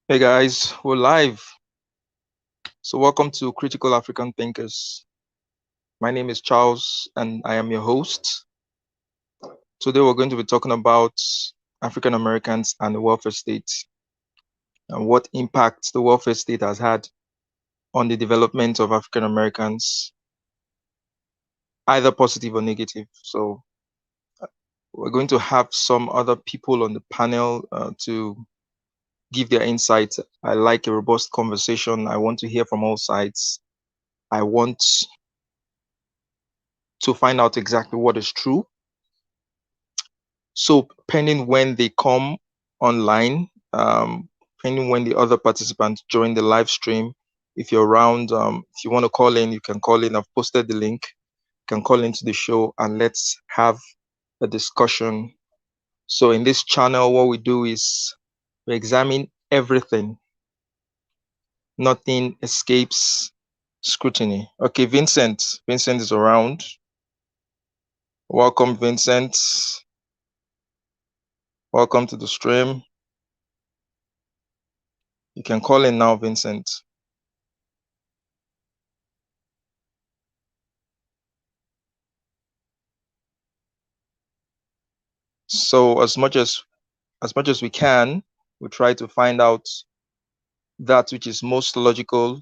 Hey guys, we're live. So, welcome to Critical African Thinkers. My name is Charles and I am your host. Today, we're going to be talking about African Americans and the welfare state and what impact the welfare state has had on the development of African Americans, either positive or negative. So, we're going to have some other people on the panel to give their insights. I like a robust conversation. I want to hear from all sides. I want to find out exactly what is true. So pending when they come online, pending when the other participants join the live stream, if you're around, if you want to call in, you can call in. I've posted the link. You can call into the show and let's have a discussion. So in this channel, what we do is we examine everything. Nothing escapes scrutiny. Okay, Vincent. Vincent is around. Welcome, Vincent. Welcome to the stream. You can call in now, Vincent. So as much as we can, we try to find out that which is most logical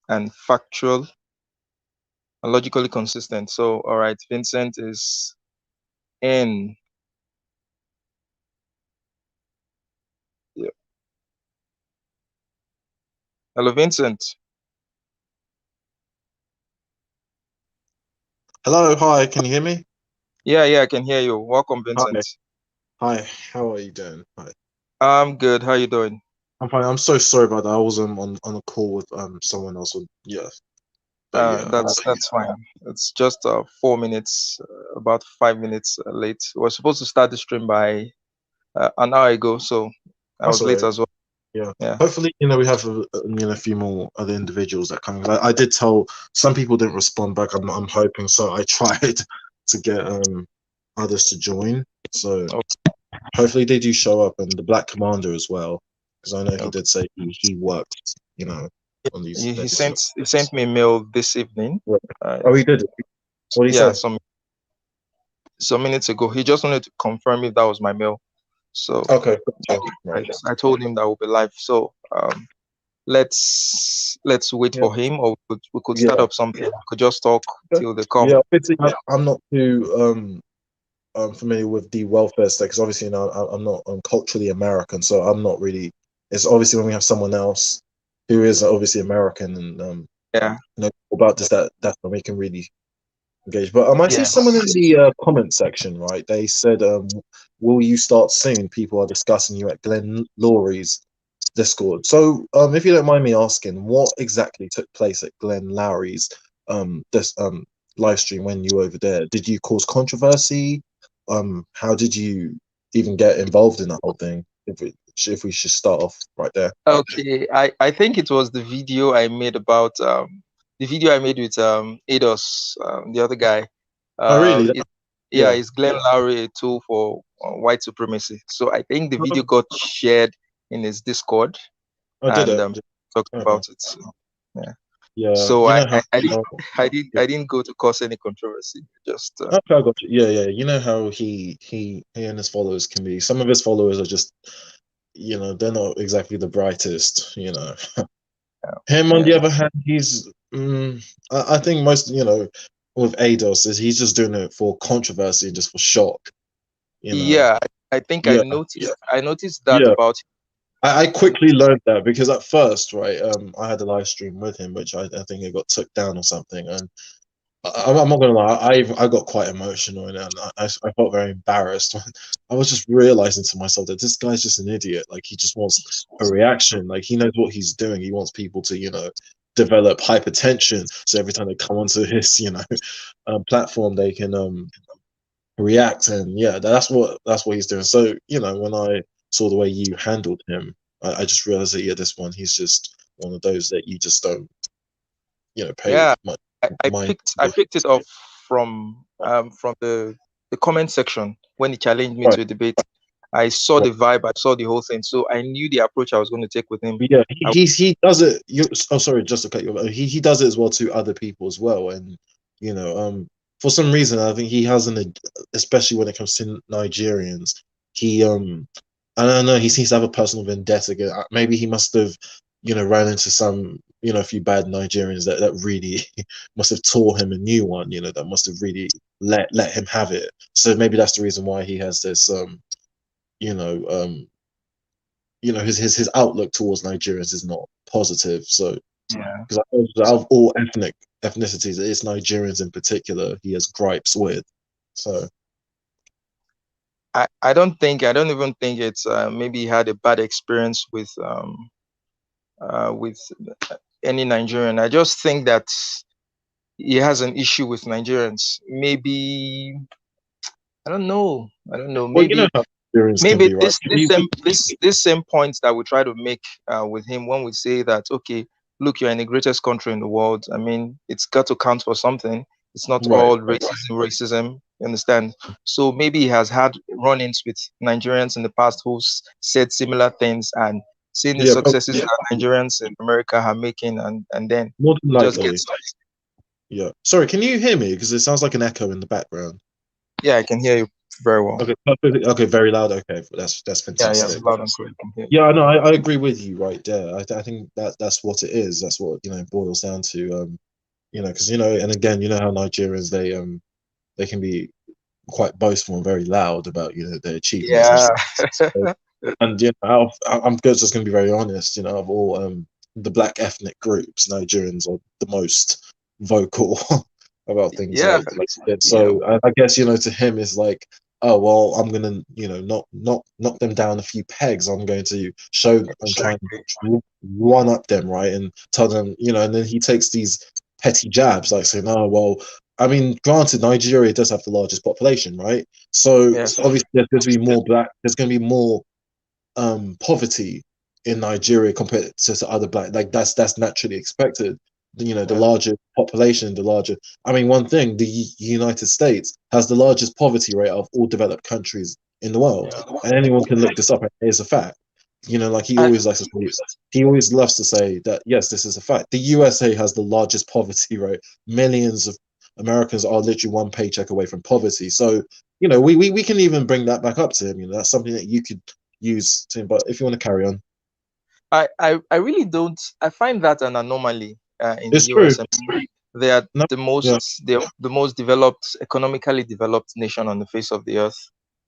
and factual and logically consistent. So all right, Vincent is in. Yeah. Hello, Vincent. Hello, hi, can you hear me? Yeah, I can hear you. Welcome, Hi, Vincent. hi, how are you doing? Hi. I'm good. How you doing? I'm fine. I'm so sorry about that. I was on a call with someone else. Yeah, but yeah, That's fine. It's just 4 minutes, about 5 minutes late. We were supposed to start the stream by an hour ago, so I that's was all late right. as well. Yeah, Yeah. hopefully we have a few more other individuals that come. I did tell some people didn't respond back. I'm hoping so. I tried to get others to join. So hopefully they do show up, and the Black Commander as well, because I know he Okay. did say he worked, on these He days. sent me a mail this evening. Right. Uh, Oh, he did. What did he yeah, say? some minutes ago. He just wanted to confirm if that was my mail. So Okay, gotcha. I, Right. I told him that we'll be live. So let's wait Yeah, for him, or we could start yeah, up something. We could just talk till they come. yeah. Obviously, I'm not too familiar with the welfare state because obviously, I'm not culturally American, so I'm not really. It's obviously when we have someone else who is obviously American and Yeah. about this that's when we can really engage. But I see someone in Yes. the comment section, right? They said, "Will you start soon?" People are discussing you at Glenn Laurie's Discord. So, if you don't mind me asking, what exactly took place at Glenn Lowry's this live stream when you were over there? Did you cause controversy? How did you even get involved in that whole thing? If we should start off right there. Okay. I think it was the video I made about the video I made with Ados, the other guy. Oh, really? It, yeah, Yeah, is Glenn Lowry a tool for white supremacy? So I think the video got shared in his Discord, I did and it. talked Okay. about it. So, yeah. Yeah, So you I, know how. I, I didn't Oh, I didn't yeah. I didn't go to cause any controversy. Just Okay, I got you. Yeah, yeah. You know how he and his followers can be. Some of his followers are just, they're not exactly the brightest. Him on yeah, the other hand, he's. I think most, with ADOS is he's just doing it for controversy and just for shock. You know. yeah. I think I Yeah, noticed that yeah. about I quickly learned that because at first, right, I had a live stream with him, which I think it got took down or something, and I'm not gonna lie, I got quite emotional and I felt very embarrassed. I was just realizing to myself that this guy's just an idiot. Like he just wants a reaction. Like he knows what he's doing. He wants people to, develop hypertension. So every time they come onto his, platform, they can react. And yeah, that's what he's doing. So when I saw the way you handled him, I just realized that yeah, this one he's just one of those that you just don't, pay yeah. much I mind. picked it off from the comment section when he challenged me Right. to a debate. I saw Right. the vibe, I saw the whole thing, so I knew the approach I was going to take with him. But yeah, I, he does it. Oh, sorry, just to cut you off. He does it as well to other people as well, and you know, for some reason, I think he has especially when it comes to Nigerians, he I don't know, he seems to have a personal vendetta. Maybe he must have, ran into some, a few bad Nigerians that really must have taught him a new one, that must have really let him have it. So maybe that's the reason why he has this, you know, um, his outlook towards Nigerians is not positive. So yeah. because out of all ethnicities, it's Nigerians in particular he has gripes with. So I don't even think it's maybe he had a bad experience with any Nigerian. I just think that he has an issue with Nigerians. Maybe I don't know. I don't know. well, you know how Nigerians can Maybe be, right? this same point that we try to make with him when we say that, okay, look, you're in the greatest country in the world. I mean, it's got to count for something. It's not Right. all racism. You understand? So maybe he has had run-ins with Nigerians in the past who said similar things, and seeing the Yeah, successes that Nigerians in America are making, and then more than he just likely. gets. Yeah. Sorry, can you hear me? Because it sounds like an echo in the background. Yeah, I can hear you very well. Okay, perfect. Okay, very loud. Okay, that's Yeah, yeah, fantastic. loud and clear. I can hear you. Yeah, no, I agree with you right there. I think that's what it is. That's what it boils down to. Because and again, you know how Nigerians they can be quite boastful and very loud about their achievements and Yeah. stuff. So, and I'm just going to be very honest. Of all the black ethnic groups, Nigerians are the most vocal about things Yeah. like that. Yeah. So I guess to him it's like, oh well, I'm gonna knock them down a few pegs. I'm going to show and try Exactly. and one up them, right, and tell them, and then he takes these petty jabs like saying, oh well, I mean, granted, Nigeria does have the largest population, right? So Yes. obviously, there's going to be more black. There's going to be more poverty in Nigeria compared to other black. Like that's naturally expected. The Yes. larger population, the larger. I mean, one thing: the United States has the largest poverty rate of all developed countries in the world, Yeah. and anyone can look this up. And it's a fact. Like he I, always likes to say, he always loves to say that yes, this is a fact. The USA has the largest poverty rate. Millions of Americans are literally one paycheck away from poverty. So we can even bring that back up to him. That's something that you could use to him. But if you want to carry on, I really don't. I find that an anomaly in the it's true. US. I mean, they are No, yeah, they're the most developed, economically developed nation on the face of the earth,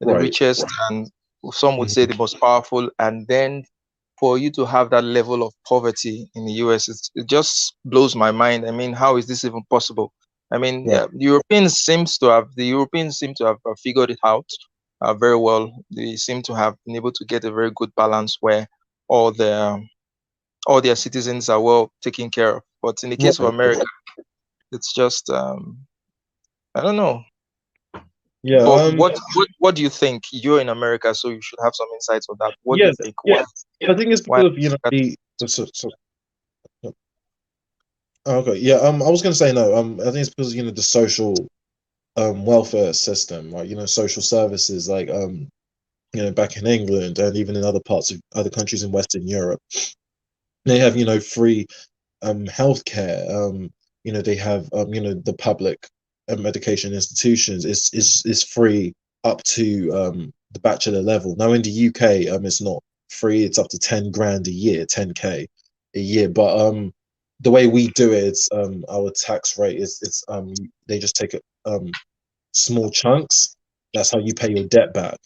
the right. richest, and some would say Mhm. the most powerful. And then for you to have that level of poverty in the US, it just blows my mind. I mean, how is this even possible? I mean, Right. the Europeans seem to have figured it out very well. They seem to have been able to get a very good balance where all their all their citizens are well taken care of. But in the case of Right. America, it's just I don't know. Yeah. But what do you think? You're in America, so you should have some insights on that. What do Yeah. you think? Yeah. I think it's Why because of okay. Yeah. I was gonna say no. I think it's because the social welfare system, right? Social services like back in England and even in other parts of other countries in Western Europe, they have free healthcare. They have the public medication institutions is free up to the bachelor level. Now in the UK, it's not free. It's up to 10 grand a year, 10K a year. But the way we do it, our tax rate is it's they just take it small chunks. That's how you pay your debt back.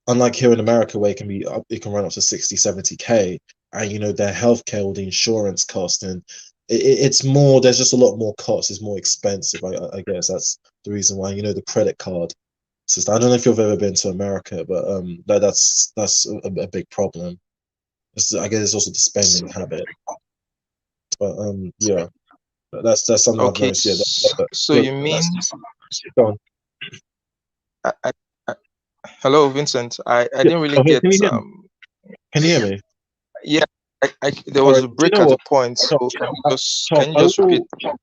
Unlike here in America, where it can run up to 60, 70K, and their healthcare or the insurance cost, and it's more. There's just a lot more costs. It's more expensive. I guess that's the reason why the credit card system. I don't know if you've ever been to America, but that's a big problem. I guess it's also the spending habit. But yeah, that's something I've okay? noticed. Yeah, So look, you mean go on. I hello, Vincent? I Yeah. didn't really Oh, hey, get can you hear me? Can you hear me? yeah. There All was right. a You break know at a what, point. So Charles? can Charles, you I just repeat? will.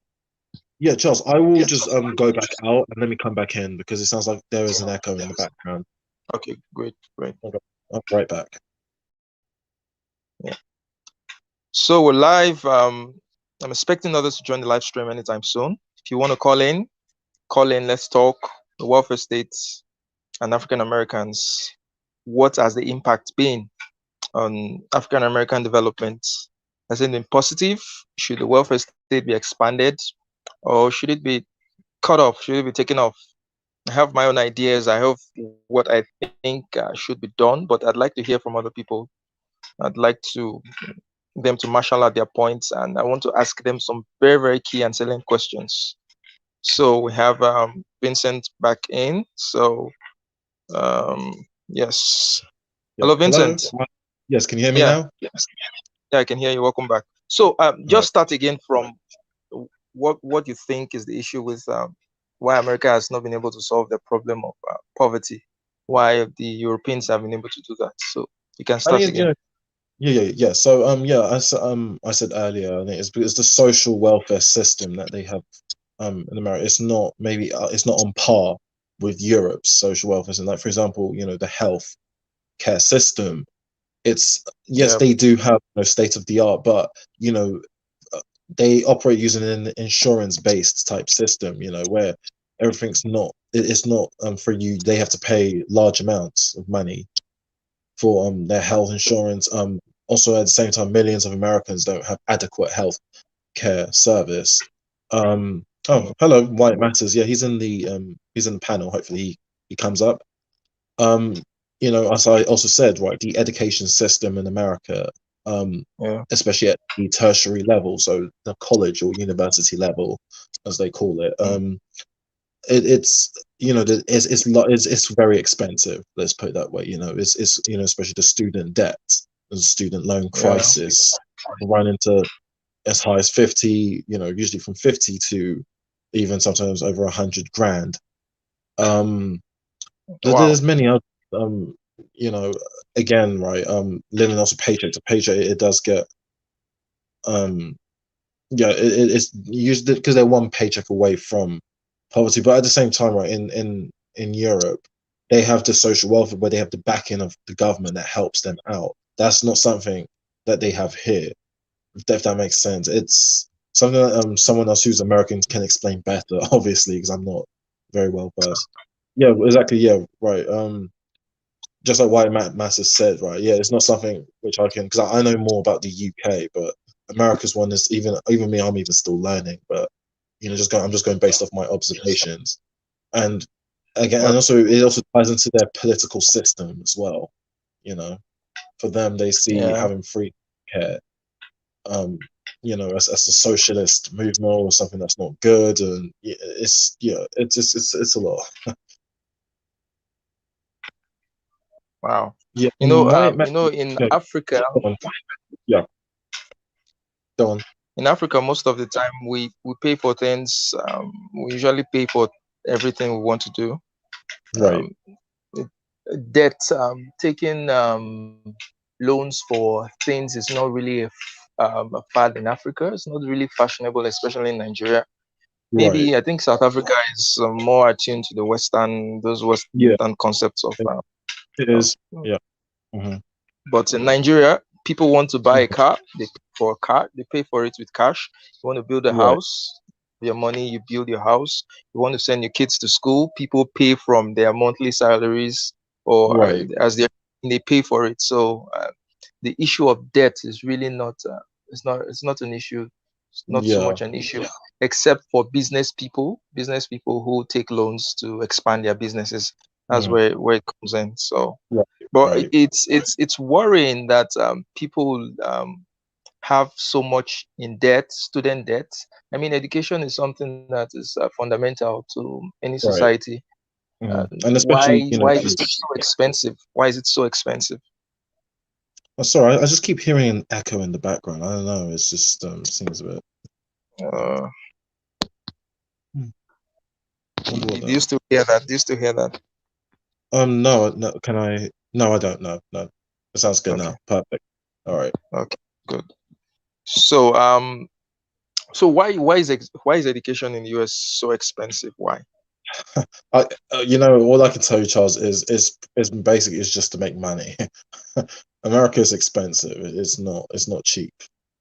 Yeah, Charles, I will just go back out and let me come back in because it sounds like there is an echo in the background. Okay, great, great. Okay. I'm right back. Yeah. So we're live. I'm expecting others to join the live stream anytime soon. If you want to call in, call in. Let's talk the welfare states and African Americans. What has the impact been on African American development? Has it been positive? Should the welfare state be expanded, or should it be cut off? Should it be taken off? I have my own ideas. I have what I think should be done, but I'd like to hear from other people. I'd like to them to marshal out their points, and I want to ask them some very, very key and salient questions. So we have Vincent back in. So yes, Yeah. hello, Hello. Vincent. Yes. Can you hear me Yeah, now? yeah, I can hear you. Welcome back. So All just right. start again from what you think is the issue with why America has not been able to solve the problem of poverty, why the Europeans have been able to do that. So you can I start think again. yeah. So yeah, I said earlier, I think it's the social welfare system that they have in America. It's not maybe it's not on par with Europe's social welfare system. Like for example, the health care system. It's yes, Yeah, they do have state of the art, but you know they operate using an insurance based type system. Where everything's not it's not for you. They have to pay large amounts of money for their health insurance. Also, at the same time, millions of Americans don't have adequate health care service. Oh, hello, White Matters. Yeah, he's in the panel. Hopefully, he comes up. Um, as I also said, right, the education system in America, yeah, especially at the tertiary level, so the college or university level, as they call it, it's it's very expensive. Let's put it that way. It's especially the student debt and student loan yeah. crisis run into as high as 50. Usually from 50 to even sometimes over 100 grand. Um, Wow. there's many other um, you know, again, right. Living also paycheck to paycheck, it does get um yeah, it's usually because they're one paycheck away from poverty, but at the same time, right, in Europe, they have the social welfare where they have the backing of the government that helps them out. That's not something that they have here. If that makes sense, it's something that someone else who's American can explain better, obviously, because I'm not very well versed. Yeah, exactly. Yeah, right. Just like White Masses said, right? Yeah, it's not something which I can because I know more about the UK, but America's one is even me. I'm even still learning, but I'm just going based off my observations, and again, Well, and also it also ties into their political system as well. You know, for them, they see yeah. having free care, as a socialist movement or something that's not good, and it's a lot. Wow. Yeah, White You know, in yeah, Africa, go on. Yeah, go on. in Africa, most of the time we pay for things. We usually pay for everything we want to do. Right. Um, debt, taking loans for things is not really a fad in Africa. It's not really fashionable, especially in Nigeria. Right. Maybe I think South Africa is more attuned to those Yeah, Western concepts it of is. Yeah. Hmm. But in Nigeria, people want to buy a car, they pay for a car, they pay for it with cash. You want to build a Right. house, your money, you build your house. You want to send your kids to school, people pay from their monthly salaries or Right. as they pay for it. So the issue of debt is really not it's not an issue. It's not so Yeah. much an issue, except for business people who take loans to expand their businesses. That's Mm. where it comes in. So Right. but Right. it's worrying that people have so much in debt, student debt. I mean, education is something that is fundamental to any Right. society. Hmm. And especially, Why is it so expensive? Why is it so expensive? I'm sorry, I just keep hearing an echo in the background. I don't know. It's just seems a bit. Uh, Hmm, wonder what do you that. still hear that? Do you still hear that? No, no. Can I? No, I don't know. No, it sounds good Okay, now. Perfect. All right. okay, good. So so why is education in the US so expensive? Why? all I can tell you, Charles, is basically is just to make money. America is expensive. It's not cheap.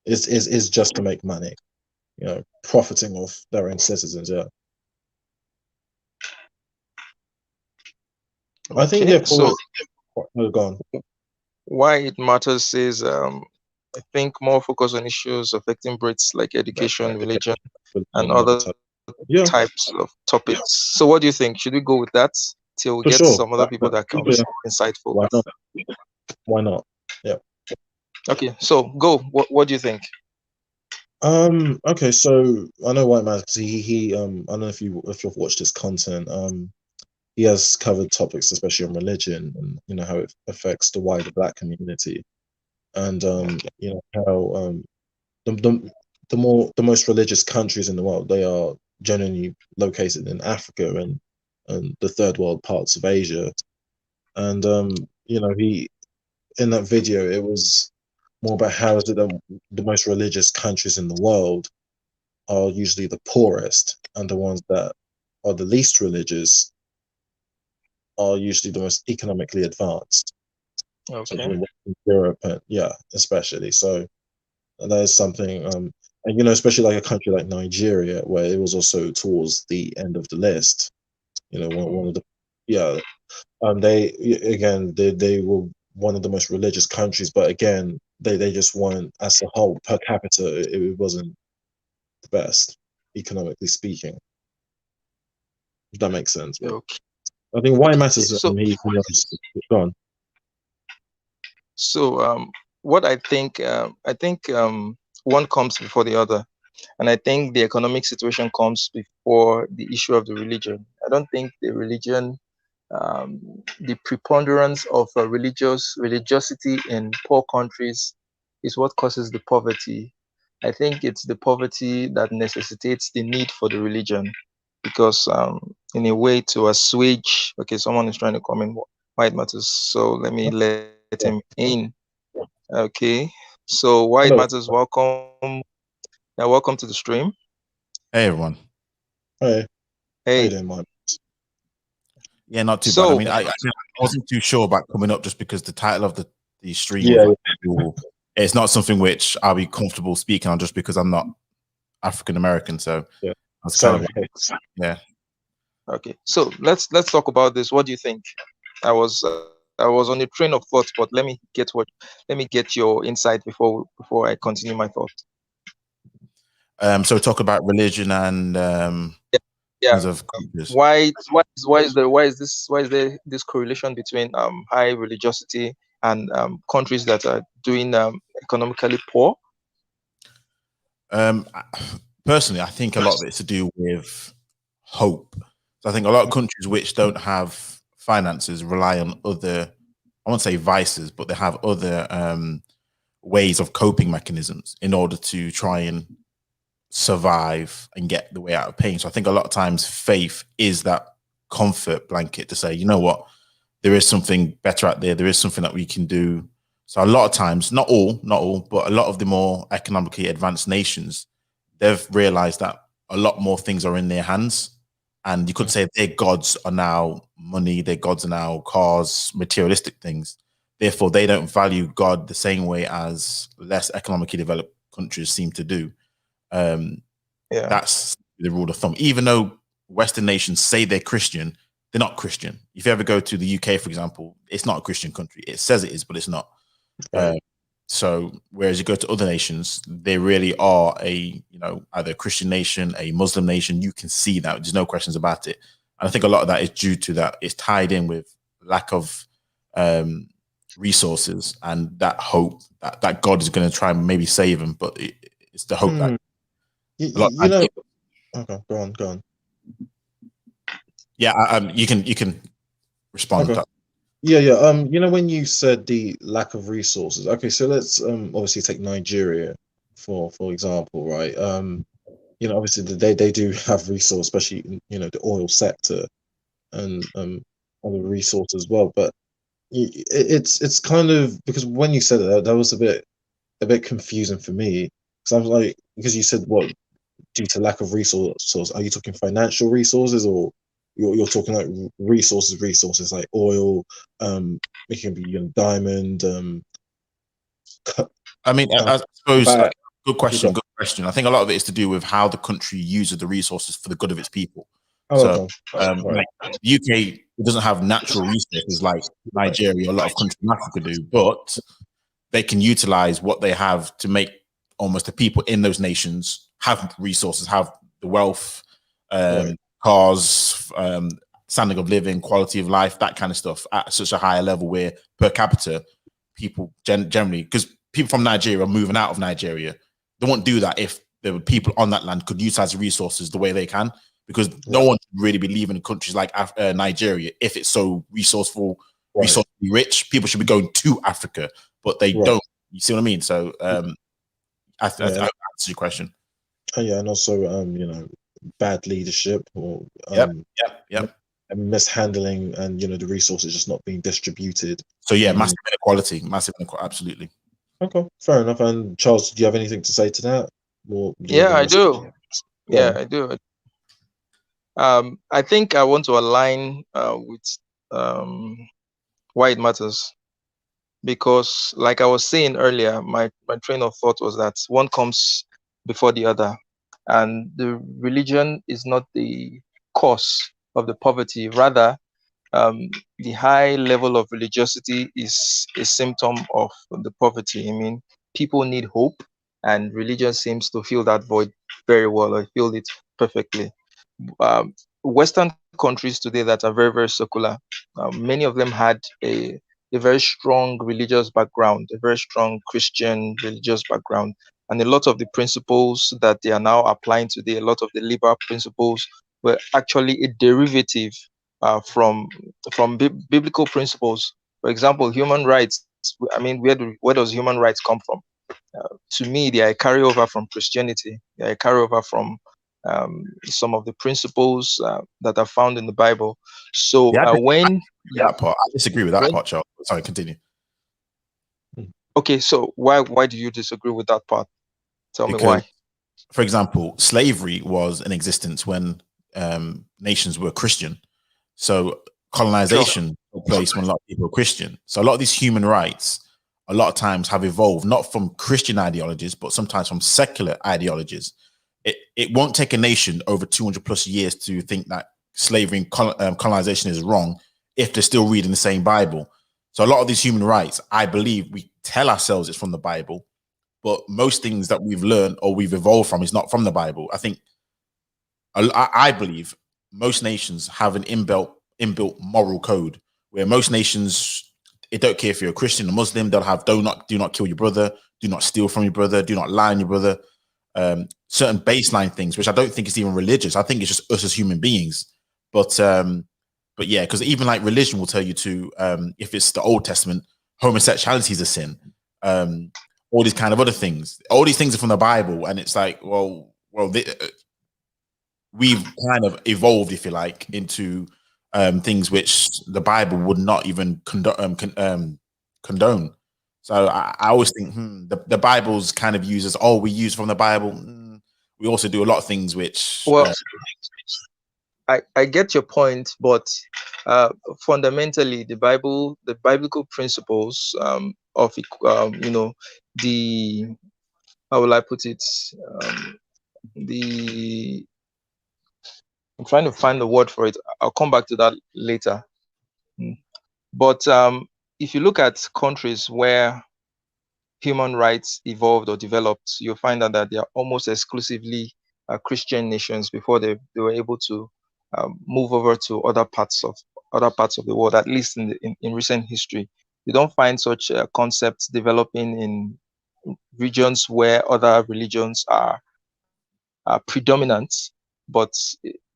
It's just to make money. Profiting off their own citizens. Yeah, I think Okay, they're so for. Oh, go on. why it matters is I think more focus on issues affecting Brits like education, religion, and Yeah, other yeah, types of topics. So what do you think? Should we go with that till we for get sure. some other people that can be Yeah, insightful? why not? Why not? Yeah. Okay, so go. What do you think? Okay, so I know White Man because he I don't know if you've watched his content. He has covered topics, especially on religion and how it affects the wider Black community, and Okay. how the most religious countries in the world, they are generally located in Africa and the third world parts of Asia. And he in that video, it was more about how is it that the most religious countries in the world are usually the poorest, and the ones that are the least religious are usually the most economically advanced, such as Okay. in Western Europe, and yeah, especially. So that is something, and especially like a country like Nigeria, where it was also towards the end of the list. One of the, yeah, they were one of the most religious countries, but again, they just weren't, as a whole, per capita, it wasn't the best, economically speaking, if that makes sense. But Okay. I think why it Okay. matters, So he knows. Go on. so what I think one comes before the other. And I think the economic situation comes before the issue of the religion. I don't think the religion, the preponderance of religiosity in poor countries is what causes the poverty. I think it's the poverty that necessitates the need for the religion, because in a way to assuage. Okay, someone is trying to comment. Why it matters. So let me let him in. Okay. So why it Hello. matters. Welcome. Yeah, welcome to the stream. Hey everyone. Hey, how you Hey. doing, Mike? Yeah, not too bad. I So mean, I wasn't too sure about coming up just because the title of the stream was Yeah, like, Google. It's not something which I'll be comfortable speaking on just because I'm not African American. So yeah. that's kind of Same. yeah. okay. So let's talk about this. What do you think? I was on a train of thought, but let me get your insight before I continue my thought. So talk about religion and Yeah. Yeah. kinds of cultures. Why is there this correlation between high religiosity and countries that are doing economically poor? Um, Personally, I think a lot of it's to do with hope. So I think a lot of countries which don't have finances rely on other, I won't say vices, but they have other ways of coping mechanisms in order to try and survive and get the way out of pain. So I think a lot of times faith is that comfort blanket to say, you know what, there is something better out there. There is something that we can do. So a lot of times, not all, but a lot of the more economically advanced nations, they've realized that a lot more things are in their hands. And you could say their gods are now money, their gods are now cars, materialistic things. Therefore, they don't value God the same way as less economically developed countries seem to do. Um, Yeah. that's the rule of thumb. Even though Western nations say they're Christian, they're not Christian. If you ever go to the UK, for example, it's not a Christian country. It says it is, but it's not. Right. So whereas you go to other nations, they really are either a Christian nation, a Muslim nation. You can see that. There's no questions about it. And I think a lot of that is due to that. It's tied in with lack of resources and that hope that God is going to try and maybe save them. But it's the hope that Hmm. a lot of You times, know. Okay, go on, go on. yeah, you can respond to Okay. that. Yeah. When you said the lack of resources. Okay, so let's obviously take Nigeria for example, right? Obviously they do have resource, especially the oil sector and other resources as well. But it's kind of, because when you said that was a bit confusing for me, because I was like, because you said what, due to lack of resources, are you talking financial resources, or you're talking like resources like oil, it can be diamond, I mean, uh, I suppose fat. good question. Good question. I think a lot of it is to do with how the country uses the resources for the good of its people. Oh, So, okay. Right. like the UK doesn't have natural resources like Nigeria, a lot of countries in Africa do, but they can utilize what they have to make almost the people in those nations have resources, have the wealth, Right. cars, standing of living, quality of life, that kind of stuff at such a higher level where per capita people generally, because people from Nigeria are moving out of Nigeria, they won't do that if the people on that land could utilize the resources the way they can, because no Right. one should really be leaving countries like Nigeria if it's so resourceful, Right. resourcefully rich. People should be going to Africa, but they Right. don't. You see what I mean? So I Yeah. answer your question. Yeah, and also bad leadership or Yep, yep, mi- yep. mishandling, and the resources just not being distributed. So yeah, Um, massive inequality, massive inequality, absolutely. okay, fair enough. And Charles, do you have anything to say to that? Or do you Yeah, want I to do. go Yeah, on? I do. I think I want to align with um, why it matters, because, like I was saying earlier, my train of thought was that one comes before the other, and the religion is not the cause of the poverty. Rather, the high level of religiosity is a symptom of the poverty. I mean, people need hope, and religion seems to fill that void very well, or fill it perfectly. Western countries today that are very, very secular, many of them had a very strong religious background, a very strong Christian religious background. And a lot of the principles that they are now applying today, a lot of the liberal principles, were actually a derivative from biblical principles. For example, human rights. I mean, where does human rights come from? To me, they are a carryover from Christianity. They are a carryover from some of the principles that are found in the Bible. So Yeah, I disagree when with that part. I disagree with that when part, Charles. Sorry, continue. okay, so why do you disagree with that part? Tell me Because, why. for example, slavery was in existence when nations were Christian. So Sure. colonization took place when a lot of people were Christian. So a lot of these human rights, a lot of times, have evolved not from Christian ideologies, but sometimes from secular ideologies. It won't take a nation over 200 plus years to think that slavery and colonization is wrong if they're still reading the same Bible. So a lot of these human rights, I believe, we tell ourselves it's from the Bible, but most things that we've learned or we've evolved from is not from the Bible. I think I believe most nations have an inbuilt moral code where most nations, it don't care if you're a Christian or Muslim, they'll have do not kill your brother, do not steal from your brother, do not lie on your brother. Certain baseline things, which I don't think is even religious. I think it's just us as human beings. But yeah, because even like religion will tell you to, if it's the Old Testament, homosexuality is a sin. All these kind of other things. All these things are from the Bible, and it's like, we've kind of evolved, if you like, into things which the Bible would not even condone. So I always think the Bible's kind of uses, we use from the Bible. We also do a lot of things which Well, I get your point, but uh, fundamentally, the biblical principles of the how will I put it? Um, the I'm trying to find the word for it. I'll come back to that later. Mm. But if you look at countries where human rights evolved or developed, you'll find out that they are almost exclusively Christian nations before they were able to move over to other parts of the world. At least in recent history, you don't find such concepts developing in regions where other religions are predominant, but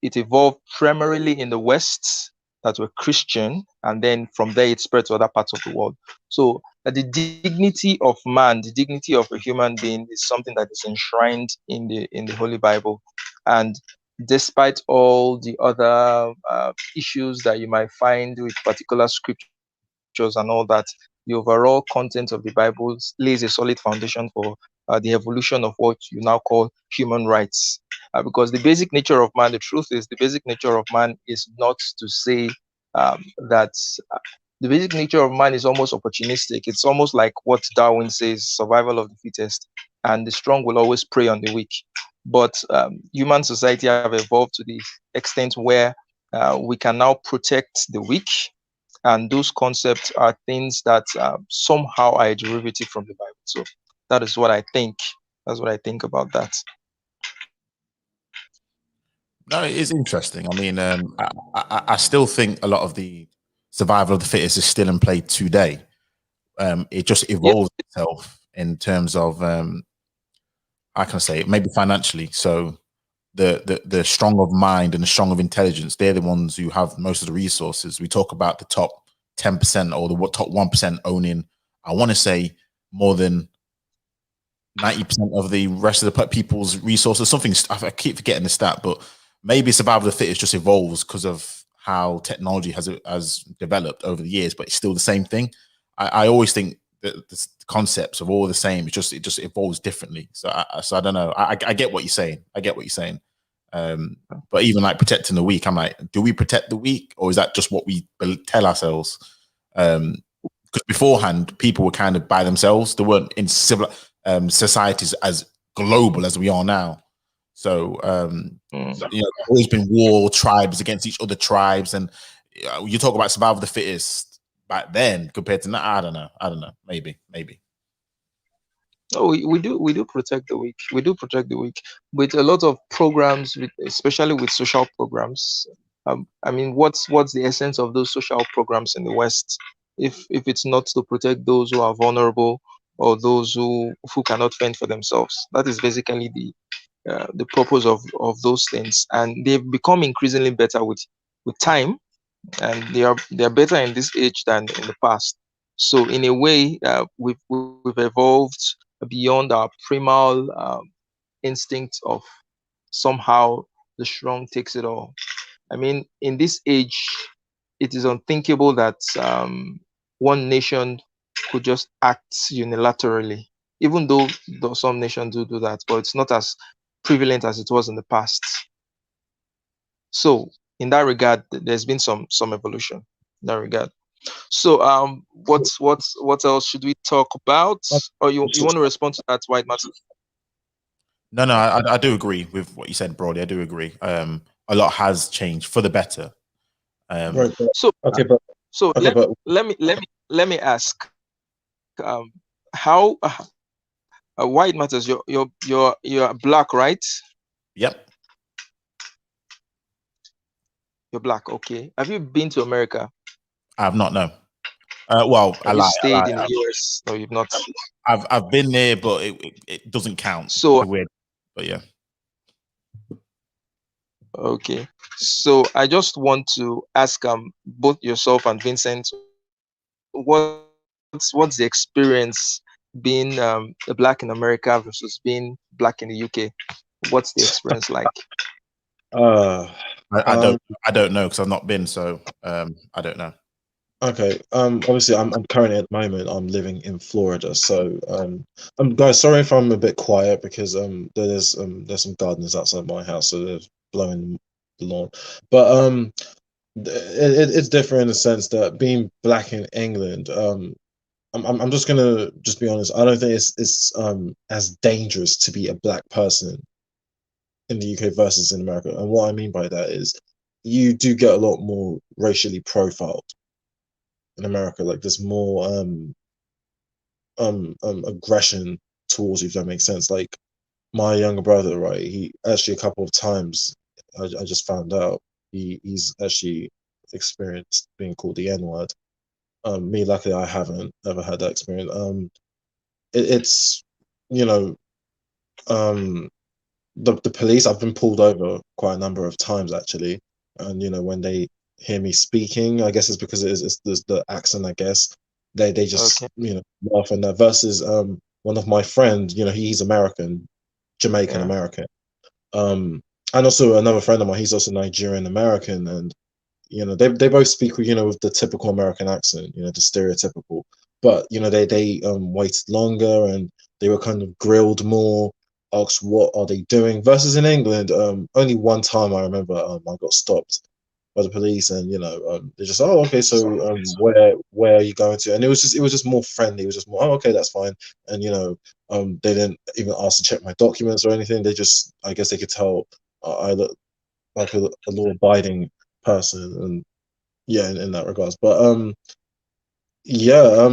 it evolved primarily in the West that were Christian, and then from there it spread to other parts of the world. So the dignity of man, the dignity of a human being, is something that is enshrined in the Holy Bible, and despite all the other issues that you might find with particular scriptures and all that, the overall content of the Bible lays a solid foundation for the evolution of what you now call human rights. Because the basic nature of man, the truth is, the basic nature of man is not to say that the basic nature of man is almost opportunistic. It's almost like what Darwin says, survival of the fittest, and the strong will always prey on the weak. But human society have evolved to the extent where we can now protect the weak, and those concepts are things that somehow are a derivative from the Bible. So that is what I think. That's what I think about that. No, it is interesting. I mean, I still think a lot of the survival of the fittest is still in play today. It just Yeah. evolves itself in terms of how can I say it? Maybe financially. So the strong of mind and the strong of intelligence, they're the ones who have most of the resources. We talk about the top 10% or the top 1% owning, I want to say, more than 90% of the rest of the people's resources. Something, I keep forgetting the stat, but maybe survival of the fittest just evolves because of how technology has developed over the years, but it's still the same thing. I always think that the concepts are all the same. It just evolves differently. So I don't know. I get what you're saying. I get what you're saying. But even like protecting the weak, I'm like, do we protect the weak, or is that just what we tell ourselves? Because beforehand, people were kind of by themselves. They weren't in civil societies as global as we are now. So, always been war, tribes against each other tribes, and you talk about survival of the fittest back then compared to now. I don't know. Maybe. No, we do protect the weak. We do protect the weak with a lot of programs, especially with social programs. I mean, what's the essence of those social programs in the West? If it's not to protect those who are vulnerable or those who cannot fend for themselves. That is basically the purpose of those things, and they've become increasingly better with time, and they are better in this age than in the past. So in a way, we've evolved beyond our primal instinct of somehow the strong takes it all. I mean, in this age, it is unthinkable that one nation could just act unilaterally, even though some nations do that, but it's not as prevalent as it was in the past. So in that regard, there's been some evolution in that regard. So what else should we talk about? Or you want to respond to that, White Matter? No, I do agree with what you said, broadly. I do agree. A lot has changed for the better. Right. So Okay, but so okay, but let me ask, how White Matters, you're black, right? Yep, You're black, okay. Have you been to America? I have not. No. Well, I Have you lie. stayed in the US? No, you've not. I've been there, but it doesn't count. So It's weird, but yeah. okay. So I just want to ask both yourself and Vincent, what's the experience being a black in America versus being black in the UK? What's the experience like? uh, I don't know because I've not been. So I don't know. okay. Obviously, I'm currently at the moment I'm living in Florida, so guys, sorry if I'm a bit quiet because there's some gardeners outside my house, so they're blowing the lawn. But it's different in the sense that being black in England, I'm just gonna just be honest. I don't think it's as dangerous to be a black person in the UK versus in America. And what I mean by that is you do get a lot more racially profiled in America. Like there's more aggression towards you, if that makes sense. Like my younger brother, right? He actually a couple of times I just found out he's actually experienced being called the N word. Me, luckily, I haven't ever had that experience. It's you know um the police. I've been pulled over quite a number of times actually, and when they hear me speaking, I guess it's because it's the accent. I guess they just Okay. laugh and that. Versus one of my friends, he's American, Jamaican Yeah. American, and also another friend of mine. He's also Nigerian American, and they both speak with the typical American accent, the stereotypical. But they waited longer and they were kind of grilled more, asked what are they doing. Versus in England, only one time I remember I got stopped by the police, and they just, oh, okay, so where are you going to? And it was just more friendly. It was just more, oh, okay, that's fine. And they didn't even ask to check my documents or anything. They just, I guess they could tell I look like a law-abiding person, and yeah, in that regards. But yeah,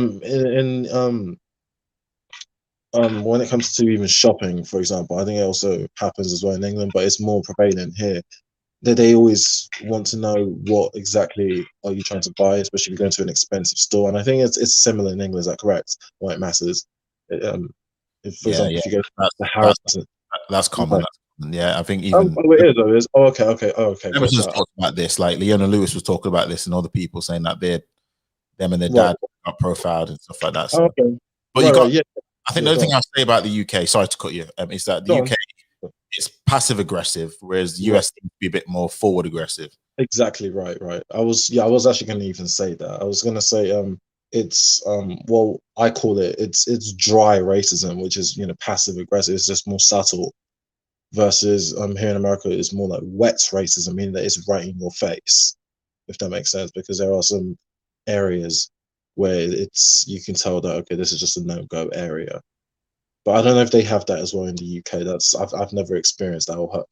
when it comes to even shopping, for example, I think it also happens as well in England, but it's more prevalent here. That they always want to know what exactly are you trying to buy, especially if you're going to an expensive store. And I think it's similar in England. Is that correct? White masses. If, for Yeah, example, yeah. if you go That's to that's Harrods, that's common. right. That's common. Yeah, I think Oh, even it is. Oh, it is. Oh, okay, okay. Oh, okay, Emerson's gotcha. talked about this. Like Leona Lewis was talking about this, and other people saying that them and their Right. dad got profiled and stuff like that. Oh, So, okay. but you Right, got. right. Yeah. I think Yeah. the other Go thing on. I'll say about the UK, sorry to cut you, is that the Go UK on. is passive aggressive, whereas the Right. US seems to be a bit more forward aggressive. Exactly right, right. I was actually going to even say that. I was going to say it's well, I call it's dry racism, which is passive aggressive. It's just more subtle. Versus here in America, it's more like wet racism, meaning that it's right in your face, if that makes sense. Because there are some areas where you can tell that, okay, this is just a no-go area. But I don't know if they have that as well in the UK. I've never experienced that.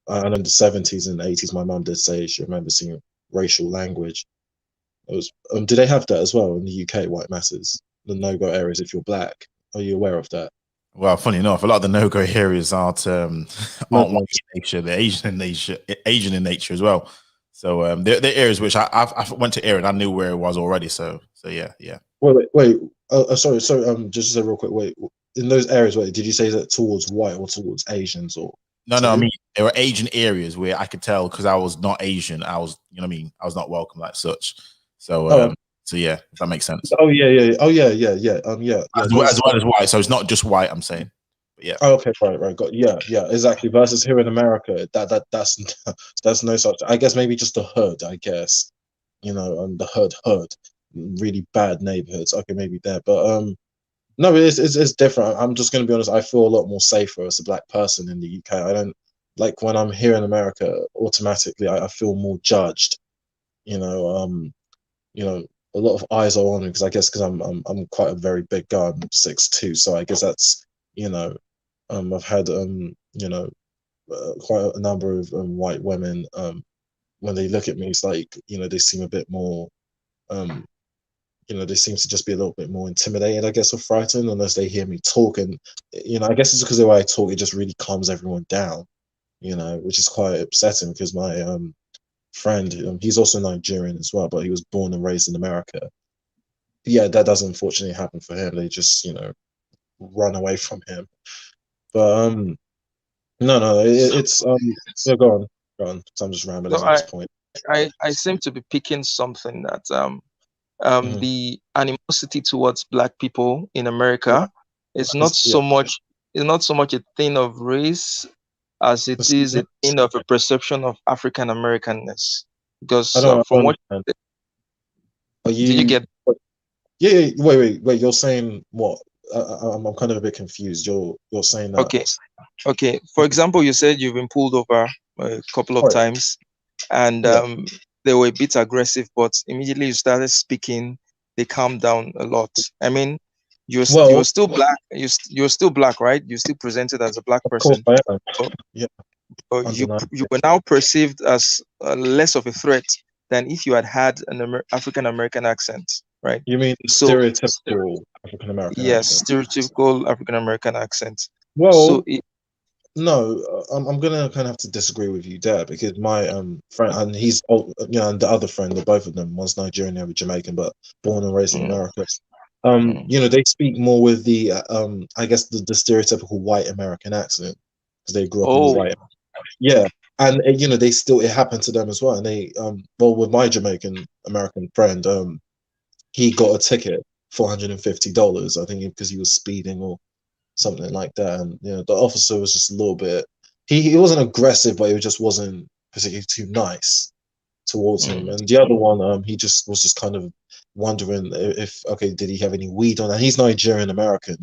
I know in the 70s and 80s, my mum did say she remember seeing racial language. It was do they have that as well in the UK? White masses, the no-go areas if you're black. Are you aware of that? Well, funny enough, a lot of the no-go areas No, aren't white in nature; they're Asian in nature as well. So they're areas which I went to area and I knew where it was already. So yeah, yeah. wait. Sorry, sorry. Just to say real quick. Wait, in those areas, wait, did you say that towards white or towards Asians or No, no, I two? mean there were Asian areas where I could tell because I was not Asian. I was, you know what I mean? I was not welcome like such. So Oh, so yeah, if that makes sense. oh yeah, yeah. Oh yeah, yeah, yeah. Yeah, yeah. As Those. well as white. So it's not just white, I'm saying. But yeah. Oh, okay, right, right. Got yeah, yeah. Exactly. Versus here in America, that's that's no such. I guess maybe just the hood. I guess the hood, really bad neighborhoods. Okay, maybe there, but no, it's different. I'm just gonna be honest. I feel a lot more safer as a black person in the UK. I don't like when I'm here in America. Automatically, I feel more judged. You know, you know, a lot of eyes are on me because I guess because I'm quite a very big guy. I'm 6'2", so I guess that's you know, I've had quite a number of white women when they look at me, it's like they seem a bit more um they seem to just be a little bit more intimidated, I guess, or frightened unless they hear me talk. And I guess it's because the way I talk, it just really calms everyone down. Which is quite upsetting because my friend, he's also Nigerian as well, but he was born and raised in America. Yeah, that doesn't unfortunately happen for him. They just run away from him. But no, no, it's yeah, go on. 'Cause I'm just rambling So at this point. I seem to be picking something that Mhm. the animosity towards black people in America is not Yeah, so much a thing of race as it is a thing of a perception of African Americanness. I Because don't from what understand. Are did you you? get? Yeah, yeah, wait. You're saying what? I'm kind of a bit confused. You're saying that. Okay, okay. For example, you said you've been pulled over a couple of Right. times, and Yeah. they were a bit aggressive, but immediately you started speaking, they calmed down a lot. I mean, you're Well, still black. You're still black, right? You still presented as a black of course person, I am. but, Yeah, but undeniable. you were now perceived as less of a threat than if you had had an African American accent, right? You mean the So stereotypical African American yes, accent? stereotypical African American accent. So Well, no, I'm gonna kind of have to disagree with you there because my friend and and the other friend, the both of them, one's Nigerian, the other Jamaican, but born and raised in mm, America. mm. They speak more with the I guess the stereotypical white American accent because they grew up in a Oh, white. Yeah, and they still it happened to them as well. And they well, with my Jamaican American friend, he got a ticket $450, I think, because he was speeding or something like that. And the officer was just a little bit. He wasn't aggressive, but he just wasn't particularly too nice towards him. mm, And the other one, he just was kind of wondering if okay, did he have any weed on? And he's Nigerian American.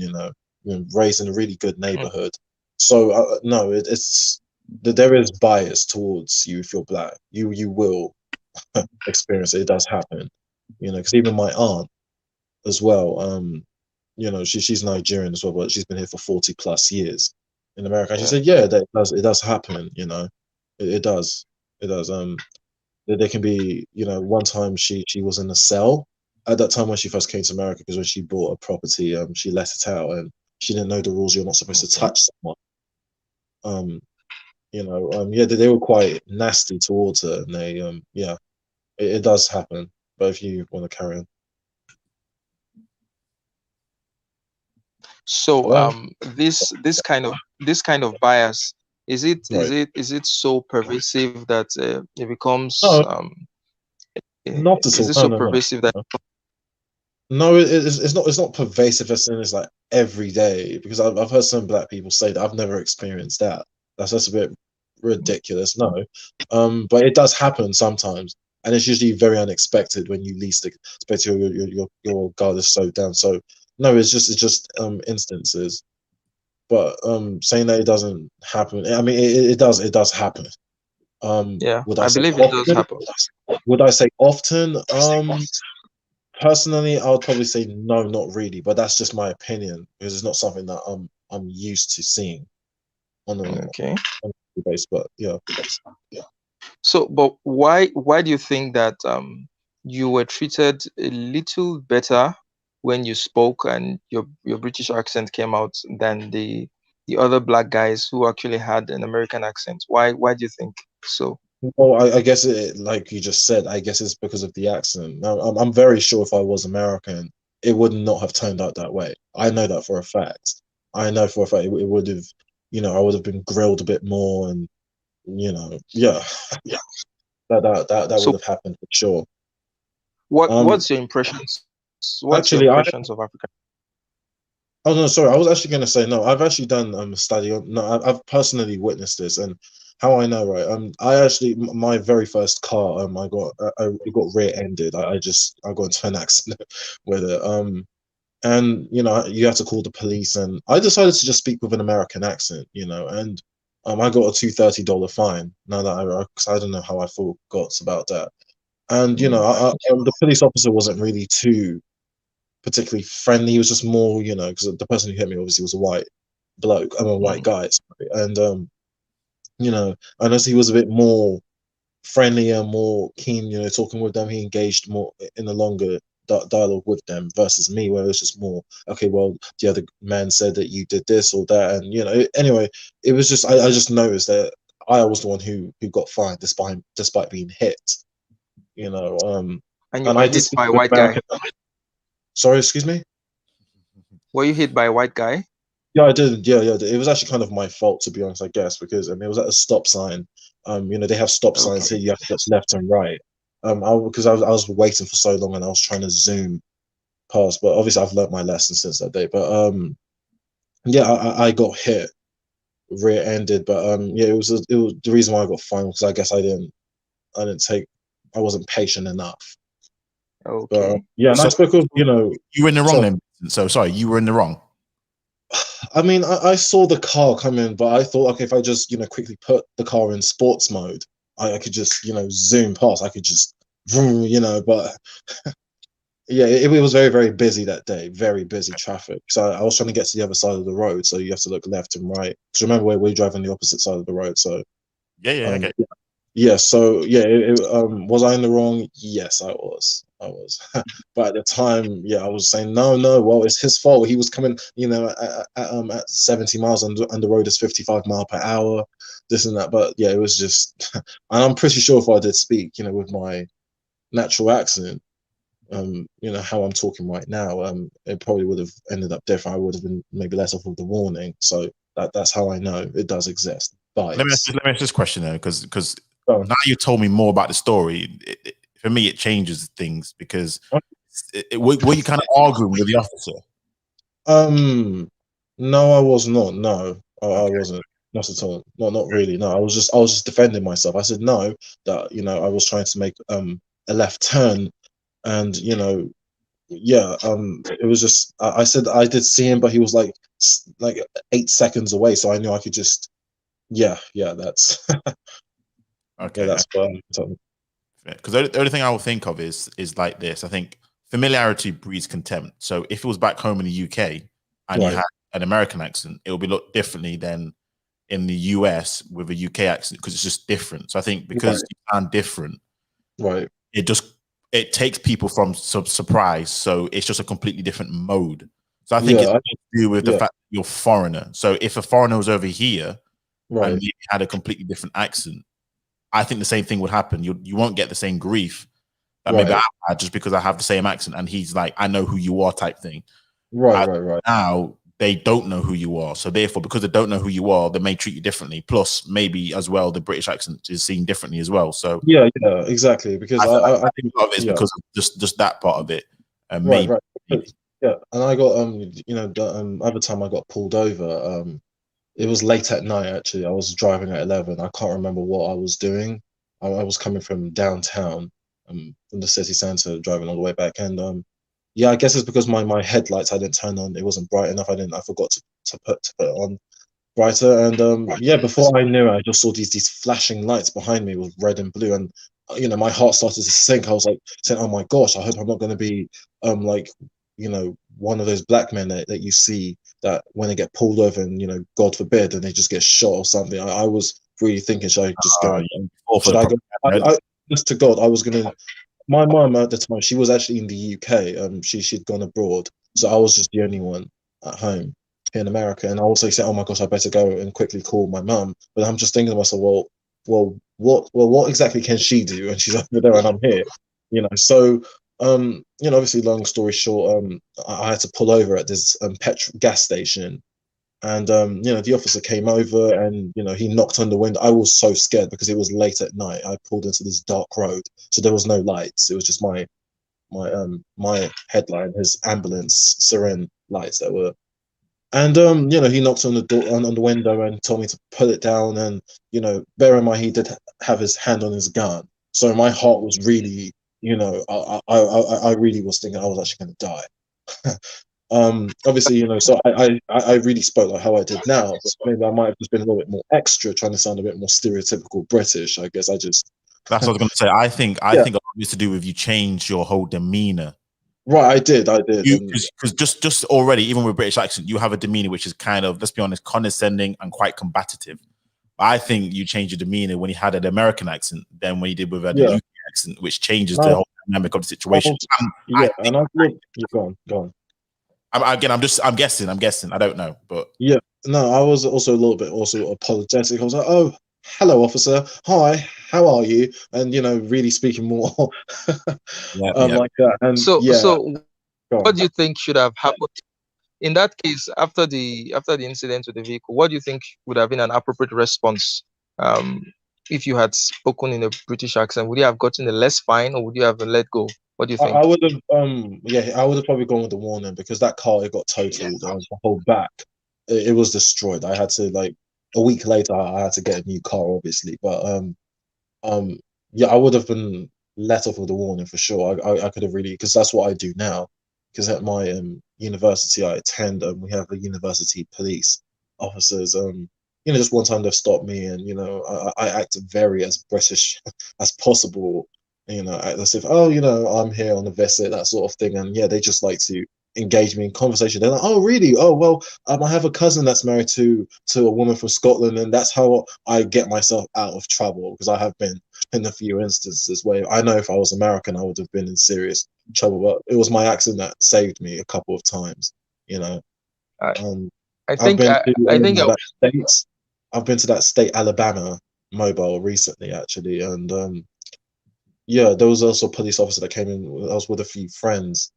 raised in a really good neighborhood. So no, it's there is bias towards you if you're black. You will experience it. It does happen, because even my aunt as well. She's Nigerian as well, but she's been here for 40+ years in America. And she Yeah. said, yeah, that it does happen. It does. It does. There can be, one time she was in a cell at that time when she first came to America, because when she bought a property, she let it out, and she didn't know the rules. You're not supposed to Okay. touch someone. Yeah, they were quite nasty towards her, and yeah, it does happen. But if you want to carry on, So hello, this kind of bias, is it is right? it is it so pervasive that it becomes No, not at is all. it No, so no, no. pervasive that No, it's not. It's not pervasive as in it's like every day, because I've heard some black people say that. I've never experienced that. That's a bit ridiculous. No, but it does happen sometimes, and it's usually very unexpected when you least expect your guard is so down. So no, it's just instances. But saying that it doesn't happen, I mean it does happen. yeah, Would I I say believe it does often? happen. Would I say often? Personally, I would probably say no, not really, but that's just my opinion, because it's not something that I'm used to seeing on Okay. a base. But yeah, So, but why do you think that you were treated a little better when you spoke and your British accent came out than the other black guys who actually had an American accent? Why do you think so? well, I guess like you just said, I guess it's because of the accent. Now, I'm very sure if I was American, it would not have turned out that way. I know that for a fact. I know for a fact it would have, I would have been grilled a bit more, and yeah, that So would have happened for sure. what Um, what's your impressions? What's your actually, I impressions of Africa? Oh no, sorry. I was actually going to say no. I've actually done a study on. No, I've personally witnessed this, and how I know, right? I actually my very first car, it got rear-ended. I got into an accident with it. And you have to call the police, and I decided to just speak with an American accent, and I got a $230 fine. Now that cause I don't know how I forgot about that, and Mm, the police officer wasn't really too particularly friendly. He was just more, because the person who hit me obviously was a white bloke. I'm a white mm, guy, sorry. And I noticed he was a bit more friendlier, more keen, talking with them. He engaged more in a longer dialogue with them versus me, where it was just more, okay, well, the other man said that you did this or that, and anyway, it was just I just noticed that I was the one who got fined despite being hit, you know. and you And were I did hit speak by a with white guy. American. Sorry, excuse me. Were you hit by a white guy? Yeah, I did. Yeah, yeah. It was actually kind of my fault, to be honest, I guess, because I mean, it was at a stop sign. They have stop signs here. Okay. You have to look left and right. Because I was waiting for so long, and I was trying to zoom past, but obviously I've learnt my lesson since that day. But yeah, I got hit, rear-ended, but yeah, it was the reason why I got fined, because I guess I didn't take, I wasn't patient enough. But Okay. yeah, and I So spoke with you were in the wrong so then. So sorry, you were in the wrong. I mean, I saw the car come in, but I thought, okay, if I just, quickly put the car in sports mode, I could just, zoom past. I could just, vroom, but yeah, it was very, very busy that day, very busy traffic. So I was trying to get to the other side of the road. So you have to look left and right. Because remember, we're driving the opposite side of the road. So Yeah, yeah, um, okay. yeah, so yeah, was I in the wrong? Yes, I was. I was. But at the time, yeah, I was saying no, no. Well, it's his fault. He was coming, at 70 miles, and the road is 55 mph. This and that. But yeah, it was just, and I'm pretty sure if I did speak, with my natural accent, how I'm talking right now, it probably would have ended up different. I would have been maybe less off of the warning. So that's how I know it does exist. Bias. Let me ask this question though, because So, now you told me more about the story. For me, it changes things because were you kind of arguing with the officer? Um, no, I was not. No, I Okay. wasn't. Not at all. Not really. No, I was just defending myself. I said no, that I was trying to make a left turn, and yeah, it was just I said I did see him, but he was like like 8 seconds away, so I knew I could just that's Okay. that's fun. Because the only thing I will think of is like this. I think familiarity breeds contempt. So if it was back home in the UK and you Right. had an American accent, it would be looked differently than in the US with a UK accent because it's just different. So I think because you sound different, Right. it takes people from surprise. So it's just a completely different mode. So I think Yeah, it's to do with the fact that you're a foreigner. So if a foreigner was over here and right. maybe had a completely different accent, I think the same thing would happen. You won't get the same grief that maybe I had just because I have the same accent and he's like, I know who you are type thing. Right. Now they don't know who you are. So therefore, because they don't know who you are, they may treat you differently. Plus, maybe as well, the British accent is seen differently as well. So yeah, exactly. Because I think a lot of it's because of just that part of it. right. Maybe. Yeah, and I got the other time I got pulled over, it was late at night actually. I was driving at 11. I can't remember what I was doing. I was coming from downtown, from the city centre, driving all the way back, and yeah, I guess it's because my headlights I didn't turn on. It wasn't bright enough. I forgot to put it on brighter. And yeah, before I knew it, I just saw these flashing lights behind me with red and blue, and my heart started to sink. I was like saying, "Oh my gosh, I hope I'm not going to be like one of those black men that you see that when they get pulled over and God forbid, and they just get shot or something." I was really thinking, should I just go? Should I go? Just to God, I was gonna. My mom at the time, she was actually in the UK. She'd gone abroad, so I was just the only one at home here in America. And I also said, "Oh my gosh, I better go and quickly call my mum." But I'm just thinking to myself, what exactly can she do? And she's over there, and I'm here, So, obviously, long story short, I had to pull over at this petrol gas station, and the officer came over, and he knocked on the window. I was so scared because it was late at night. I pulled into this dark road, so there was no lights. It was just my headline, his ambulance siren lights that were. And he knocked on the door on the window and told me to put it down. And bear in mind he did have his hand on his gun, so my heart was really, I really was thinking I was actually going to die. Obviously, so I really spoke like how I did now, but maybe I might have just been a little bit more extra, trying to sound a bit more stereotypical British. I guess I just That's what I was going to say. I think a yeah. lot of it's to do with you change your whole demeanor. Right, I did. Because just already, even with British accent, you have a demeanor which is kind of, let's be honest, condescending and quite combative. I think you change your demeanor when you had an American accent than when you did with a UK accent, which changes the whole dynamic of the situation. Go on. I'm guessing. I don't know, but yeah, no, I was also a little bit also apologetic. I was like, "Oh, hello, officer. Hi, how are you?" And really speaking more like that. And so what do you think should have happened in that case after the incident with the vehicle? What do you think would have been an appropriate response? If you had spoken in a British accent, would you have gotten a less fine, or would you have let go? What do you think? I would have I would have probably gone with the warning, because that car, it got totaled. The whole back, it was destroyed. I had to, like, a week later I had to get a new car, obviously. But yeah, I would have been let off with a warning for sure. I could have really, because that's what I do now. Because at my university I attend, we have a university police officers. Just one time they've stopped me, and I acted very as British as possible. As if, oh, I'm here on a visit, that sort of thing. And yeah, they just like to engage me in conversation. They're like, "Oh, really? Oh, well, I have a cousin that's married to a woman from Scotland," and that's how I get myself out of trouble, because I have been in a few instances where I know if I was American, I would have been in serious trouble. But it was my accent that saved me a couple of times. I I've think been I, to I think that states. I've been to that state, Alabama, mobile recently, actually, and yeah, there was also a police officer that came in. I was with a few friends,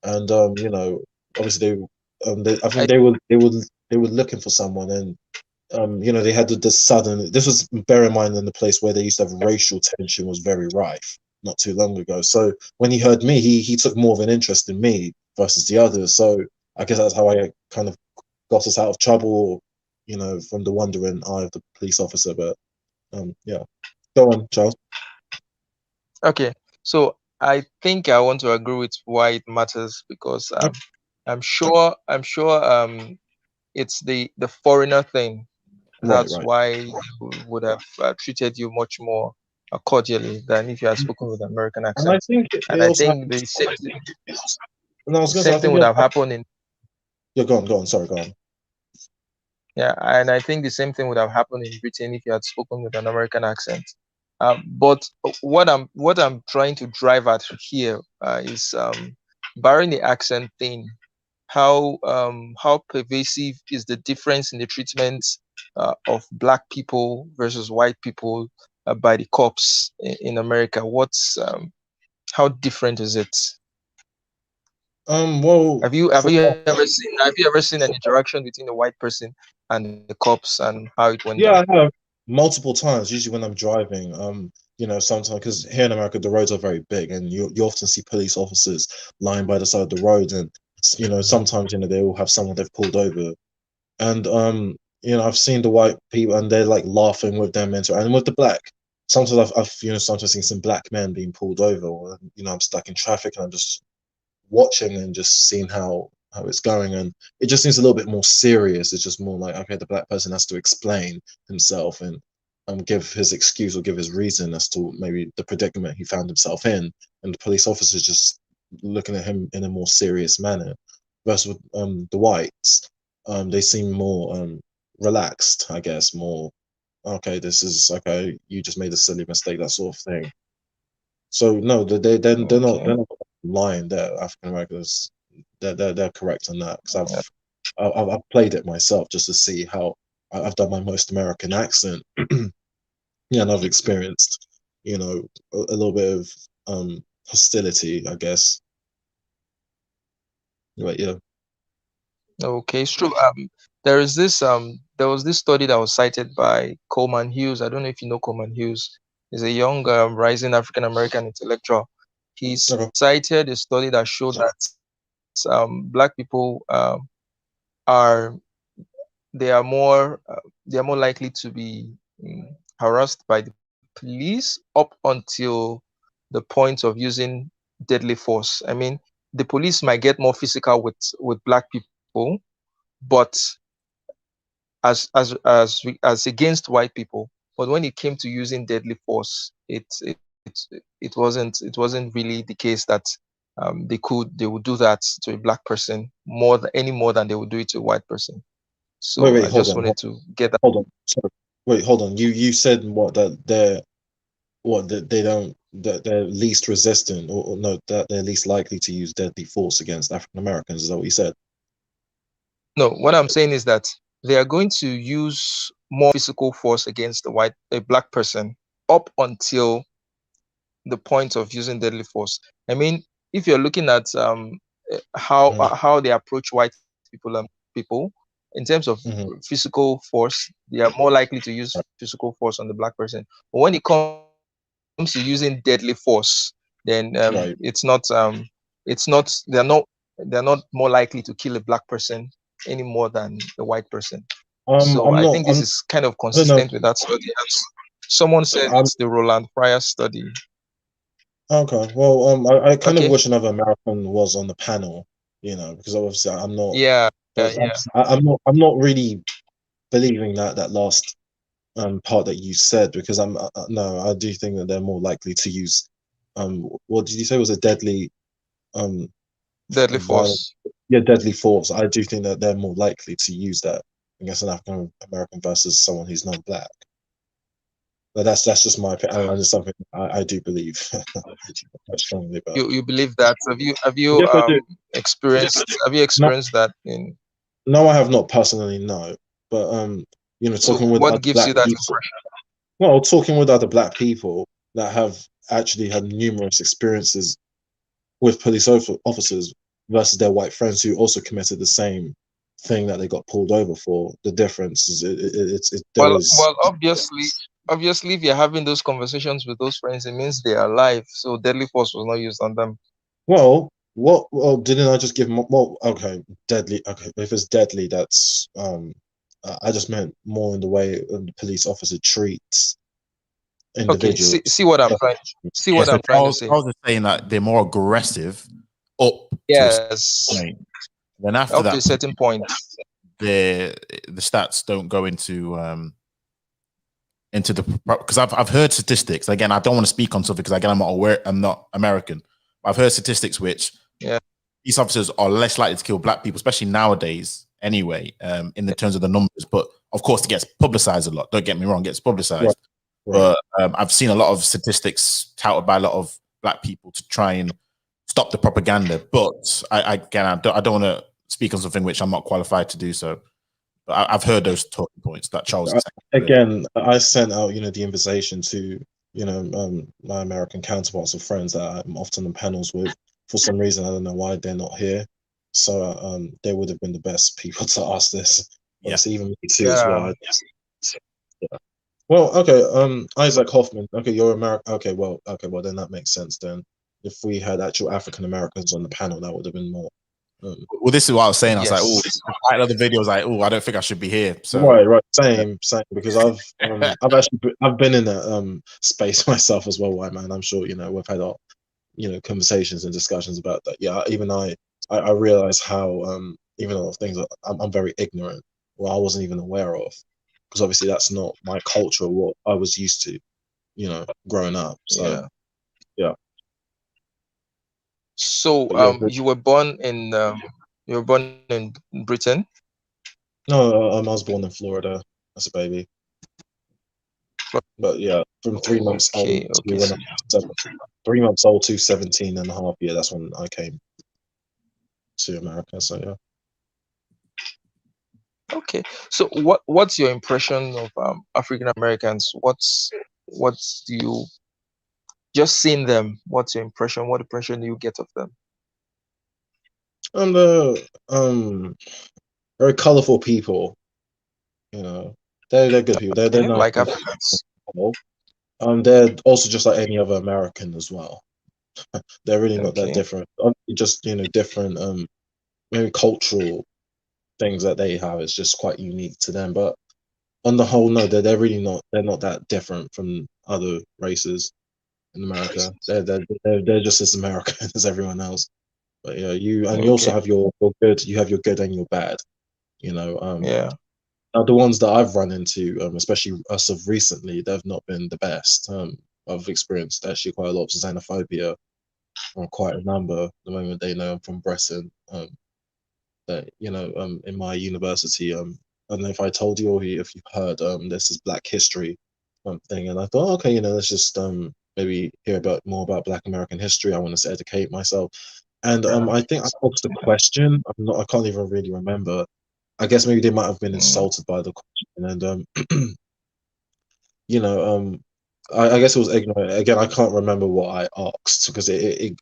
and obviously I think they were looking for someone, and they had the sudden. This was, bear in mind, in the place where they used to have racial tension was very rife not too long ago. So when he heard me, he took more of an interest in me versus the others. So I guess that's how I kind of got us out of trouble, from the wandering eye of the police officer. But yeah, go on, Charles. okay. So I think I want to agree with why it matters, because I'm sure it's the foreigner thing. Right, That's right. why they would have treated you much more cordially than if you had spoken with an American And I accent. think And it I also think happens. the same And I was the going to say, same I thing think would it have happened in yeah, go on, go on. Sorry, go on. yeah, and I think the same thing would have happened in Britain if you had spoken with an American accent. But what I'm trying to drive at here is barring the accent thing, how pervasive is the difference in the treatment of black people versus white people by the cops in America? What's how different is it? Well, Have you ever seen an interaction between a white person and the cops and how it went down? yeah, I have multiple times. Usually when I'm driving, sometimes because here in America the roads are very big, and you often see police officers lying by the side of the road, and sometimes they will have someone they've pulled over, and I've seen the white people and they're like laughing with them, and with the black. Sometimes I've sometimes seen some black men being pulled over, or I'm stuck in traffic and I'm just watching and just seeing how it's going, and it just seems a little bit more serious. It's just more like, okay, the black person has to explain himself and give his excuse or give his reason as to maybe the predicament he found himself in, and the police officers just looking at him in a more serious manner. Versus with the whites, they seem more relaxed, I guess, more okay, this is okay, you just made a silly mistake, that sort of thing. So no, they're Okay. not lying. They're African Americans. They're correct on that, because I've played it myself just to see how I've done my most American accent. Yeah, and I've experienced a little bit of hostility, I guess. But yeah. Okay, it's true. There was this study that was cited by Coleman Hughes. I don't know if you know Coleman Hughes. He's a young rising African American intellectual. He Okay. cited a study that showed that black people are they are more likely to be harassed by the police up until the point of using deadly force. I mean, the police might get more physical with black people, but as against white people. But when it came to using deadly force, it wasn't really the case that they would do that to a black person any more than they would do it to a white person. Wait, So wait, I hold just on, wanted to get that. hold on. Sorry. Wait, hold on. You said what, that they don't, that they're least resistant, or no, that they're least likely to use deadly force against African Americans. Is that what you said? No, what I'm saying is that they are going to use more physical force against a black person up until the point of using deadly force. I mean, if you're looking at Mm-hmm. how they approach white people in terms of Mm-hmm. physical force, they are more likely to use physical force on the black person. But when it comes to using deadly force, then Right. it's not they're not more likely to kill a black person any more than a white person. So I'm I not. think this is kind of I don't know. consistent with that study. Someone said I'm it's the Roland Fryer study. okay. Well, I kind of Okay. wish another American was on the panel, because obviously I'm not. Yeah, yeah, But yeah. I'm not really believing that last part that you said, because no, I do think that they're more likely to use what did you say was a deadly um Deadly violent, force. yeah, deadly force. I do think that they're more likely to use that against an African American versus someone who's non-black. But that's just my opinion, and it's something I do believe quite strongly about. You believe that? Have you Yes, I do. No, experienced that in no, I have not personally, no. But so talking with what other gives black you that people. impression? Well, talking with other black people that have actually had numerous experiences with police officers versus their white friends who also committed the same thing that they got pulled over for. The difference is there is. Well, obviously, if you're having those conversations with those friends, it means they are alive. So deadly force was not used on them. Well, what? Well, didn't I just give them? Well, okay, deadly. Okay, if it's deadly, that's I just meant more in the way the police officer treats Okay, individuals. see Yeah, what so I'm trying to say. Charles is saying that they're more aggressive up to a certain Yes, point. Then after up to that a certain point. the stats don't go into the, because I've heard statistics. Again, I don't want to speak on something because again I'm not aware, I'm not American. But I've heard statistics which police officers are less likely to kill black people, especially nowadays. Anyway, in the terms of the numbers, but of course it gets publicized a lot. Don't get me wrong, it gets publicized. Right. But I've seen a lot of statistics touted by a lot of black people to try and stop the propaganda. But I don't want to speak on something which I'm not qualified to do so. But I've heard those talking points that Charles is again. I sent out, the invitation to, my American counterparts or friends that I'm often on panels with. For some reason, I don't know why they're not here. So they would have been the best people to ask this. Obviously, even me too as well. Yeah. Well, okay. Isaac Hoffman. Okay, you're American. Okay, well, then that makes sense. Then, if we had actual African Americans on the panel, that would have been more. Well, this is what I was saying. I was like, oh, I had other videos like, oh, I don't think I should be here. So right, same, because I've been in that space myself as well, white man. I'm sure we've had our conversations and discussions about that. Yeah, even I realize how even a lot of things that I'm very ignorant, or I wasn't even aware of, because obviously that's not my culture, or what I was used to, growing up. So yeah. So you were born in Britain? No, I was born in Florida as a baby. But yeah, from 3 months old to when I was 3 months old to 17 and a half, yeah, that's when I came to America. So yeah. Okay. So what's your impression of African Americans? What's do you just seeing them? What's your impression? What impression do you get of them? Very colorful people. They're good people. They're nice like people. Africans. They're also just like any other American as well. They're really not that different. Just different maybe cultural things that they have. It's just quite unique to them. But on the whole, no, they're really not. They're not that different from other races in America. They're just as American as everyone else. But yeah, you also have your good. You have your good and your bad. Now the ones that I've run into, especially us of recently, they've not been the best. I've experienced actually quite a lot of xenophobia from quite a number. The moment they know I'm from Breton, that in my university, I don't know if I told you or if you've heard, this is Black History thing, and I thought, okay, let's just maybe hear more about Black American history. I wanted to educate myself, and I think I asked the question. I can't even really remember. I guess maybe they might have been insulted by the question, and I guess it was ignorant. Again, I can't remember what I asked because they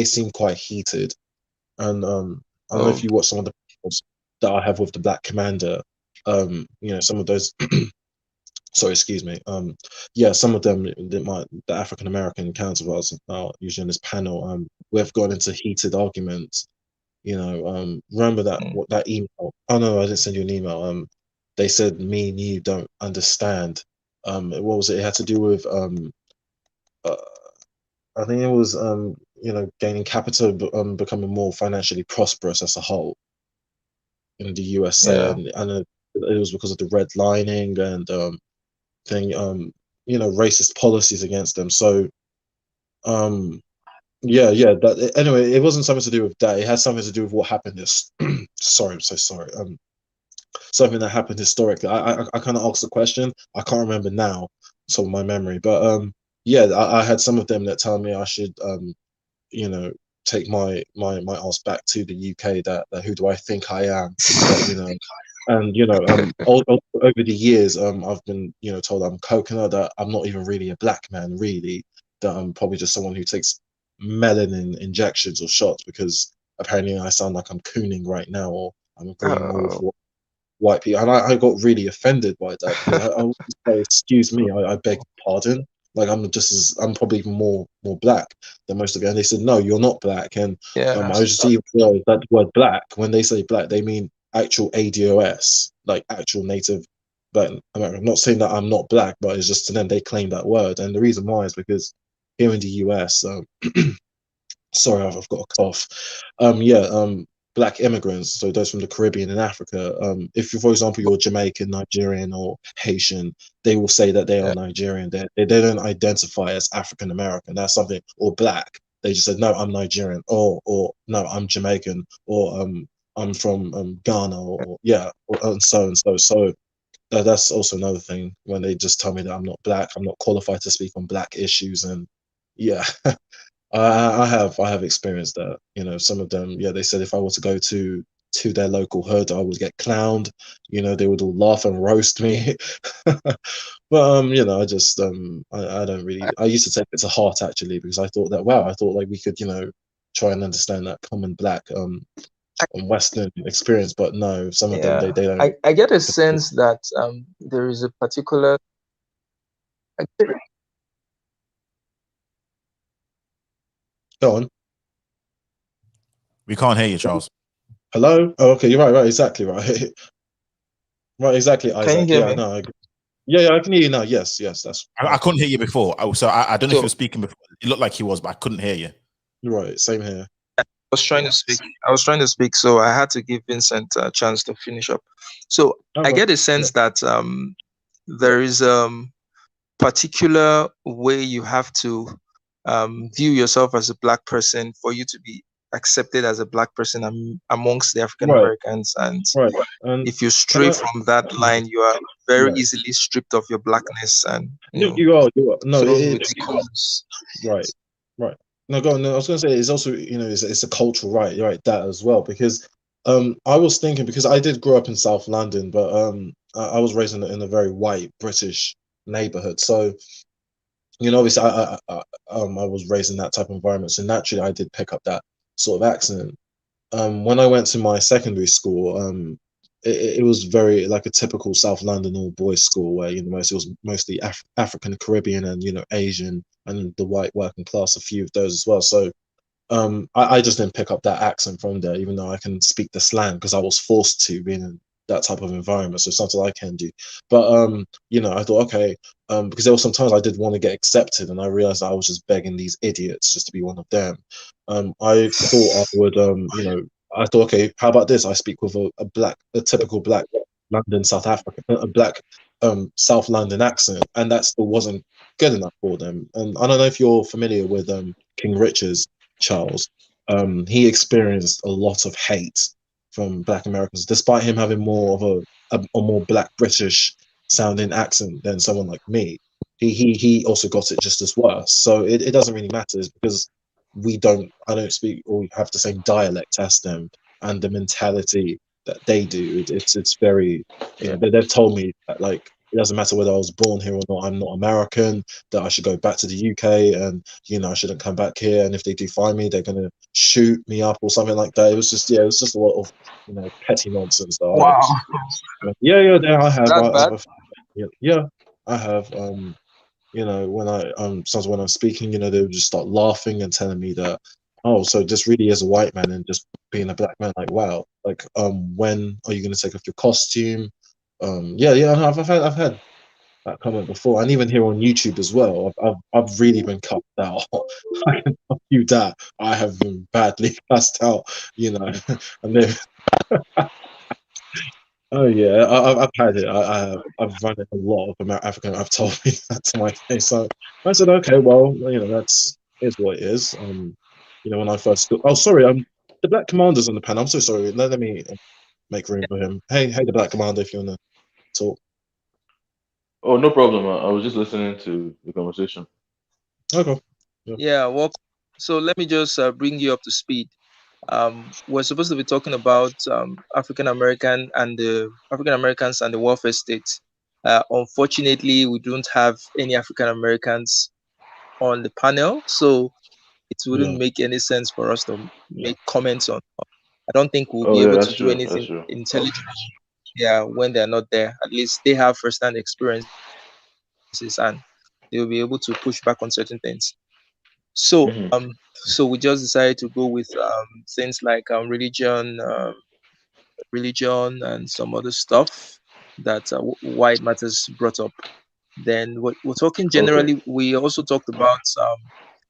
seemed quite heated, and I don't know if you watch some of the videos that I have with the Black Commander. Some of those. Sorry, excuse me. Yeah, some of them, the African American counterparts are usually in this panel. We've gone into heated arguments. Remember that email? Oh no, I didn't send you an email. They said me and you don't understand. What was it? It had to do with I think it was gaining capital, becoming more financially prosperous as a whole in the USA, and it was because of the redlining and thing, racist policies against them. So yeah, anyway, it wasn't something to do with that. It had something to do with what happened this sorry, I'm so sorry. Something that happened historically. I kind of asked the question. I can't remember now, so my memory. But yeah, I had some of them that tell me I should take my ass back to the UK. That who do I think I am? And over the years, I've been told I'm coconut, that I'm not even really a black man, really. That I'm probably just someone who takes melanin injections or shots, because apparently I sound like I'm cooning right now, or I'm agreeing more with what white people. And I got really offended by that, because I would say, excuse me, I beg pardon. Like I'm probably even more black than most of you. And they said, no, you're not black. And I was just even that word black. When they say black, they mean actual ADOS, like actual native black American. I'm not saying that I'm not black, but it's just to them they claim that word. And the reason why is because here in the US, sorry, I've got a cough. black immigrants, so those from the Caribbean and Africa, if you, for example, you're Jamaican, Nigerian, or Haitian, they will say that they are Yeah. Nigerian. They don't identify as African American. That's something, or black. They just said, no, I'm Nigerian, or no, I'm Jamaican, or I'm from Ghana, or yeah, and so and so. So that's also another thing when they just tell me that I'm not black, I'm not qualified to speak on black issues, and yeah, I have experienced that. You know, some of them, yeah, they said if I were to go to their local hood, I would get clowned. You know, they would all laugh and roast me. But you know, I just I don't really. I used to take it to heart actually because I thought that wow, I thought like we could try and understand that common black and Western experience, but no, some of them Yeah, they don't. I get a sense that there is a particular. Go on. We can't hear you, Charles. Hello. Oh, okay. You're right. Right. Exactly. Right. Right. Exactly. Can you Isaac. hear Yeah. me? No. Yeah. Yeah. I can hear you now. Yes. Yes. That's I right. couldn't hear you before. So I don't know if you So were speaking before. It looked like he was, but I couldn't hear you. Right. Same here. I was trying to speak. I was trying to speak, so I had to give Vincent a chance to finish up. So All I right. get a Yeah. sense that there is particular way you have to view yourself as a black person for you to be accepted as a black person amongst the African Right. Americans. And Right. And if you and stray from that line, you are very right. easily stripped of your blackness, and You are. You are. No. thrown with the colors. Right. Right. No. Go on. No, I was going to say it's also it's a cultural right. Right. That as well because I was thinking because I did grow up in South London, but I was raised in a very white British neighborhood, so obviously I was raised in that type of environment, so naturally I did pick up that sort of accent. When I went to my secondary school, it was very like a typical South London all boys school where it was mostly African, Caribbean, and Asian, and the white working class, a few of those as well. So I just didn't pick up that accent from there, even though I can speak the slang because I was forced to being in that type of environment. So it's something I can do. But I thought, okay, because there were some times I did want to get accepted, and I realized I was just begging these idiots just to be one of them. I thought I would, I thought, okay, how about this? I speak with a typical black London, South Africa, a black South London accent, and that still wasn't good enough for them. And I don't know if you're familiar with King Richard's Charles. He experienced a lot of hate from Black Americans, despite him having more of a more Black British sounding accent than someone like me. He also got it just as worse. So it doesn't really matter because I don't speak or have the same dialect as them, and the mentality that they do. It's very they've told me that like it doesn't matter whether I was born here or not. I'm not American. That I should go back to the UK and I shouldn't come back here. And if they do find me, they're gonna shoot me up or something like that. It was just it was just a lot of petty nonsense that I Wow, was. Yeah. I have. that bad? Yeah, I have. When sometimes when I'm speaking, they would just start laughing and telling me that, oh, so this really is a white man and just being a black man. Like, wow, like, when are you going to take off your costume? Yeah, no, I've had that comment before, and even here on YouTube as well. I've really been cut out. I can tell you that I have been badly cussed out, and then oh yeah, I've had it. I've run it a lot of African. I've told me that to my face. So I said, okay, well, that's is what it is. When I first oh sorry, the Black Commander's on the panel. I'm so sorry. Let me make room for him. Hey, the Black Commander, if you wanna talk. Oh, no problem. I was just listening to the conversation. Okay. Yeah, well, so let me just bring you up to speed. We're supposed to be talking about African Americans and the welfare state. Unfortunately, we don't have any African Americans on the panel, so it wouldn't Yeah. make any sense for us to Yeah. make comments on. I don't think we'll Oh be yeah, able to that's do true. That's anything true. intelligent. Yeah, when they're not there, at least they have first-hand experiences and they will be able to push back on certain things. So, Hmm. so we just decided to go with things like religion, and some other stuff that White Matters brought up. Then we're talking Okay. generally. We also talked about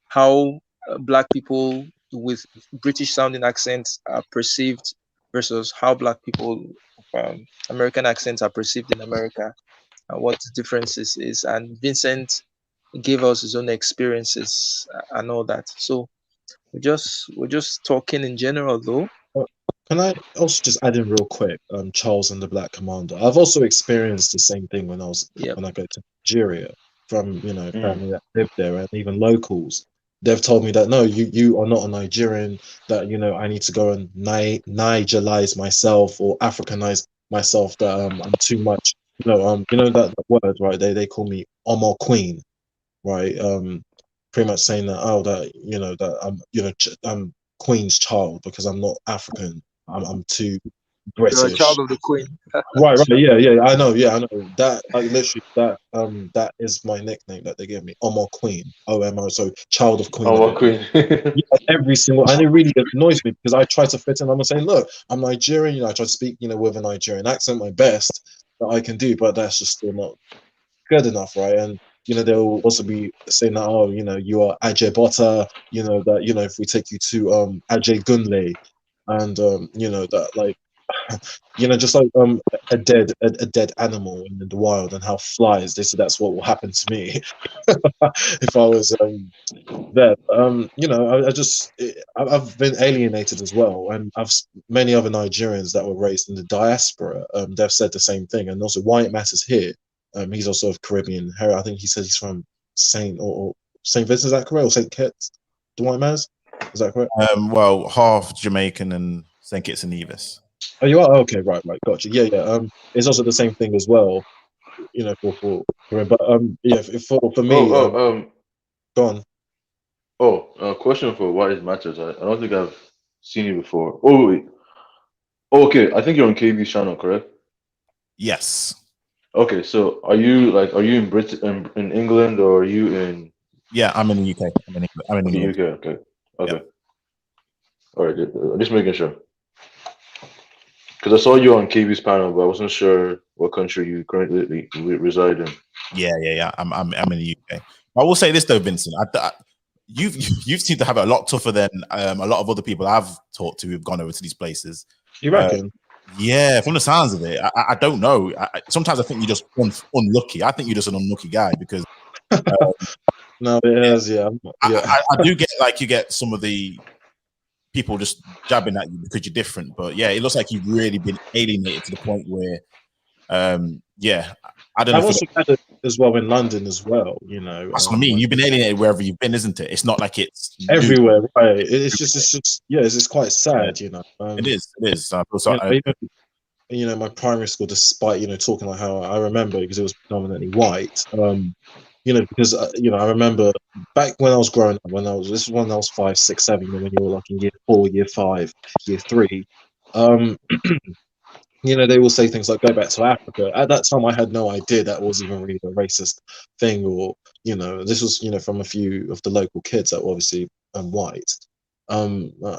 how Black people with British sounding accents are perceived versus how black people American accents are perceived in America, and what the differences is. And Vincent gave us his own experiences and all that. So we're just talking in general though. Can I also just add in real quick, Charles and the Black Commander? I've also experienced the same thing Yep. when I go to Nigeria from Mm. family that live there and even locals. They've told me that no, you are not a Nigerian. That I need to go and Nigerize myself or Africanize myself. That I'm too much. That word, right? They call me Omo Queen, right? Pretty much saying that that that I'm Queen's child because I'm not African. I'm too You're a British. child of the Queen. Right, yeah, I know, that literally that is my nickname that they give me, Omo Queen, OMO, so child of Queen Oh, Omo. what queen? Yeah, every single, and it really annoys me because I try to fit in. I'm saying, look, I'm Nigerian, I try to speak, with a Nigerian accent, my best that I can do, but that's just still not good enough, right? And they'll also be saying that, oh, you are Ajay Botta, that if we take you to Ajay Gunle, and that like just like a dead animal in the wild and how flies. They said that's what will happen to me if I was there. I've been alienated as well, and many other Nigerians that were raised in the diaspora. They've said the same thing, and also why it matters here. He's also of Caribbean heritage. I think he said he's from or Saint Vincent. Is that correct? Or Saint Kitts? Dwight Maz? Is that correct? Well, half Jamaican and St. Kitts and Nevis. Oh, you are? Okay, right, gotcha. Yeah. It's also the same thing as well. But yeah, for Oh, me, go on. question for why it matters. I don't think I've seen you before. Oh, wait. Oh, okay, I think you're on KB's channel, correct? Yes. Okay, so are you in in England, or are you in Yeah, I'm in the UK. I'm in okay, England. UK? Okay, Yeah. okay, all right. Good. Just making sure because I saw you on KB's panel, but I wasn't sure what country you currently reside in. Yeah. I'm in the UK. I will say this though, Vincent. You've seemed to have it a lot tougher than a lot of other people I've talked to who've gone over to these places. You reckon? Yeah, from the sounds of it, I don't know. Sometimes I think you're just unlucky. I think you're just an unlucky guy because No, it is. Yeah, I do get like you get some of the people just jabbing at you because you're different. But yeah, it looks like you've really been alienated to the point where, yeah, I don't know I've if you. also had it as well in London as well. That's what I mean. You've been alienated wherever you've been, isn't it? It's not like it's new. Everywhere, right? It's just yeah, it's quite Yeah, sad. it is. It is. So, Even my primary school, despite talking like how I remember because it was predominantly white. Because I remember back when I was growing up, this was when I was 5, 6, 7. When you were like in year 4, year 5, year 3. Um, they will say things like "go back to Africa." At that time, I had no idea that was even really a racist thing, or this was from a few of the local kids that were obviously white. And I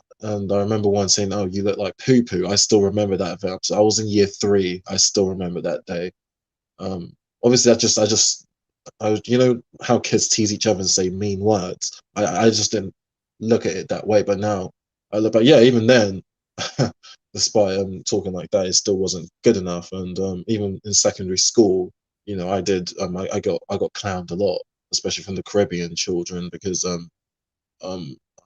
remember one saying, "Oh, you look like poo poo." I still remember that event. So I was in year 3. I still remember that day. Obviously, how kids tease each other and say mean words. I just didn't look at it that way. But now I look back, yeah, even then, despite talking like that, it still wasn't good enough. And even in secondary school, I did I got clowned a lot, especially from the Caribbean children because um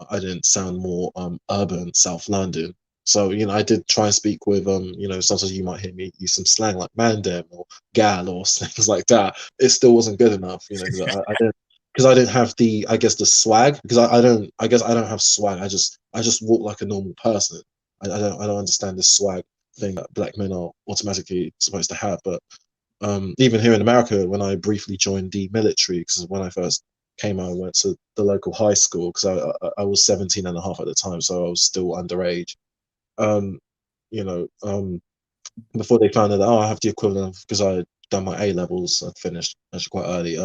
I didn't sound more urban South London. So I did try and speak with sometimes you might hear me use some slang like mandem or gal or things like that. It still wasn't good enough, I didn't have I guess the swag because I guess I don't have swag. I just walk like a normal person. I don't understand this swag thing that black men are automatically supposed to have. But even here in America, when I briefly joined the military, because when I first came out, I went to the local high school because I was 17 and a half at the time, so I was still underage. Um, you know, before they found out that, I have the equivalent because I had done my A levels, I finished actually quite early.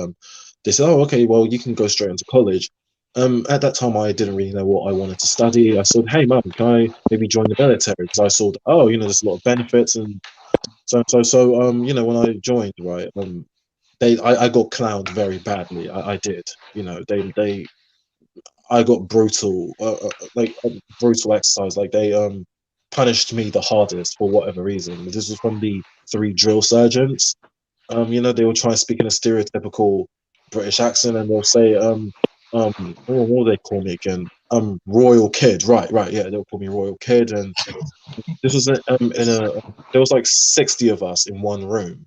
They said, oh, okay, well, you can go straight into college. At that time, I didn't really know what I wanted to study. I said, hey, mum, can I maybe join the military? Because I saw, there's a lot of benefits and when I joined, right, I got clowned very badly. I did. I got brutal, brutal exercise. Like they punished me the hardest for whatever reason. This was from the three drill sergeants. They will try and speak in a stereotypical British accent, and they'll say, what will they call me again? Royal Kid, right, yeah, they'll call me Royal Kid, and this was there was like 60 of us in one room,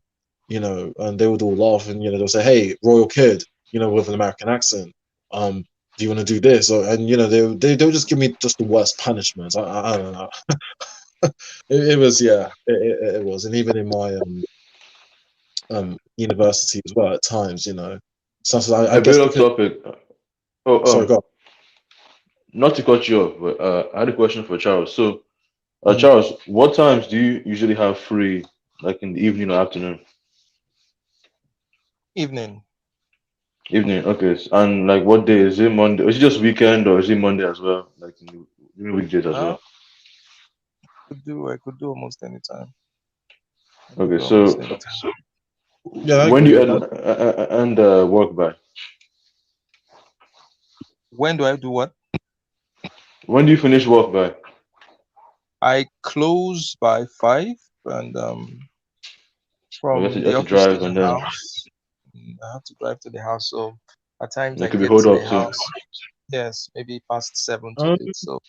and they would all laugh, and they'll say, "Hey, Royal Kid," with an American accent, do you want to do this? And they'll just give me just the worst punishments. I don't know. It was, yeah, it was, and even in my university as well at times, sometimes I A guess bit off because, topic. Oh, sorry, go not to cut you off, but I had a question for Charles. So, on. Charles, what times do you usually have free, like in the evening or afternoon? Evening. Evening, okay. And like, what day is it? Monday? Is it just weekend or is it Monday as well? Like during weekdays as Uh, well? I could do almost any time. I could Okay, do almost so any time. Yeah, I when do agree you with that. end work by? When do I do what? When do you finish work by? I close by 5, and Oh, from you the have to office to drive the and then house, I have to drive to the house. So at times it I could be get hold to up the too. house, yes, maybe past 7 to Um, 8. So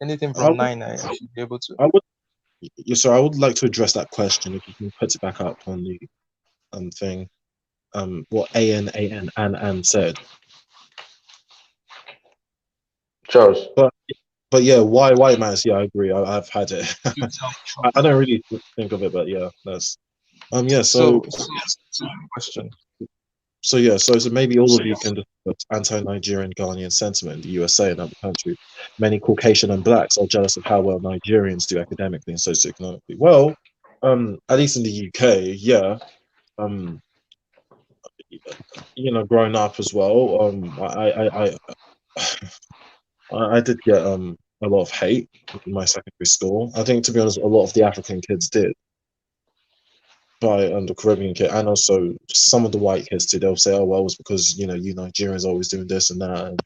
anything I from would, 9, I should be able to. I would, yeah, so I would like to address that question if you can put it back up on the thing. What an said, Charles, but yeah, why matters? Yeah, I agree. I've had it. You tell me, Sean. I don't really think of it, but yeah, that's yeah. So question. So maybe all of you can discuss anti-Nigerian Ghanaian sentiment in the USA and other countries. Many Caucasian and blacks are jealous of how well Nigerians do academically and socioeconomically. Well, at least in the UK, yeah. Um, growing up as well, I did get a lot of hate in my secondary school. I think, to be honest, a lot of the African kids did by the Caribbean kid, and also some of the white kids too. They'll say, "Oh well, it's because you Nigerians are always doing this and that."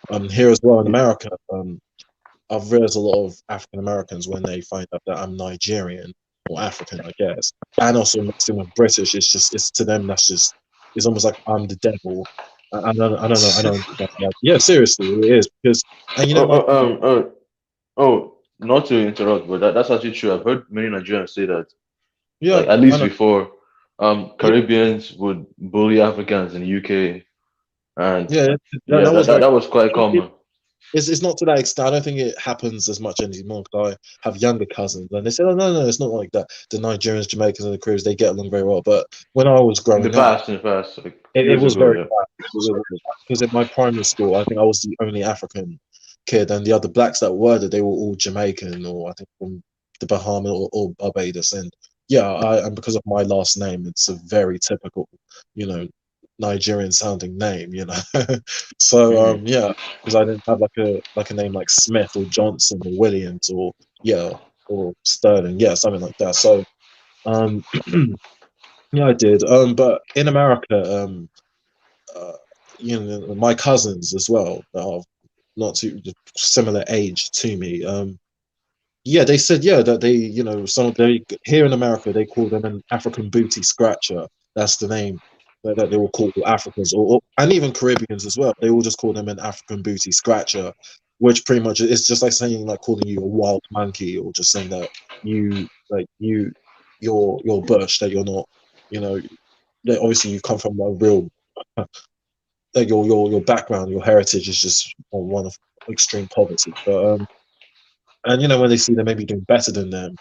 And here as well in America, I've realized a lot of African Americans when they find out that I'm Nigerian or African, I guess, and also mixed in with British, it's to them that's just it's almost like I'm the devil. I don't understand that. Yeah, seriously, it is because and oh, my not to interrupt, but that's actually true. I've heard many Nigerians say that, yeah, like at I least know, before, yeah, Caribbeans would bully Africans in the UK, and yeah, yeah, that was very. that was quite common. It's not to that extent. I don't think it happens as much anymore. 'Cause I have younger cousins, and they say, "Oh no, it's not like that." The Nigerians, Jamaicans, and the Caribbeans they get along very well. But when I was growing up, In the past, like it years was ago, very yeah. bad. Because in my primary school, I think I was the only African kid, and the other blacks that were there, they were all Jamaican or I think from the Bahamas or Barbados. And yeah, and because of my last name, it's a very typical, you know, Nigerian sounding name, So Hmm. yeah, because I didn't have like a name like Smith or Johnson or Williams or yeah or Sterling, yeah, something like that. So um yeah, I did. But in America, uh, my cousins as well that are not too similar age to me. Yeah, they said that they, some they here in America they call them an African booty scratcher. That's the name that they will call Africans and even Caribbeans as well. They will just call them an African booty scratcher, which pretty much is just like saying like calling you a wild monkey or just saying that you like you're bush that you're not, you know, that obviously you come from a real like your background, your heritage is just on one of extreme poverty. But and when they see them maybe doing better than them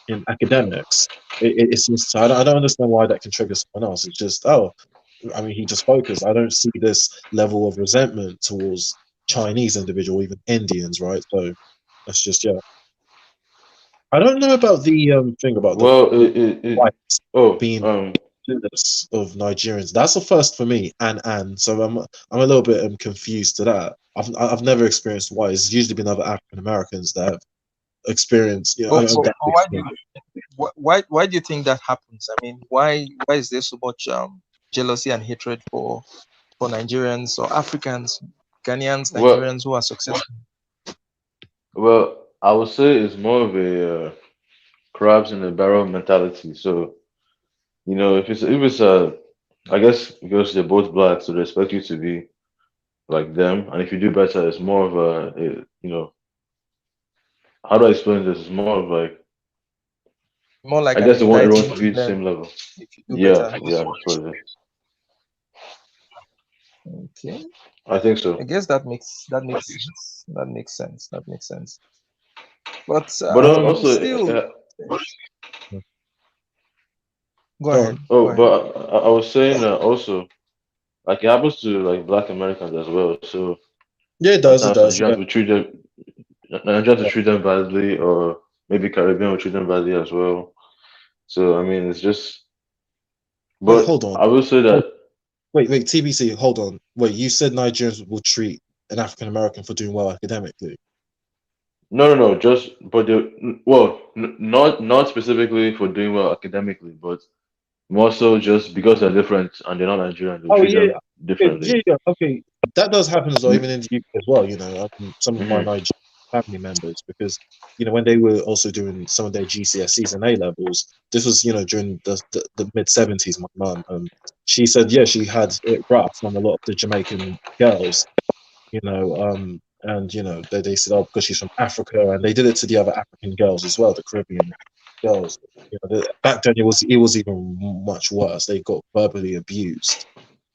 in academics, it seems to, I don't understand why that can trigger someone else. It's just I mean he just focused. I don't see this level of resentment towards Chinese individual, even Indians, right? So that's just yeah. I don't know about the thing about the Well, whites oh, being jealous of Nigerians. That's a first for me, and so I'm a little bit confused to that. I've never experienced white. It's usually been other African Americans that have experienced. But, That why do experience. why do you think that happens? I mean, why is there so much jealousy and hatred for Nigerians or Africans? Ghanaians, Well, Nigerians who are successful? well, I would say it's more of a crabs in the barrel mentality. So if it's I guess because they're both black, so they expect you to be like them, and if you do better, it's more of how do I explain this? It's more of like More like I an guess they want everyone indictment to to be the them same level. if you do Yeah, better. yeah, that's what it is. Okay, I think I so. guess that makes sense. That makes sense. That makes sense. But But Um, also, still, go go ahead. on. Go ahead. but I was saying also, like it happens to like Black Americans as well. So Yeah, it does. It sometimes does. Nigerians will treat them badly, or maybe Caribbean will treat them badly as well. So I mean, it's just. Wait, But hold on. I will say Hold, that wait, TBC, hold on. Wait, you said Nigerians will treat an African American for doing well academically. no, just but not specifically for doing well academically, but more so just because they're different and they're not Nigerian, they Oh treat yeah, them yeah, differently. yeah. Okay, that does happen as well, even in the UK as well. Some of my Mm-hmm, Nigerian family members, because when they were also doing some of their GCSEs and A levels, this was during the mid 70s. My mum, she said, yeah, she had it rough on a lot of the Jamaican girls, and they said, oh, because she's from Africa, and they did it to the other African girls as well, the Caribbean girls. Back then it was even much worse. They got verbally abused.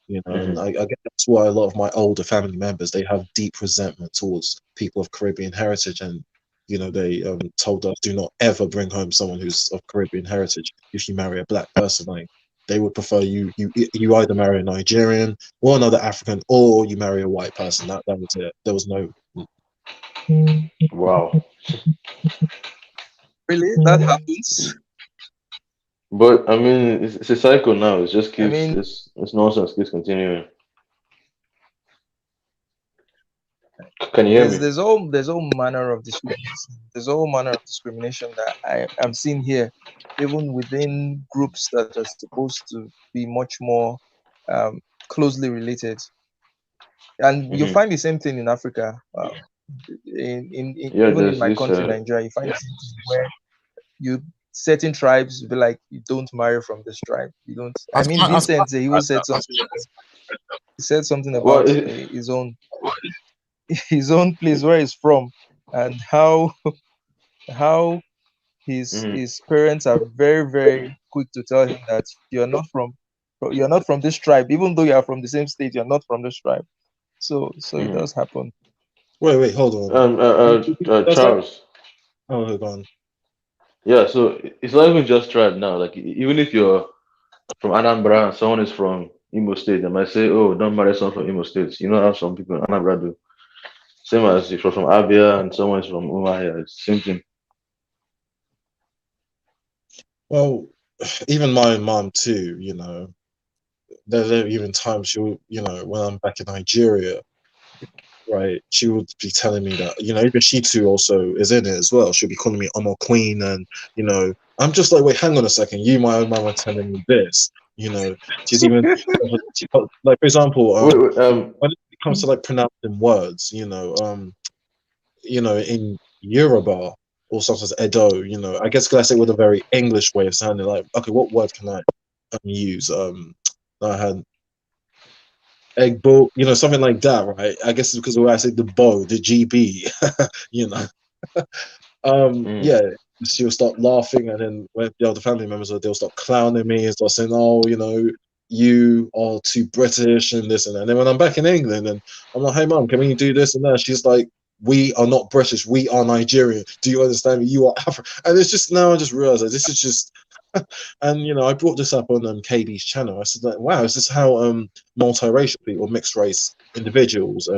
And mm-hmm. I guess that's why a lot of my older family members, they have deep resentment towards people of Caribbean heritage, and they told us, do not ever bring home someone who's of Caribbean heritage if you marry a black person. Like, they would prefer you either marry a Nigerian or another African, or you marry a white person. That was it. There was no. Wow. Really, that happens. But I mean, it's a cycle now. It just I keeps mean, it's nonsense keeps continuing. Can you hear there's me? there's all there's all manner of discrimination. There's all manner of discrimination that I'm seeing here, even within groups that are supposed to be much more um, closely related. And you Mm-hmm. find the same thing in Africa. In Yeah, even in there's my this. country, Nigeria, you find the same thing where you certain tribes be like, you don't marry from this tribe. You don't. I mean, I Vincent, he was said something. He said something Well, about his own place where he's from, and how mhm. his parents are very very quick to tell him that you're not from this tribe, even though you are from the same state. You're not from this tribe. So it Mhm. does happen. Wait, hold on. Does that? Charles. Oh, hold on. Yeah, so it's not even just tribe now. Like even if you're from Anambra and someone is from Imo State, they might say, "Oh, don't marry someone from Imo State." You know how some people in Anambra do. Same as if you're from Abia and someone is from Umuahia, it's the same thing. Well, even my mom too. There are even times when I'm back in Nigeria, right, she would be telling me that, even she too also is in it as well. She'll be calling me Omo Queen, and I'm just like, wait, hang on a second, you, my own mama, telling me this. She's even like, for example, Wait, when it comes to like pronouncing words, in Yoruba or sometimes Edo, I guess classic with a very English way of sounding, like, okay, what word can I use? I had egg boat, something like that, right? I guess it's because of where I say the bow, the GB, you know. mm, Yeah, she'll start laughing, and then when the other family members, they'll start clowning me and start saying, "Oh, you are too British and this and that." And then when I'm back in England, and I'm like, "Hey, mum, can we do this and that?" She's like, "We are not British. We are Nigerian. Do you understand me? You are African." And it's just now I just realized that this is just. And I brought this up on KB's channel. I said, like, wow, is this how multiracial people, mixed race individuals,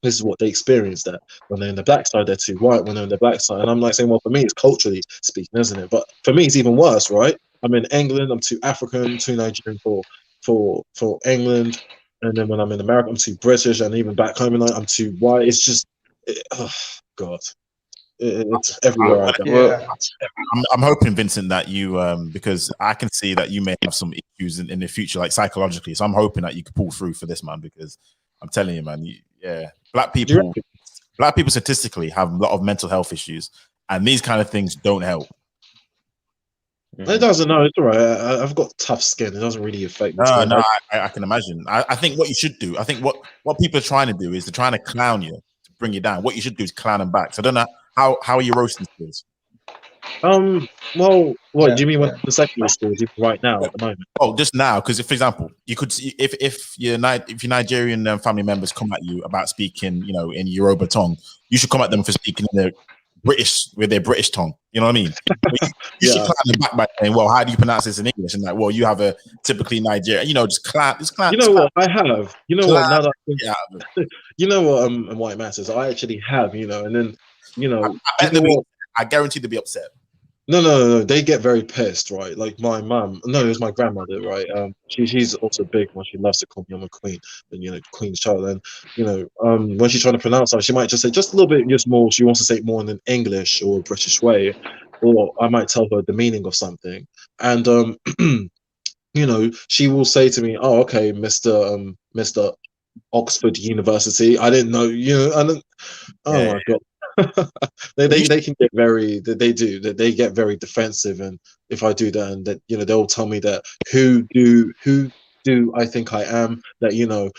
this is what they experience, that when they're in the black side, they're too white when they're in the black side. And I'm like saying, well, for me, it's culturally speaking, isn't it? But for me, it's even worse, right? I'm in England, I'm too African, too Nigerian for England. And then when I'm in America, I'm too British. And even back home, I'm too white. It's just, oh, God. It's everywhere I go. well, Yeah. I'm hoping, Vincent, that you because I can see that you may have some issues in the future, like psychologically. So I'm hoping that you can pull through for this, man, because I'm telling you, man, Yeah, Do you reckon? black people statistically have a lot of mental health issues, and these kind of things don't help. It doesn't. No, it's all right. I've got tough skin. It doesn't really affect me. No, I can imagine. I think what you should do, I think what people are trying to do is they're trying to clown you to bring you down. What you should do is clown them back. So I don't know how are your roasting skills? Well, what Yeah, do you mean when yeah. the secondary schools even right now at the moment? Oh, just now, because for example, you could see if your Nigerian family members come at you about speaking, in Yoruba tongue, you should come at them for speaking in their British tongue. You know what I mean? You should Yeah. clown them back by saying, "Well, how do you pronounce this in English?" And like, "Well, you have a typically Nigerian." Just clown. You know what? I have. You know what? Now that Yeah, you know what, and why it matters. I actually have. And then I do you bet know what? I guarantee they'll be upset. No. They get very pissed, right? Like my mum. No, it was my grandmother, right? She's also big one. She loves to call me I'm a queen, and queen's child. And when she's trying to pronounce it, she might just say just a little bit just more. She wants to say it more in an English or British way, or I might tell her the meaning of something, and she will say to me, "Oh, okay, Mister Oxford University. I didn't know, and oh Yeah, my god." They can get they get very defensive, and if I do that, and that they'll tell me that who do I think I am, that in the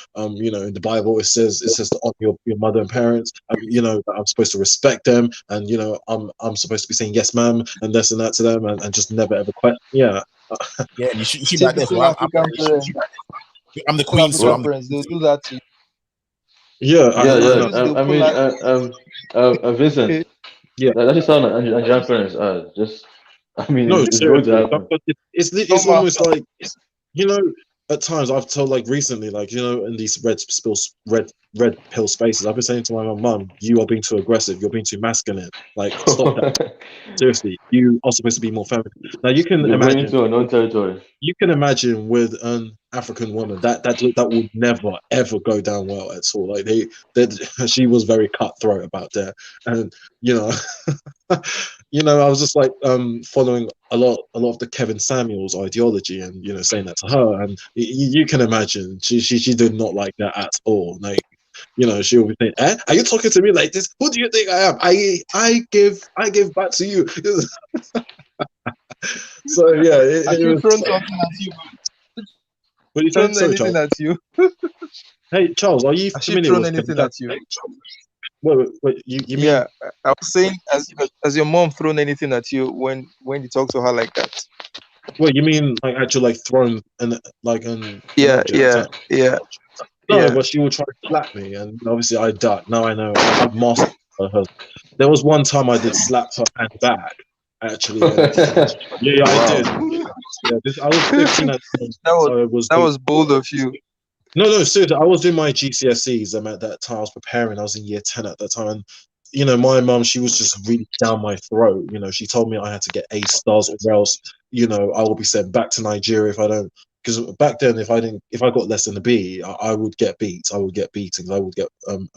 Bible it says to honor your mother and parents, that I'm supposed to respect them, and I'm supposed to be saying yes ma'am and this and that to them, and just never ever question. Yeah. yeah. You should be like this. Typical Well, African parents. I'm the Typical queen, so African I'm the. parents, they'll do that to you. Yeah, Yeah, They'll yeah. use the I mean, Vincent, yeah. that just sound like Nigerian parents are just. I mean, No, it's going to seriously. happen. But it's Normal. almost like, you know, at times I've told, like recently, like, in these red pill spaces, I've been saying to my mum, "You are being too aggressive. You're being too masculine. Like, stop that. Seriously, you are supposed to be more feminine." Now You're going into unknown territory. you can imagine with an African woman that would never ever go down well at all. Like she was very cutthroat about that, and you know, I was just like following a lot of the Kevin Samuels ideology, and saying that to her, and you can imagine she did not like that at all. Like. She will be saying, "Are you talking to me like this? Who do you think I am? I give back to you." So yeah, Has it she was. thrown something at you? What do you say? Thrown Sorry, anything Charles. at you? Hey, Charles, are you Has she familiar thrown with Kevin anything Samuels? at you? Wait, you mean? Yeah, I was saying, has your mom thrown anything at you when you talk to her like that? What you mean, like actually, like thrown an Yeah, object? yeah. No, but she would try to slap me, and obviously I ducked. Now I know I've mastered her. There was one time I did slap her hand back, actually, and yeah, I did. Yeah, I was 15 at the time, so it was. That was bold of you. No, seriously. I was doing my GCSEs. At that time. I was preparing. I was in year 10 at that time. And, my mum, she was just really down my throat. She told me I had to get A stars or else, I will be sent back to Nigeria if I don't. Because back then, if I got less than a B, I would get beat. I would get beatings. I would get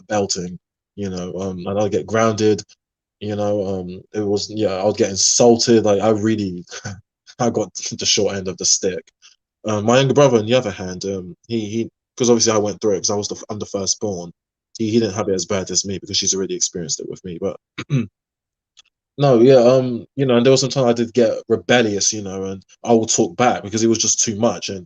belting. And I'd get grounded. It was I would get insulted. Like I really, I got the short end of the stick. My younger brother, on the other hand, he because obviously I went through it because I'm the firstborn. He didn't have it as bad as me because she's already experienced it with me. But no, yeah, and there was some time I did get rebellious, and I will talk back because it was just too much. And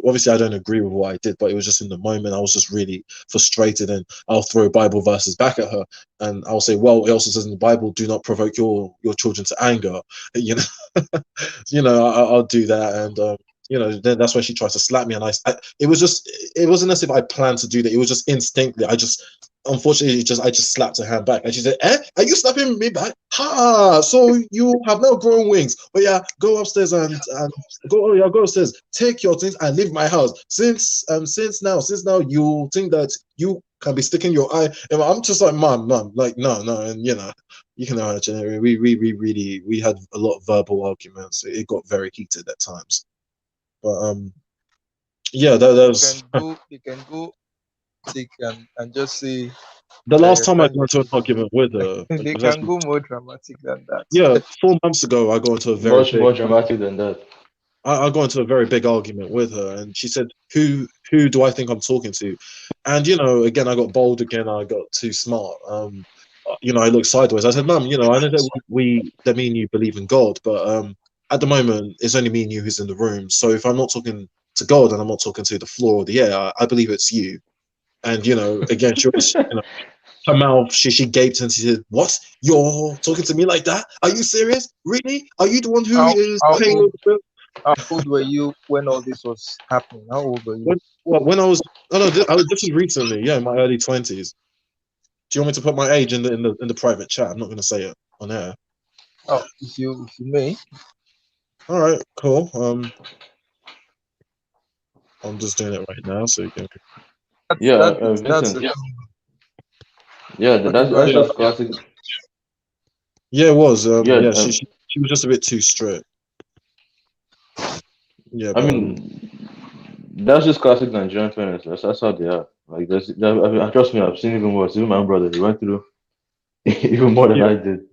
obviously I don't agree with what I did, but it was just in the moment I was just really frustrated, and I'll throw Bible verses back at her, and I'll say, "Well, it also says in the Bible, do not provoke your children to anger." I'll do that, and then that's why she tried to slap me, and it wasn't as if I planned to do that. It was just instinctively. Unfortunately, I just slapped her hand back, and she said, are you slapping me back? Ha! So you have now grown wings. But yeah, go upstairs and go. Oh yeah, go upstairs. Take your things and leave my house. Since now you think that you can be sticking your eye. And I'm just like, mom, like no, and you can imagine we had a lot of verbal arguments. It got very heated at times. But yeah, that was You can go sick and just say the that last your time I friend got into an argument with her. they Was can actually, go more dramatic than that. yeah, 4 months ago, I got into a very Much big. more dramatic than that. I got into a very big argument with her, and she said, "Who do I think I'm talking to?" And again, I got bold again. I got too smart. I looked sideways. I said, Mum, I know that that me and you believe in God, but at the moment, it's only me and you who's in the room. So if I'm not talking to God and I'm not talking to the floor or the air, I believe it's you. And again, she was, her mouth, she gaped and she said, "What? You're talking to me like that? Are you serious? Really? Are you the one who How is how paying all old the bills?" how old were you when all this was happening? How old were you? When I was, oh no, this was recently, yeah, in my early 20s. Do you want me to put my age in the private chat? I'm not going to say it on air. Oh, if you may. All right, cool. I'm just doing it right now, so you can. Yeah, That's Vincent. it. Yeah, Okay, go that's ahead. just classic. Yeah, it was. Yeah, Yeah, she was just a bit too strict. Yeah, I but mean, that's just classic Nigerian parents. That's how they are. Like, trust me, I've seen even worse. Even my own brother, he went through even more than yeah, I did.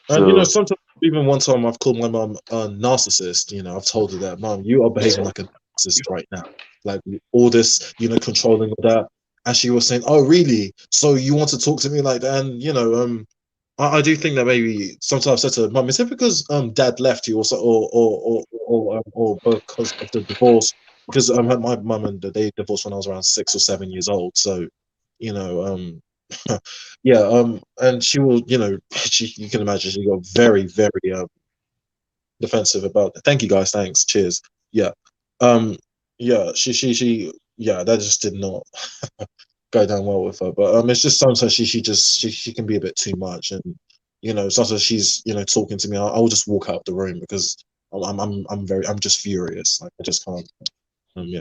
and So, sometimes even one time I've called my mum a narcissist. I've told her that, Mum, you are behaving like a narcissist right now. Like all this, controlling all that. And she was saying, "Oh, really? So you want to talk to me like that?" And I do think that maybe sometimes I've said to her, Mum, is it because Dad left you, or so, or because of the divorce? Because my mum and they divorced when I was around 6 or 7 years old. So, you know, yeah, and she will, you can imagine she got very, very defensive about it. Thank you guys, thanks, cheers. Yeah, um, yeah, yeah, that just did not go down well with her. But it's just sometimes she can be a bit too much, and sometimes she's talking to me. I'll just walk out the room because I'm just furious. Like I just can't. Yeah.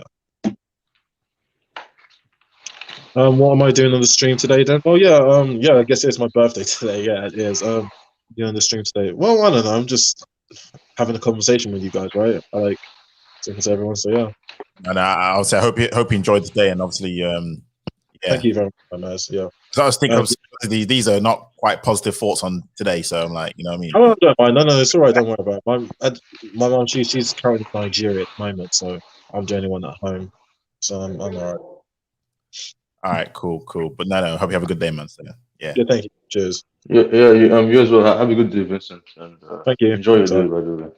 What am I doing on the stream today then? Oh yeah, yeah, I guess it's my birthday today. Yeah, it is. Doing the stream today. Well, I don't know. I'm just having a conversation with you guys, right? I like talking to everyone. So yeah. And I'll say, I hope you enjoyed the day, and obviously, yeah. Thank you very much, guys. Yeah. Because I was thinking, these are not quite positive thoughts on today, so I'm like, you know what I mean? Oh, I don't mind. No, it's all right. Don't worry about it. My mom, she's currently in Nigeria at the moment, so I'm the only one at home. So I'm all right. All right, cool. But no, hope you have a good day, man. So, yeah. Yeah, thank you. Cheers. yeah, you as well. Have a good day, Vincent, and Thank you. enjoy your Thanks, day, by the way.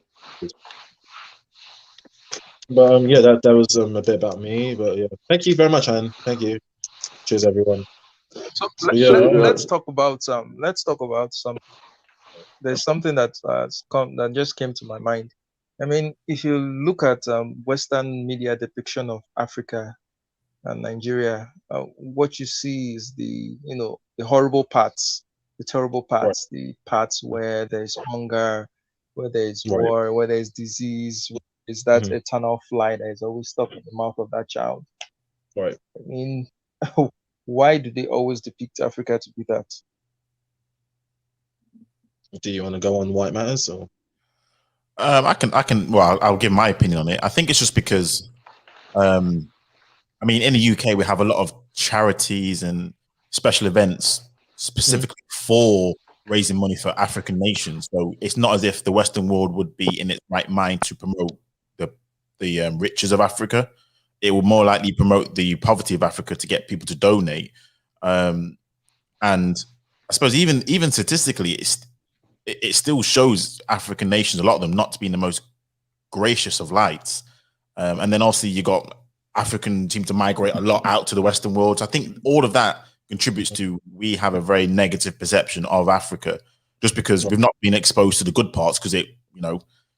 but yeah, that was a bit about me. But yeah, thank you very much, Anne. Thank you. Cheers, everyone. So Yeah, let's talk about some. There's something that just came to my mind. I mean, if you look at Western media depiction of Africa and Nigeria, what you see is the horrible parts, the terrible right, parts, the parts where there's hunger, where there's right. war, where there's disease, where there's that Mhm. eternal fly that is always stuck in the mouth of that child. Right. I mean, why do they always depict Africa to be that? Do you want to go on White Matters or? I can. Well, I'll give my opinion on it. I think it's just because, I mean, in the UK we have a lot of charities and special events specifically for raising money for African nations. So it's not as if the Western world would be in its right mind to promote the riches of Africa. It would more likely promote the poverty of Africa to get people to donate. And I suppose even statistically, it still shows African nations, a lot of them, not to be in the most gracious of lights. And then also you got African seem to migrate a lot out to the Western world. So I think all of that contributes to we have a very negative perception of Africa just because we've not been exposed to the good parts. Because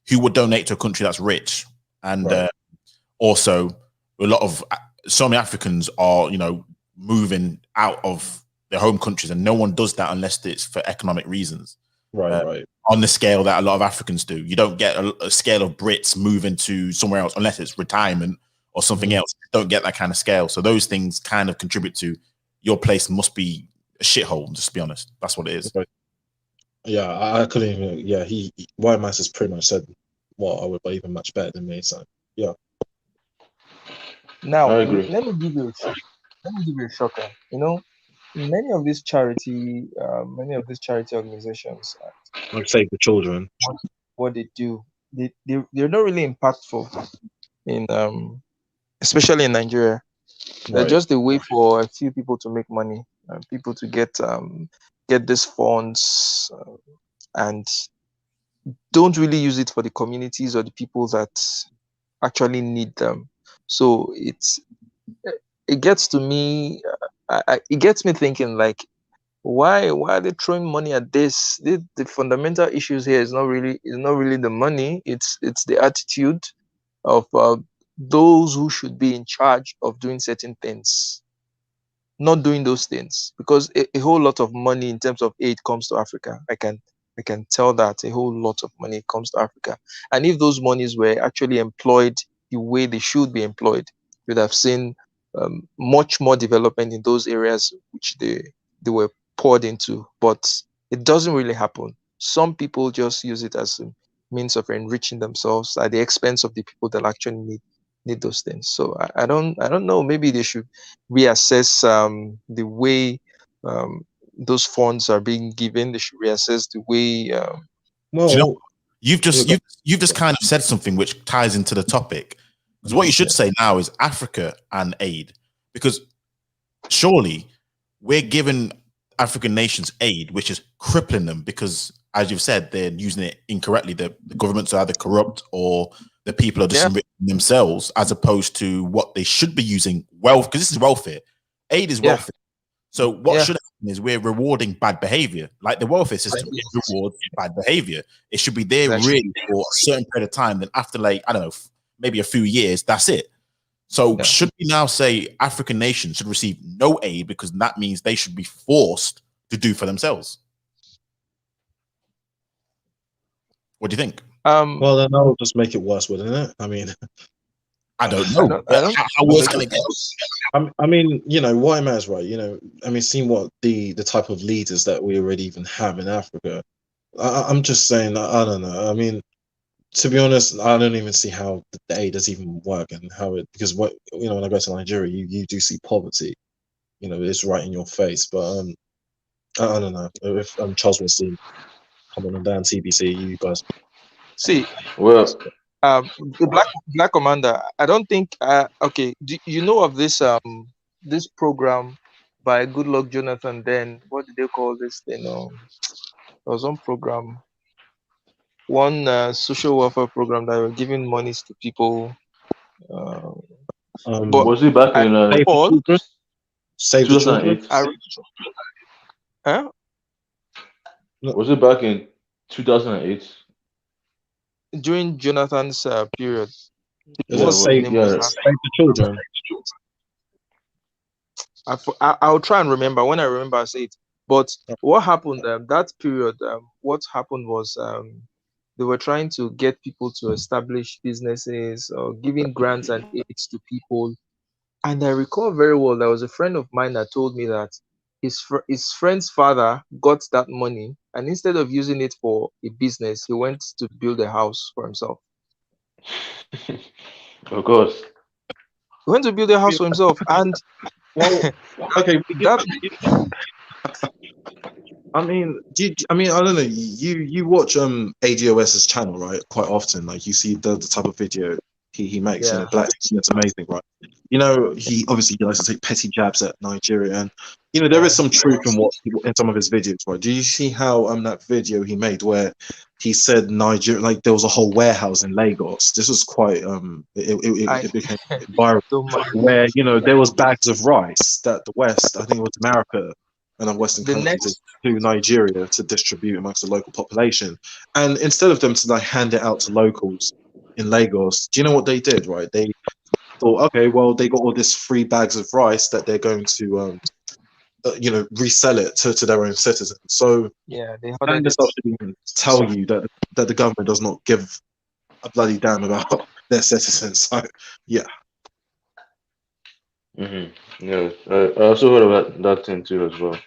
who would donate to a country that's rich? And also a lot of so many Africans are moving out of their home countries, and no one does that unless it's for economic reasons. Right. On the scale that a lot of Africans do. You don't get a scale of Brits moving to somewhere else unless it's retirement or something else. You don't get that kind of scale. So those things kind of contribute to your place must be a shithole, just to be honest. That's what it is. Right. Yeah, I couldn't even. Yeah, White Matters has pretty much said what I would, but even much better than me. So yeah. Now, I agree. let me give you a shocker. Many of these charity organizations, Like Save the Children. what they do, they're not really impactful in especially in Nigeria. They're Right. just a way for a few people to make money, people to get these funds, and don't really use it for the communities or the people that actually need them. So it gets to me. It gets me thinking, like, why are they throwing money at this? The fundamental issues here is not really the money. It's the attitude of those who should be in charge of doing certain things not doing those things, because a whole lot of money in terms of aid comes to Africa. I can tell that a whole lot of money comes to Africa. And if those monies were actually employed the way they should be employed, you'd have seen much more development in those areas which they were poured into. But it doesn't really happen. Some people just use it as a means of enriching themselves at the expense of the people that actually need those things. So I don't know. Maybe they should reassess the way those funds are being given. They should reassess the way. Do you know, Well, you've just yeah, you've just kind of said something which ties into the topic. Because what you should say now is Africa and aid, because surely we're giving African nations aid, which is crippling them because, as you've said, they're using it incorrectly. The governments are either corrupt or the people are just Yeah. enriching themselves as opposed to what they should be using. Wealth, because this is welfare. Aid is Yeah. welfare. So what Yeah. should happen is we're rewarding bad behavior. Like the welfare system, Exactly. it rewards bad behavior. It should be there Exactly. really for a certain period of time. Then after, like, I don't know, maybe a few years, that's it. So Yeah. should we now say African nations should receive no aid because that means they should be forced to do for themselves? What do you think? well, then that will just make it worse, wouldn't it? I mean, I don't know. I don't How worse can it get? I mean, what it matters, right? I mean, seeing what the type of leaders that we already even have in Africa, I'm just saying that I don't know. I mean, to be honest, I don't even see how the aid does even work and how it, because when I go to Nigeria, you do see poverty. It's right in your face. But I don't know if Charles wants to come on down TBC, you guys. see. Well, The Black Commander. I don't think. Okay. Do you know of this program by Goodluck Jonathan? Then what did they call this thing? There was one program, one social welfare program that were giving monies to people. But was it back I in Save the recall, children. Save the children. 2008? I huh? Was it back in 2008? During Jonathan's period, Is Yeah, it what's the well, save name of yeah. that? save the children? I'll try and remember. When I remember, I say it. But what happened that period? What happened was they were trying to get people to establish businesses or giving grants and aids to people. And I recall very well there was a friend of mine that told me that his friend's father got that money, and instead of using it for a business, he went to build a house for himself. Of course. He went to build a house for himself, and Well, okay. that I mean, I mean, I don't know. You watch AGOS's channel, right? Quite often, like you see the type of video he makes. yeah. Black teaching, it's amazing, right? He obviously likes to take petty jabs at Nigeria, and there is some truth in some of his videos, right? Do you see how that video he made where he said Nigeria, like there was a whole warehouse in Lagos? This was quite I it became viral, don't mind. where there was bags of rice that the West, I think it was America and the Western The countries, next to Nigeria to distribute amongst the local population. And instead of them to like hand it out to locals in Lagos, do you know what they did? Right, they thought, okay, well, they got all this free bags of rice that they're going to, resell it to their own citizens. So yeah, they that ordered in it. itself should even tell you that the government does not give a bloody damn about their citizens. So yeah. Yeah, I also heard about that thing too as well.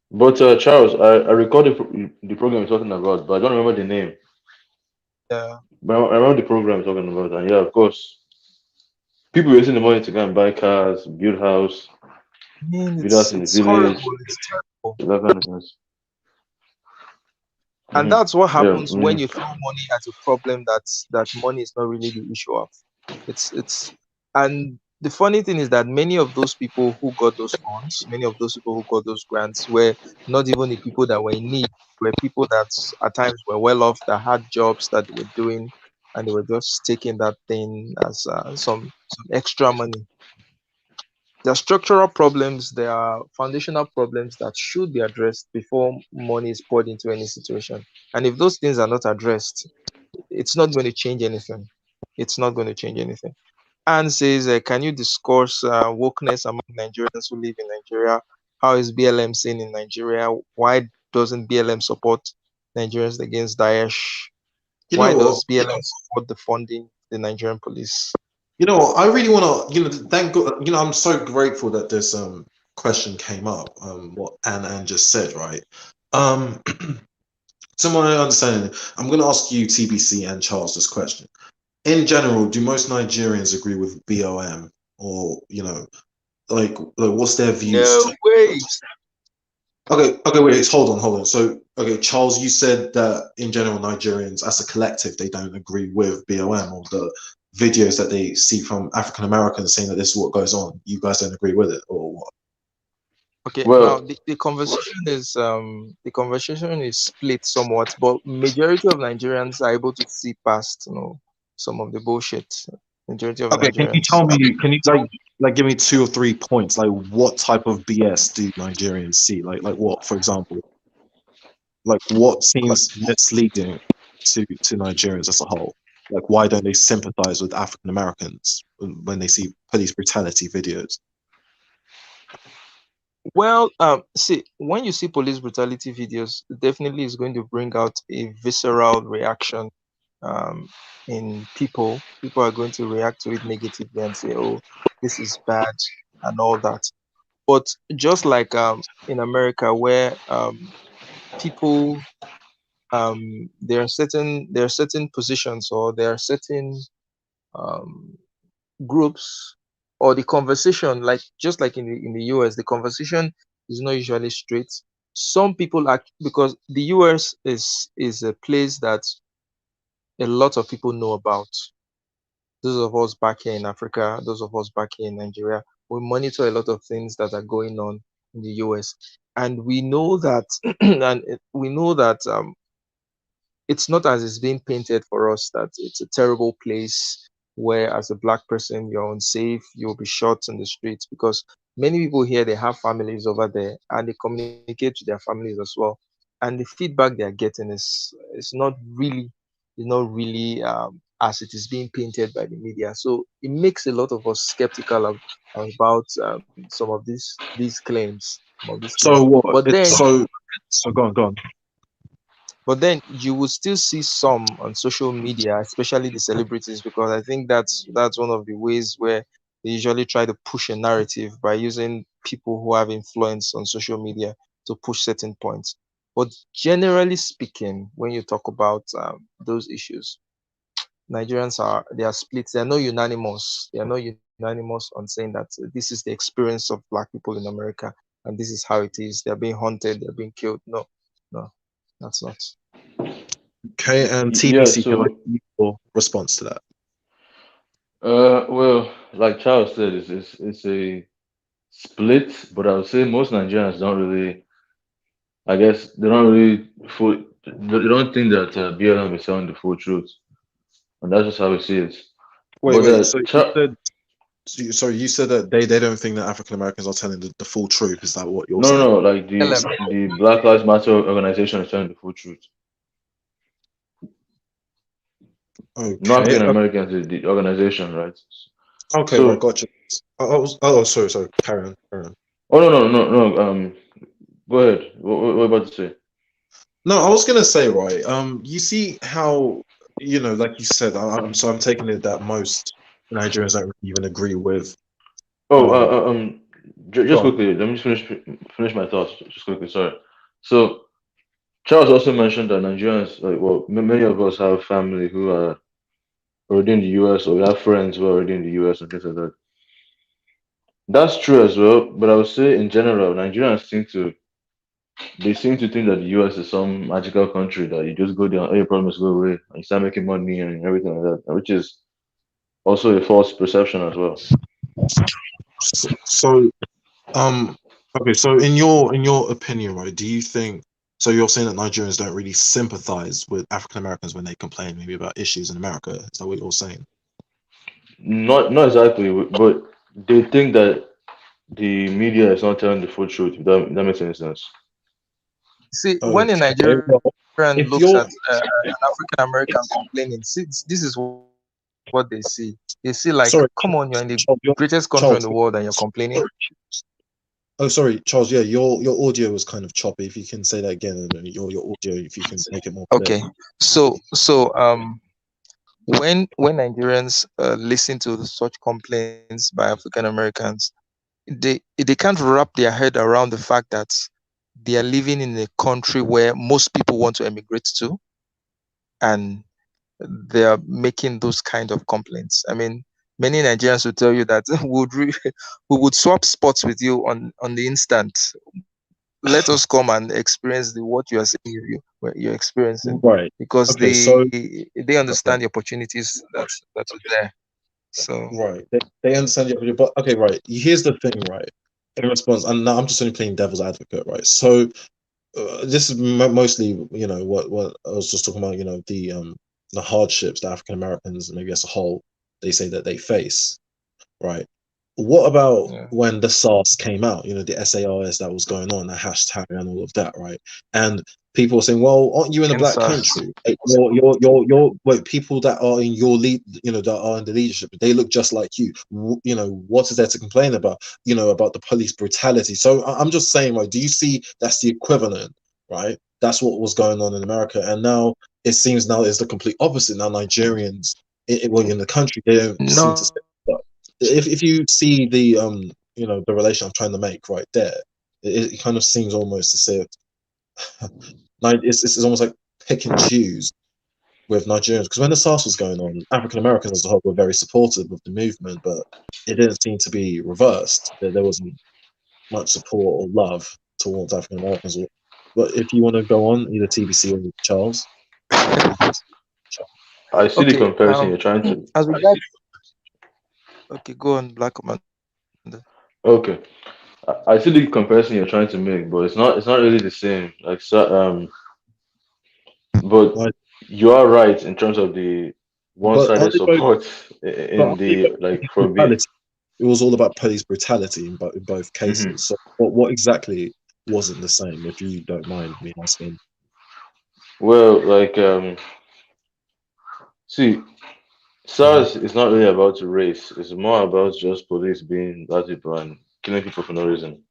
But Charles, I recorded the program you're talking about, but I don't remember the name. Yeah. But I remember the program you're talking about, and yeah, of course, people using the money to go and buy cars, build house, I mean, build house in the it's horrible. village, It's terrible. that kind of things. And that's what Yeah. happens when you throw money at a problem that money is not really the issue of. It's and the funny thing is that many of those people who got those funds, many of those people who got those grants were not even the people that were in need, were people that at times were well off, that had jobs that they were doing, and they were just taking that thing as some extra money. There are structural problems, there are foundational problems that should be addressed before money is poured into any situation. And if those things are not addressed, it's not going to change anything. It's not going to change anything. Anne says, can you discuss wokeness among Nigerians who live in Nigeria? How is BLM seen in Nigeria? Why doesn't BLM support Nigerians against Daesh? You know Why what? does BLM support the funding the Nigerian police? You know what? I really want to. Thank God. I'm so grateful that this question came up. What Anne just said, right? Um, to my understanding, I'm going to ask you, TBC and Charles, this question. In general, do most Nigerians agree with BOM, or like what's their views? No way. Okay, wait, hold on. So, okay, Charles, you said that in general, Nigerians, as a collective, they don't agree with BOM or the videos that they see from African Americans saying that this is what goes on. You guys don't agree with it, or what? Okay, now Well, the conversation is split somewhat, but majority of Nigerians are able to see past, some of the bullshit. Majority of Okay, can you Nigerians. tell me? Can you like give me 2 or 3 points? Like, what type of BS do Nigerians see? Like what, for example? Like, what seems misleading to Nigerians as a whole? Like, why don't they sympathize with African Americans when they see police brutality videos? Well, see, when you see police brutality videos, definitely is going to bring out a visceral reaction um, in people. People are going to react to it negatively and say, "Oh, this is bad," and all that. But just like in America, where people there are certain positions, or there are certain um, groups, or the conversation, like just like in the US, the conversation is not usually straight. Some people act because the US is a place that a lot of people know about. Those of us back here in Africa, those of us back here in Nigeria, we monitor a lot of things that are going on in the US, and we know that we know that it's not as it's being painted for us, that it's a terrible place where as a black person you're unsafe, you'll be shot in the streets, because many people here, they have families over there and they communicate to their families as well, and the feedback they are getting is not really as it is being painted by the media. So it makes a lot of us skeptical about some of these claims, So what? but It's then so go on. you will still see some on social media, especially the celebrities, because I think that's one of the ways where they usually try to push a narrative by using people who have influence on social media to push certain points. But generally speaking, when you talk about those issues, Nigerians they are split. They are not unanimous. They are not unanimous on saying that this is the experience of black people in America and this is how it is. They're being hunted. They're being killed. No, no, that's not. Okay, and yeah. TBC, can I So, get your response to that? well, like Charles said, it's a split, but I would say most Nigerians don't really. I guess they don't really full. They don't think that BLM is telling the full truth, and that's just how we see it. But Wait. So you said that they don't think that African Americans are telling the full truth. Is that what you're no, saying? no, like LM. the Black Lives Matter organization is telling the full truth. Not Okay. African Americans, the organization, right? Okay. Right. So, Gotcha. I was. Oh, sorry. Sorry. Carry on. Carry on. oh no, no, no, no. Go ahead. What are you about to say? No, I was gonna say, right. You see how like you said. I'm taking it that most Nigerians don't even agree with. Oh, Um. Go just on. quickly. Let me just finish my thoughts. Just quickly. Sorry. So Charles also mentioned that Nigerians, like, well, many of us have family who are already in the US, or we have friends who are already in the US and things like that. That's true as well, but I would say in general, Nigerians seem to think that the US is some magical country that you just go there, all your problems go away, and you start making money and everything like that, which is also a false perception as well. So, um, okay. So, in your opinion, right? Do you think? So you're saying that Nigerians don't really sympathize with African Americans when they complain maybe about issues in America? Is that what you're saying? Not exactly, but they think that the media is not telling the full truth. If that makes any sense. See, when a Okay. Nigerian Well, looks at if you're an African American complaining, see, this is what they see. They see like, come on, you're in sorry, the greatest Charles, country in the world and you're Charles. complaining. Oh, sorry, Charles. Yeah, your audio was kind of choppy. If you can say that again, and your audio, if you can make it more clear. Okay, so when Nigerians listen to such complaints by African Americans, they can't wrap their head around the fact that they are living in a country where most people want to emigrate to, and they are making those kind of complaints. I mean, many Nigerians will tell you that we would swap spots with you on the instant. Let us come and experience what you are saying what you're experiencing, Right. because Okay. So, they okay. understand the opportunities that are there. So Right. They understand you, but okay, right. Here's the thing, right? In response, and now I'm just only playing devil's advocate, right? So this is mostly, what I was just talking about, the hardships that African Americans, maybe as a whole, they say that they face, right? What about yeah. when the SARS came out, the SARS that was going on, the hashtag and all of that, right? And people were saying, well, aren't you in a black Answer. country? Like, you're wait, people that are in your lead, that are in the leadership, they look just like you. What is there to complain about? About the police brutality. So I'm just saying, like, do you see that's the equivalent, right? That's what was going on in America, and now it seems now it's the complete opposite. Now Nigerians, well, in the country, they don't seem to. No, If you see the the relation I'm trying to make right there, it kind of seems almost as if like it's almost like pick and choose with Nigerians, because when the SARS was going on, African Americans as a whole were very supportive of the movement, but it didn't seem to be reversed. There wasn't much support or love towards African Americans. But if you want to go on, either TBC or Charles. I see the okay. comparison you're trying to. As regards, okay, go on, Black Commander. Okay, I see the comparison you're trying to make, but it's not really the same. Like so, but Like, you are right in terms of the but one-sided aren't they both? support But in aren't they the both like police for being. brutality? It was all about police brutality in both Mhm. cases. So what exactly wasn't the same, if you don't mind me asking? Well, like see, Mhm. SARS is not really about race. It's more about just police being bad people and killing people for no reason.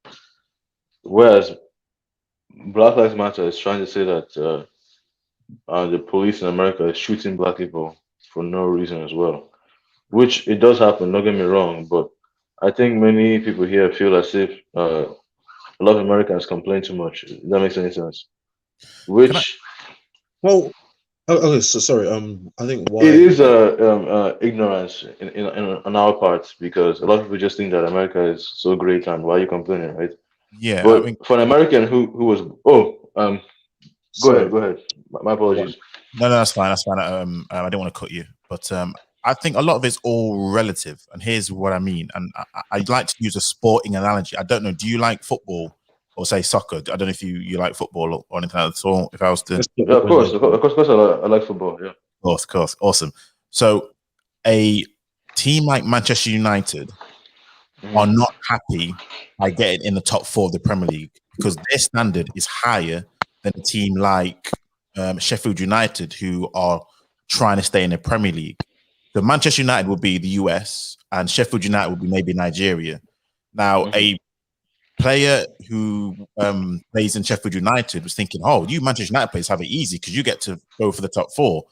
Whereas Black Lives Matter is trying to say that the police in America is shooting black people for no reason as well, which it does happen. Don't get me wrong, but I think many people here feel as if a lot of Americans complain too much. If that makes any sense. Can I? Which Well, okay, so sorry. I think it why. is ignorance on our part because a lot of people just think that America is so great and why are you complaining, right? Yeah, I But mean, for an American who was go ahead, Sorry. go ahead. My Right. apologies. no, that's fine. That's fine. I didn't want to cut you, but I think a lot of it's all relative. And here's what I mean. And I'd like to use a sporting analogy. I don't know. Do you like football or say soccer? I don't know if you like football or anything like that at all. If I was to, Let's put Yeah, it of when course, you're of course, of course, I like football. Yeah. of course, awesome. So a team like Manchester United are Hmm. not happy by getting in the top four of the Premier League because their standard is higher than a team like Sheffield United, who are trying to stay in the Premier League. So Manchester United will be the US, and Sheffield United will be maybe Nigeria. Now, Hmm. a player who plays in Sheffield United was thinking, "Oh, you Manchester United players have it easy because you get to go for the top four."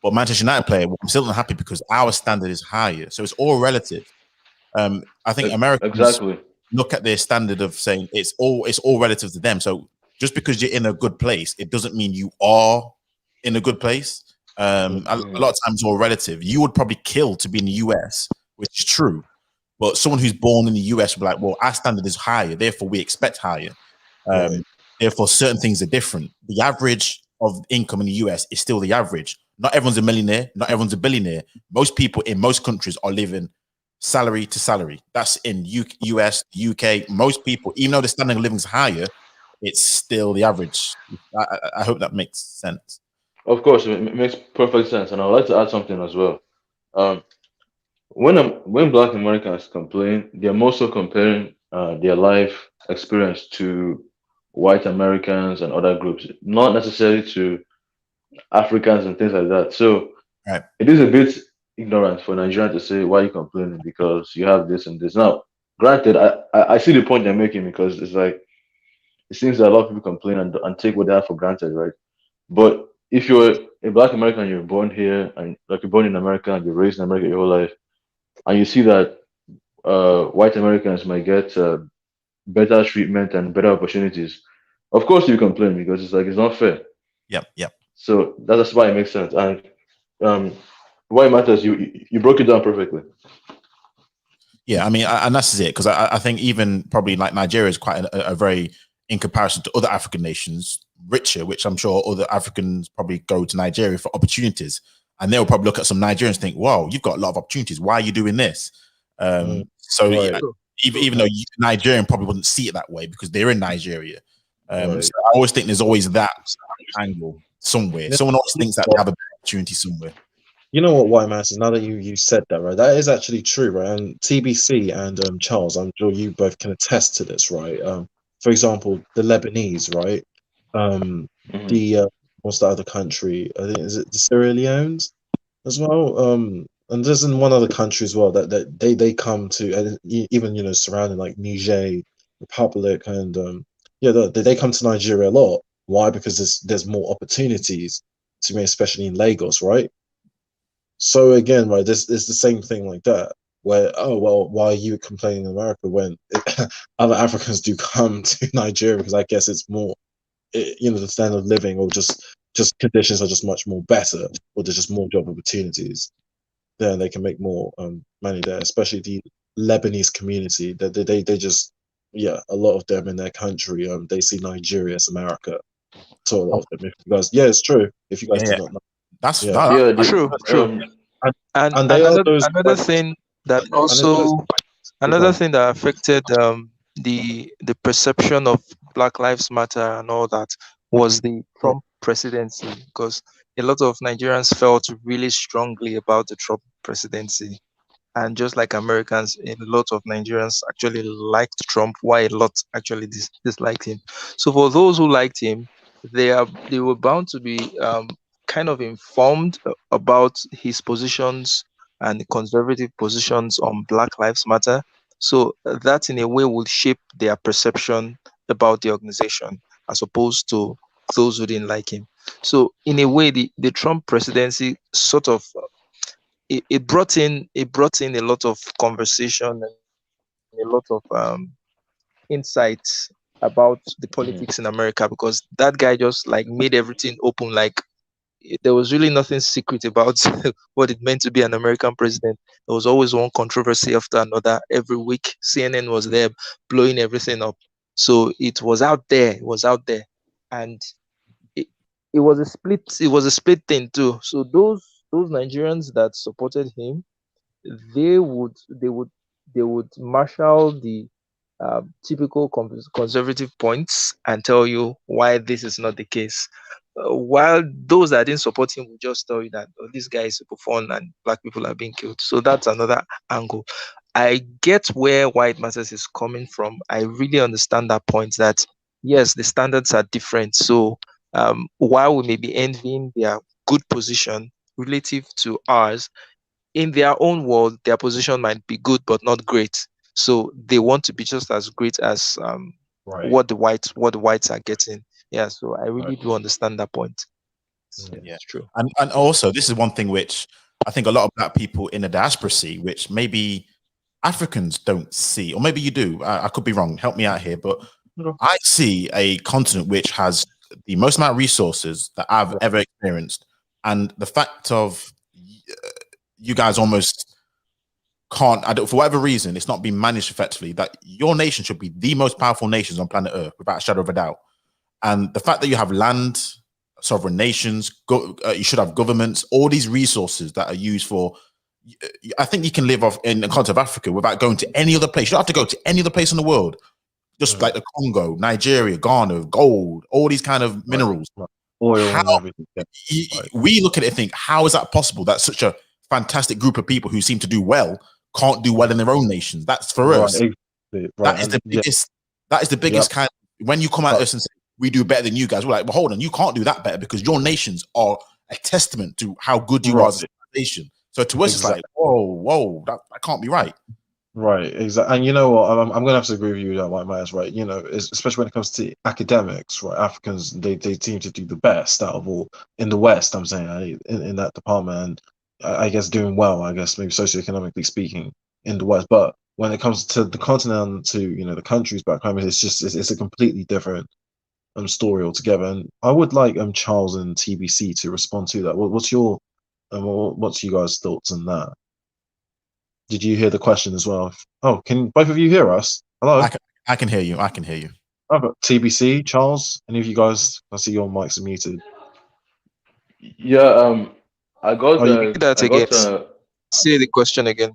But Manchester United player, well, I'm still not happy because our standard is higher. So it's all relative. I think Americans Exactly. look at their standard of saying it's all relative to them. So just because you're in a good place, it doesn't mean you are in a good place. A Hmm. lot of times, all relative. You would probably kill to be in the US, which is true. But someone who's born in the US will be like, well, our standard is higher, therefore we expect higher. right. Um, Therefore, certain things are different. The average of income in the US is still the average. Not everyone's a millionaire. Not everyone's a billionaire. Most people in most countries are living salary to salary. That's in US, UK. Most people, even though the standard of living is higher, it's still the average. I hope that makes sense. Of course, it makes perfect sense, and I'd like to add something as well. Um, when Black Americans complain, they're mostly comparing their life experience to white Americans and other groups, not necessarily to Africans and things like that. So Right. it is a bit ignorant for Nigerians to say why you complaining because you have this and this. Now, granted, I see the point they're making because it's like it seems that a lot of people complain and take what they have for granted, right? But if you're a Black American, you're born here and like you're born in America and you're raised in America your whole life, and you see that white Americans might get better treatment and better opportunities, of course you complain because it's like it's not fair. Yep. So that's why it makes sense. And um, why it matters, you broke it down perfectly. Yeah, I mean, and that's it because I think even probably like Nigeria is quite a very, in comparison to other African nations, richer, which I'm sure other Africans probably go to Nigeria for opportunities, and they'll probably look at some Nigerians and think, "Wow, you've got a lot of opportunities. Why are you doing this?" So Right. yeah, even though Nigerian probably wouldn't see it that way because they're in Nigeria. Right. So I always think there's always that angle somewhere. Yeah. Someone always thinks that they have a better opportunity somewhere. You know what, White Matters? Now that you said that, right? That is actually true, right? And TBC and Charles, I'm sure you both can attest to this, right? For example, the Lebanese, right? Mhm. The what's the other country? I think is it the Sierra Leones as well? And there's in one other country as well that they come to, and even surrounding like Niger Republic, and yeah, they come to Nigeria a lot. Why? Because there's more opportunities to me, especially in Lagos, right? So again, right, this is the same thing like that, where oh well, why are you complaining in America when other Africans do come to Nigeria? Because I guess it's more, the standard of living, or just conditions are just much more better, or there's just more job opportunities there, and they can make more money there, especially the Lebanese community. That they just, yeah, a lot of them in their country, they see Nigeria as America. So a lot of them, if you guys, yeah, it's true. If you guys Yeah, did not know, that's yeah, that. Yeah, True, true. and, And and they are another those another white, thing that and it's those also who go another on. thing that affected the perception of Black Lives Matter and all that was the Trump presidency, because a lot of Nigerians felt really strongly about the Trump presidency. And just like Americans, a lot of Nigerians actually liked Trump, while a lot actually disliked him. So for those who liked him, they were bound to be kind of informed about his positions and the conservative positions on Black Lives Matter. So that in a way would shape their perception about the organization as opposed to those who didn't like him. So in a way, the Trump presidency sort of it brought in a lot of conversation and a lot of insights about the politics in Mhm. America, because that guy just like made everything open. Like there was really nothing secret about what it meant to be an American president. There was always one controversy after another. Every week, CNN was there blowing everything up. So it was out there. It was out there, and it, it was a split. It was a split thing too. So those Nigerians that supported him, they would they would they would marshal the typical conservative points and tell you why this is not the case. While those that didn't support him would just tell you that, oh, this guy is super fun and black people are being killed. So that's another angle. I get where White Matters is coming from. I really understand that point that yes, the standards are different. So while we may be envying their good position relative to ours, in their own world, their position might be good but not great. So they want to be just as great as Right, what the whites are getting. Yeah, so I right. really do understand that point. Yeah, Yeah, it's true. and also this is one thing which I think a lot of black people in the diaspora see, which maybe Africans don't see, or maybe you do. I could be wrong. Help me out here, but Okay. I see a continent which has the most amount of resources that I've ever experienced, and the fact of you guys almost can't, I don't, for whatever reason, it's not being managed effectively. That your nation should be the most powerful nations on planet Earth, without a shadow of a doubt. And the fact that you have land, sovereign nations, you should have governments, all these resources that are used for I think you can live off in the continent of Africa without going to any other place. You don't have to go to any other place in the world. Just like the Congo, Nigeria, Ghana, gold, all these kind of minerals. Right. Oil How, and everything. Yeah. we look at it and think, how is that possible that such a fantastic group of people who seem to do well can't do well in their own nations? That's for us. Exactly. That is the biggest. That is the biggest kind of, when you come at us and say we do better than you guys, we're like, well, hold on, you can't do that better because your nations are a testament to how good you are as a nation. So to us, it's like, whoa, that can't be right. Right, exactly. And you know what? I'm going to have to agree with you that, like, Myers, right? You know, especially when it comes to academics, right? Africans, they seem to do the best out of all in the West. I'm saying in that department, and I guess doing well. I guess maybe socioeconomically speaking in the West, but when it comes to the continent, to the countries back home, it's a completely different story altogether. And I would like Charles and TBC to respond to that. What's your what's you guys' thoughts on that? Did you hear the question as well? Oh, can both of you hear us? Hello? I can hear you. I can hear you. I've got TBC, Charles. Any of you guys? I see your mics are muted. Yeah, I got that again. Say the question again.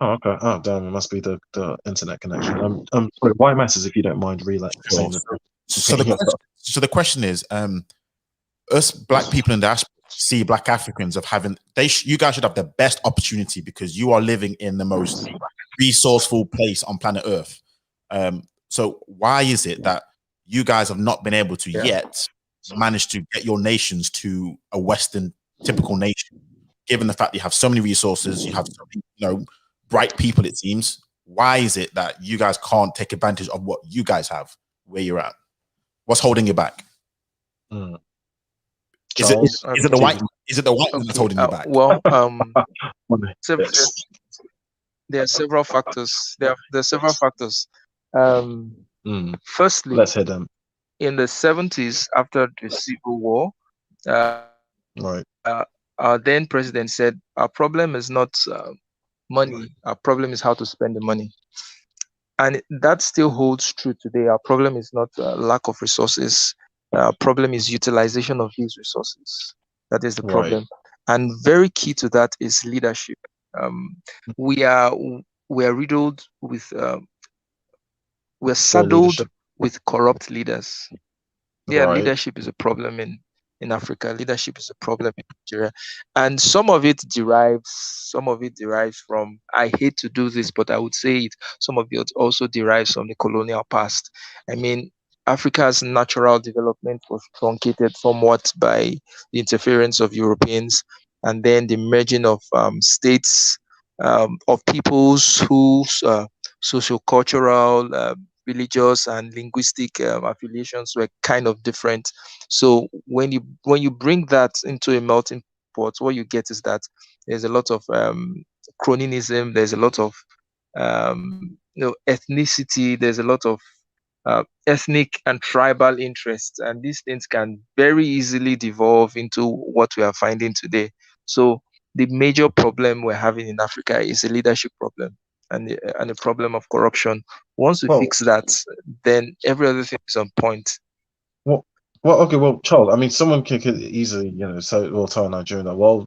Oh, okay. Oh, damn! It must be the internet connection. Sorry, white masses, if you don't mind, saying this. So the question is, us black people in the diaspora see black Africans of having you guys should have the best opportunity because you are living in the most resourceful place on planet Earth. So why is it that you guys have not been able to yet manage to get your nations to a Western typical nation, given the fact you have so many resources, you have so many, bright people, it seems. Why is it that you guys can't take advantage of what you guys have where you're at? What's holding you back? Is it the white? Is it the white that's holding you back? Well, there are several factors. There are several factors. Firstly, let's hit them. In the 70s, after the Civil War, our then president said, "Our problem is not money. Our problem is how to spend the money." And that still holds true today. Our problem is not lack of resources. Our problem is utilization of these resources. That is the problem. And very key to that is leadership. We are riddled with, we're saddled with corrupt leaders. Leadership is a problem in Africa. Leadership is a problem in Nigeria. And some of it derives from, I hate to do this, but I would say it, some of it also derives from the colonial past. I mean, Africa's natural development was truncated somewhat by the interference of Europeans, and then the merging of states, of peoples whose sociocultural, religious, and linguistic affiliations were kind of different. So when you bring that into a melting pot, what you get is that there's a lot of cronyism, there's a lot of ethnicity, there's a lot of ethnic and tribal interests, and these things can very easily devolve into what we are finding today. So the major problem we're having in Africa is a leadership problem and a problem of corruption. Once we fix that, then every other thing is on point. Well, Charles, I mean, someone could easily, tell a Nigerian that,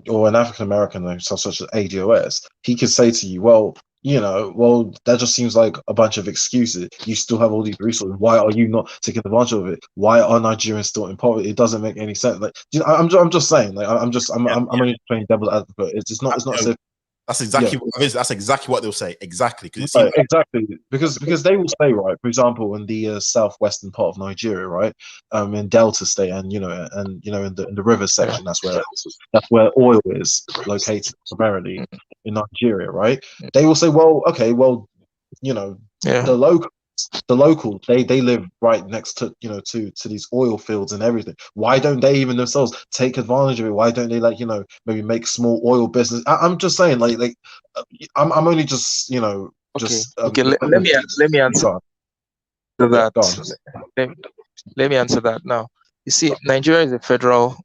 or an African American, such as ADOS, he could say to you, that just seems like a bunch of excuses. You still have all these resources. Why are you not taking advantage of it? Why are Nigerians still in poverty? It doesn't make any sense. Like, I'm just saying. Like, I'm only playing devil's advocate. It's not. As if, that's exactly what it is. That's exactly what they'll say. Exactly, exactly because they will say, right. For example, in the southwestern part of Nigeria, right, in Delta State, and in the river section, that's where oil is located primarily in Nigeria, right? They will say, the locals, they live right next to to these oil fields and everything. Why don't they even themselves take advantage of it? Why don't they maybe make small oil business? I'm just saying, I'm only just let me answer that. Let me answer that now. You see, Nigeria is a federal.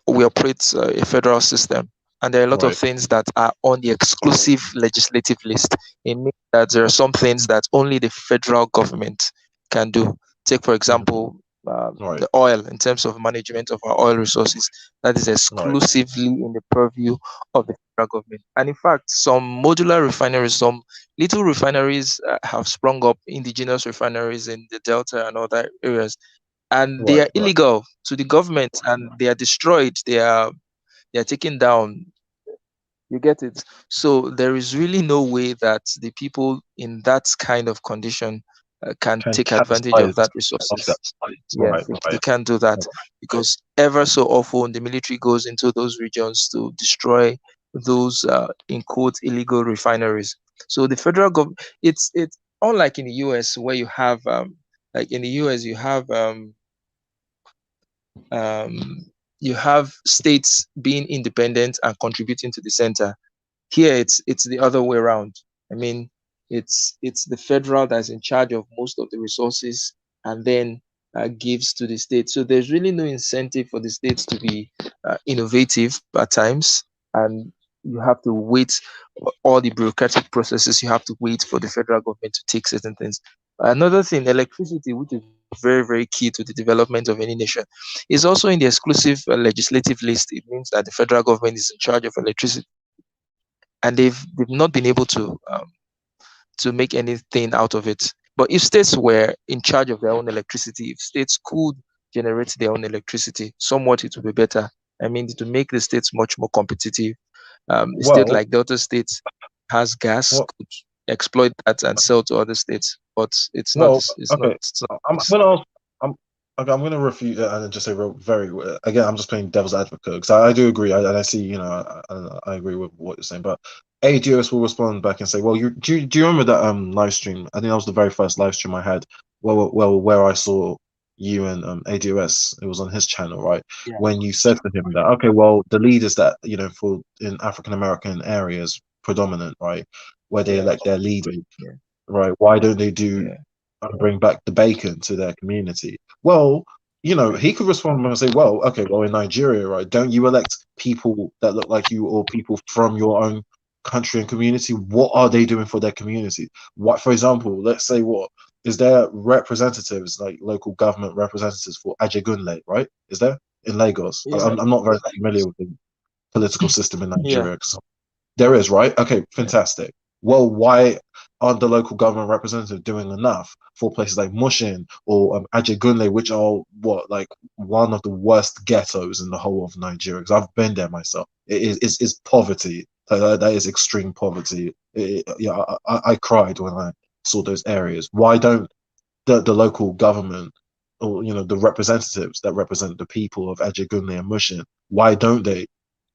We operate a federal system, and there are a lot of things that are on the exclusive legislative list. It means that there are some things that only the federal government can do. Take, for example, Right. the oil, in terms of management of our oil resources, that is Right. exclusively in the purview of the federal government. And in fact, some modular refineries, some little refineries have sprung up, indigenous refineries in the Delta and other areas, and they Right. are illegal to the government, and they are destroyed. They are taken down. You get it? So there is really no way that the people in that kind of condition can Can take advantage of capitalize that off that. resources. Yes, Right. they Right. can't do that, because ever so often the military goes into those regions to destroy those in quotes illegal refineries. So the federal government, it's unlike in the US, where you have like in the US um, you have states being independent and contributing to the center. Here it's the other way around. I mean, it's the federal that's in charge of most of the resources, and then gives to the state. So there's really no incentive for the states to be innovative at times, and you have to wait for all the bureaucratic processes. You have to wait for the federal government to take certain things. Another thing, electricity, which is very, very key to the development of any nation, is also in the exclusive legislative list. It means that the federal government is in charge of electricity, and they've not been able to make anything out of it. But if states were in charge of their own electricity, if states could generate their own electricity, somewhat it would be better. I mean, to make the states much more competitive. A state Well. like Delta State has gas, Well. could exploit that and sell to other states, but it's not. Well. It's not. Okay. It's not. I'm gonna ask. I'm okay. I'm gonna refute it and then just say very. Again, I'm just playing devil's advocate because I do agree. And I see. I agree with what you're saying. But ADOS will respond back and say, "Well, do you remember that live stream? I think that was the very first live stream I had. Well, where I saw you and ADOS. It was on his channel, right? Yeah. When you said to him that, okay, well, the leaders that for in African American areas predominant, right, where they elect their leaders, Yeah. right? Why don't they do Yeah. and bring back the bacon to their community? Well, he could respond and say, well, okay, well, in Nigeria, right, don't you elect people that look like you or people from your own country and community? What are they doing for their community? What, for example, let's say, what is there representatives, like local government representatives for Ajegunle, right? Is there in Lagos? Yeah. I'm not very familiar with the political system in Yeah. Nigeria. There is, right? Okay, Yeah. fantastic. Well, why aren't the local government representatives doing enough for places like Mushin or Ajegunle, which are like one of the worst ghettos in the whole of Nigeria? Because I've been there myself. It's poverty. That is extreme poverty. Yeah, I cried when I saw those areas. Why don't the local government or the representatives that represent the people of Ajegunle and Mushin, why don't they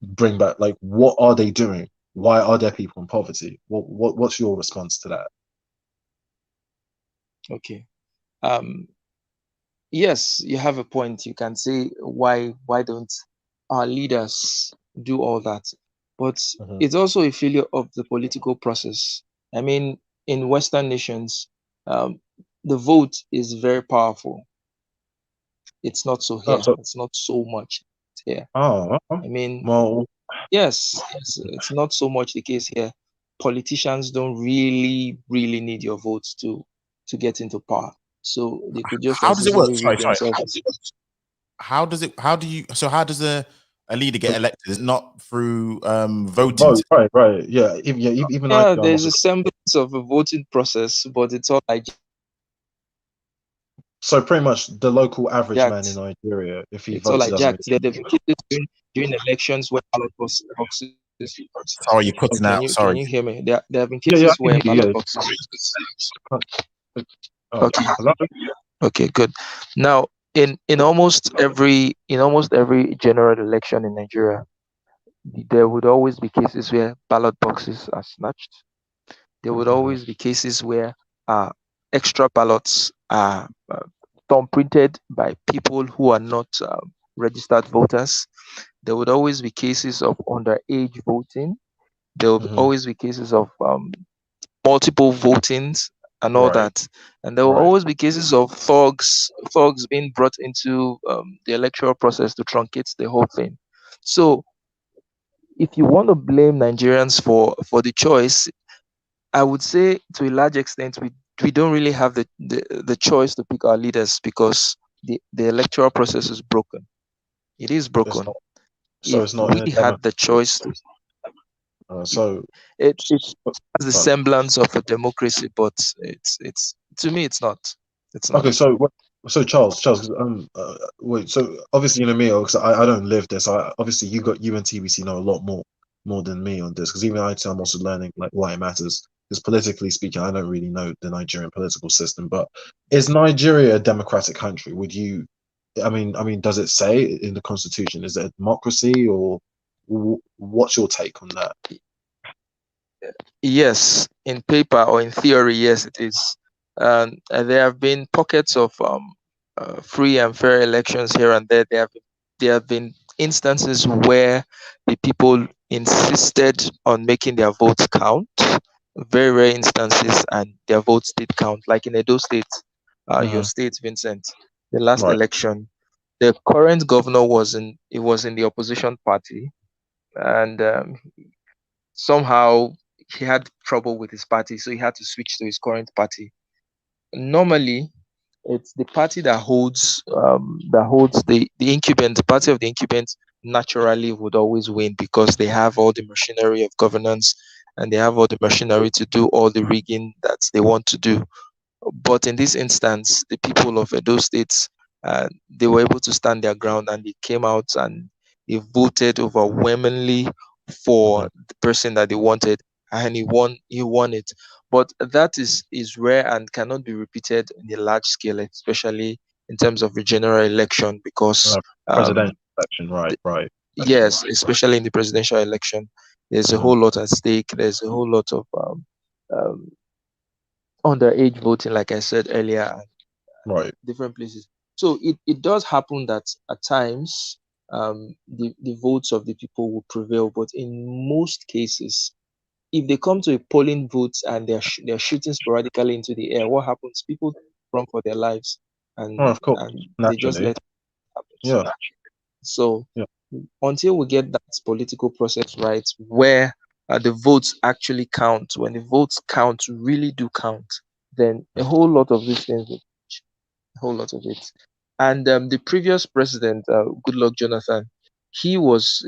bring back, like, what are they doing? Why are there people in poverty? What's your response to that? Okay. Um. Yes, you have a point. You can say, why don't our leaders do all that? But Mhm. it's also a failure of the political process. I mean, in Western nations, um, the vote is very powerful. It's not so Oh, here. so, It's not so much here. I mean, well, yes, it's not so much the case here. Politicians don't really, really need your votes to get into power. So they could just How as does it work? easily rig Sorry. themselves. How does it? How do you? So how does a leader get elected? It's not through voting. vote, right, yeah, even I, Yeah, there's was a semblance of a voting process, but it's all so pretty much the local average man in hijacked. Nigeria, if he It's all votes, he doesn't hijacked. really. There have been cases during elections where boxes. Sorry, you're cutting Can out. you Sorry. hear me? There have been Yeah, I cases can where hear you. ballot Yeah. boxes. Oh, Okay, hello? okay, good. Now, in almost every general election in Nigeria, there would always be cases where ballot boxes are snatched. There would Mhm. always be cases where extra ballots are thumb printed by people who are not registered voters. There would always be cases of underage voting. There will Mhm. always be cases of multiple votings and all Right, that. And there will right. always be cases of thugs being brought into the electoral process to truncate the whole thing. So if you want to blame Nigerians for the choice, I would say to a large extent we don't really have the choice to pick our leaders, because the electoral process is broken. It is It's broken. not. So If it's not we in a had the choice, so it but- has the but- semblance of a democracy, but it's to me it's not. It's not. okay. So Charles, wait. So obviously, me, because I don't live this. Obviously you and TBC know a lot more than me on this. Because even I'm also learning like why it matters. Because politically speaking, I don't really know the Nigerian political system. But is Nigeria a democratic country? Would you? Does it say in the constitution? Is it a democracy, or what's your take on that? Yes, in paper or in theory, yes, it is. And there have been pockets of free and fair elections here and there. There have been instances where the people insisted on making their votes count. Very rare instances, and their votes did count. Like in Edo State, your Mhm. state, Vincent, the last Right. election, the current governor was in the opposition party, and somehow he had trouble with his party, so he had to switch to his current party. Normally, it's the party that holds the incumbent. The party of the incumbent naturally would always win because they have all the machinery of governance, and they have all the machinery to do all the rigging that they want to do. But in this instance, the people of Edo State, they were able to stand their ground, and they came out and they voted overwhelmingly Mhm. for the person that they wanted, and he won. He won it. But that is rare and cannot be repeated in a large scale, especially in terms of a general election, because Presidential election. Right. Right. yes, especially in the presidential election, there's a Mhm. whole lot at stake. There's a whole lot of um, underage voting, like I said earlier, Right. different places. So it does happen that at times the votes of the people will prevail, but in most cases, if they come to a polling booth and they're shooting sporadically into the air, what happens? People run for their lives, Oh, and of course. and they just Naturally. let it happen. Yeah. So Yeah. until we get that political process right, where the votes actually count, when the votes count, really do count, then a whole lot of these things will change, a whole lot of it. And the previous president, Goodluck Jonathan, he was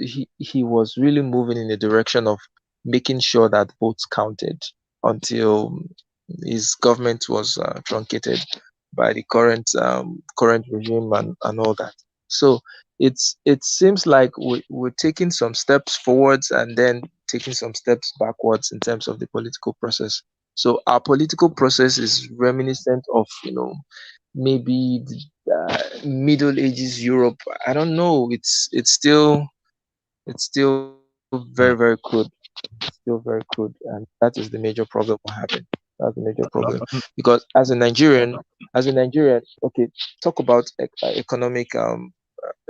really moving in the direction of making sure that votes counted until his government was truncated by the current regime and all that. So it seems like we're taking some steps forwards and then taking some steps backwards in terms of the political process. So our political process is reminiscent of maybe the Middle Ages Europe. I don't know. It's still very very Mm. crude. Still very crude, and that is the major problem we're having. That's the major problem because as a Nigerian, okay, talk about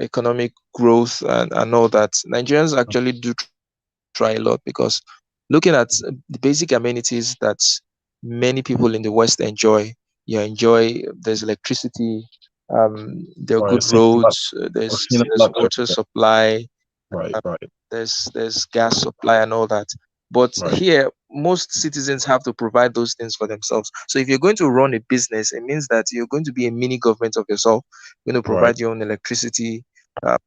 economic growth and all that. Nigerians actually do try a lot because looking at the basic amenities that many people in the West enjoy, there's electricity, there are Right. good roads, there's water supply, Right. Right. there's gas supply and all that. But Right. here, most citizens have to provide those things for themselves. So if you're going to run a business, it means that you're going to be a mini government of yourself. You're going to Right. provide your own electricity,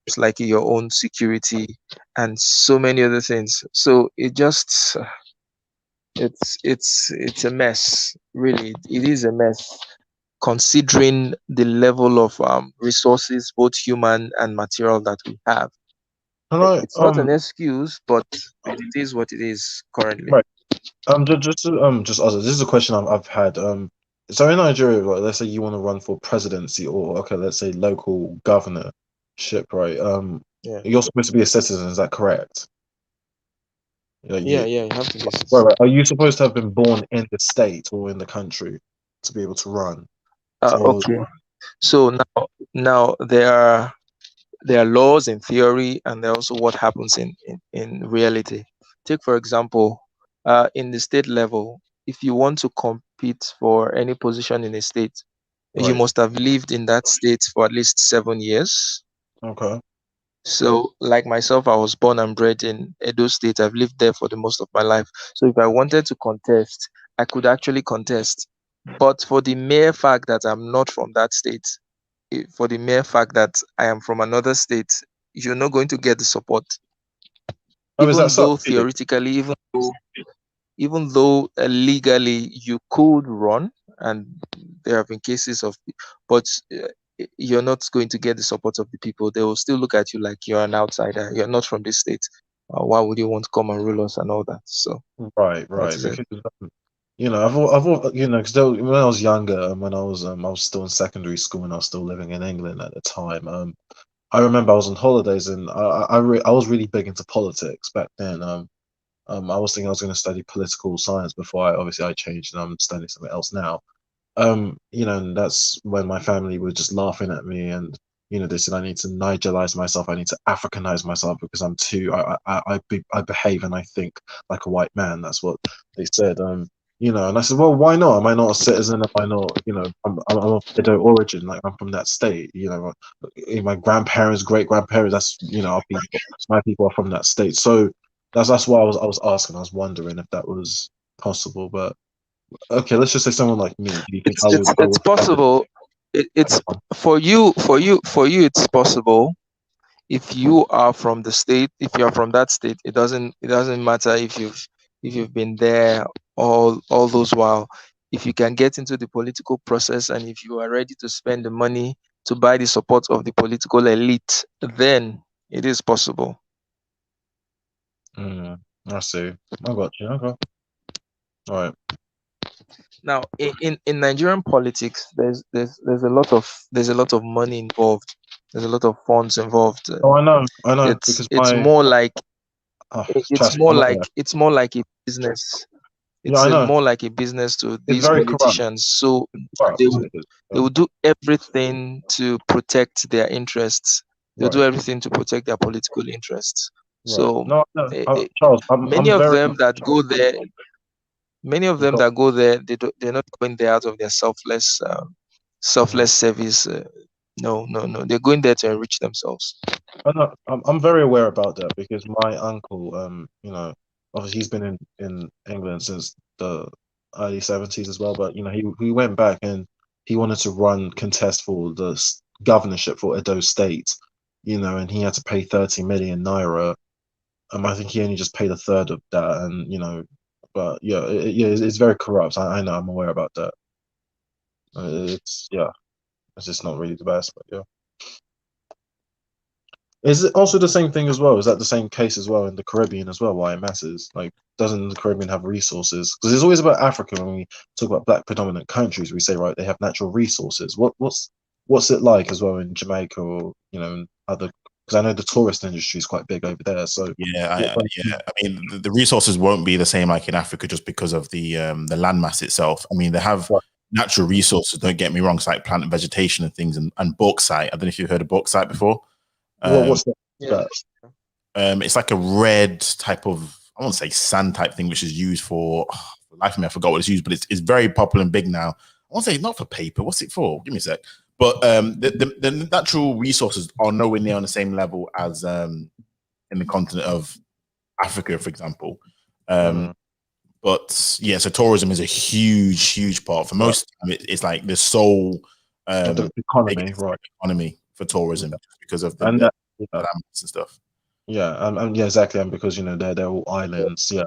it's like your own security, and so many other things. So it's a mess. Really, it is a mess considering the level of resources, both human and material, that we have. Can I It's not an excuse, but it is what it is currently. right. Just also, this is a question I've had. So in Nigeria, right, let's say you want to run for presidency or okay, let's say local governorship, right? Yeah, You're supposed to be a citizen, is that correct? Yeah, yeah, you yeah. You have to be a right, citizen. right. Are you supposed to have been born in the state or in the country to be able to run? Or Okay. So now there are laws in theory, and there are also what happens in reality. Take for example, in the state level, if you want to compete for any position in a state, you right, must have lived in that state for at least 7 years. okay, So, like myself, I was born and bred in Edo State. I've lived there for the most of my life. So, if I wanted to contest, I could actually contest. But for the mere fact that I'm not from that state, for the mere fact that I am from another state, you're not going to get the support, Oh, is that even so? though Really? theoretically, even though legally you could run, and there have been cases of, but you're not going to get the support of the people. They will still look at you like you're an outsider. You're not from this state. Why would you want to come and rule us and all that? So Right, that right. is it. Because you know, because when I was younger, and when I was still in secondary school, and I was still living in England at the time. I remember I was on holidays, and I was really big into politics back then. I was thinking I was going to study political science before I changed, and I'm studying something else now. You know, and that's when my family were just laughing at me, and you know, they said I need to Nigerize myself, I need to Africanize myself because I'm too, I behave and I think like a white man. That's what they said. You know, and I said, well, why not? Am I not a citizen? Am I not, you know, I'm of Edo origin, like I'm from that state. You know, my grandparents, great grandparents, that's you know, our people, my people are from that state. So that's why I was asking, I was wondering if that was possible, but. Okay, let's just say someone like me. Do you think It's possible. It's for you. It's possible if you are from the state. If you are from that state, it doesn't matter if you've been there all those while. If you can get into the political process and if you are ready to spend the money to buy the support of the political elite, then it is possible. I see. I got you. Okay. All right. Now, in Nigerian politics, there's a lot of money involved. There's a lot of funds involved. Oh, I know, It's because it's more like trust me, I know that. it's more like a business. Yeah, I know. More like a business to It's these very corrupt. politicians. So Corrupt. they will, It is. they will do everything to protect their interests. They'll do Right. everything to protect their political interests. Right. So No, no. eh, eh, Charles, many I'm of very. them that go there, You got. they're not going there out of their selfless service. No, no, no. They're going there to enrich themselves. I'm very aware about that because my uncle, you know, obviously he's been in England since the early 70s as well, but you know, he went back and he wanted to contest for the governorship for Edo State, you know, and he had to pay 30 million naira. I think he only just paid a third of that, and you know, but yeah, it's very corrupt. I know, I'm aware about that. It's yeah, it's just not really the best, but yeah. Is it also the same thing as well? Is that the same case as well in the Caribbean as well? Why it matters? Like, doesn't the Caribbean have resources? Because it's always about Africa when we talk about black predominant countries. We say, right, they have natural resources. What's it like as well in Jamaica or you know in other? Because I know the tourist industry is quite big over there. So Yeah, what, yeah. I mean, the resources won't be the same like in Africa just because of the landmass itself. I mean, they have what, natural resources. Don't get me wrong, it's like plant and vegetation and things, and bauxite. I don't know if you've heard of bauxite before. Um, what's that? Yeah. it's like a red type of, I won't say sand type thing, which is used for life of me, I forgot what it's used, but it's very popular and big now. I won't say not for paper. What's it for? Give me a sec. But the natural resources are nowhere near on the same level as in the continent of Africa, for example. Mm, But yeah, so tourism is a huge, huge part. For right. most, it's like the sole The economy, biggest right? economy for tourism Yeah. just because of the And yeah, landmass and stuff. yeah, yeah, exactly. And because you know they're all islands. Yeah,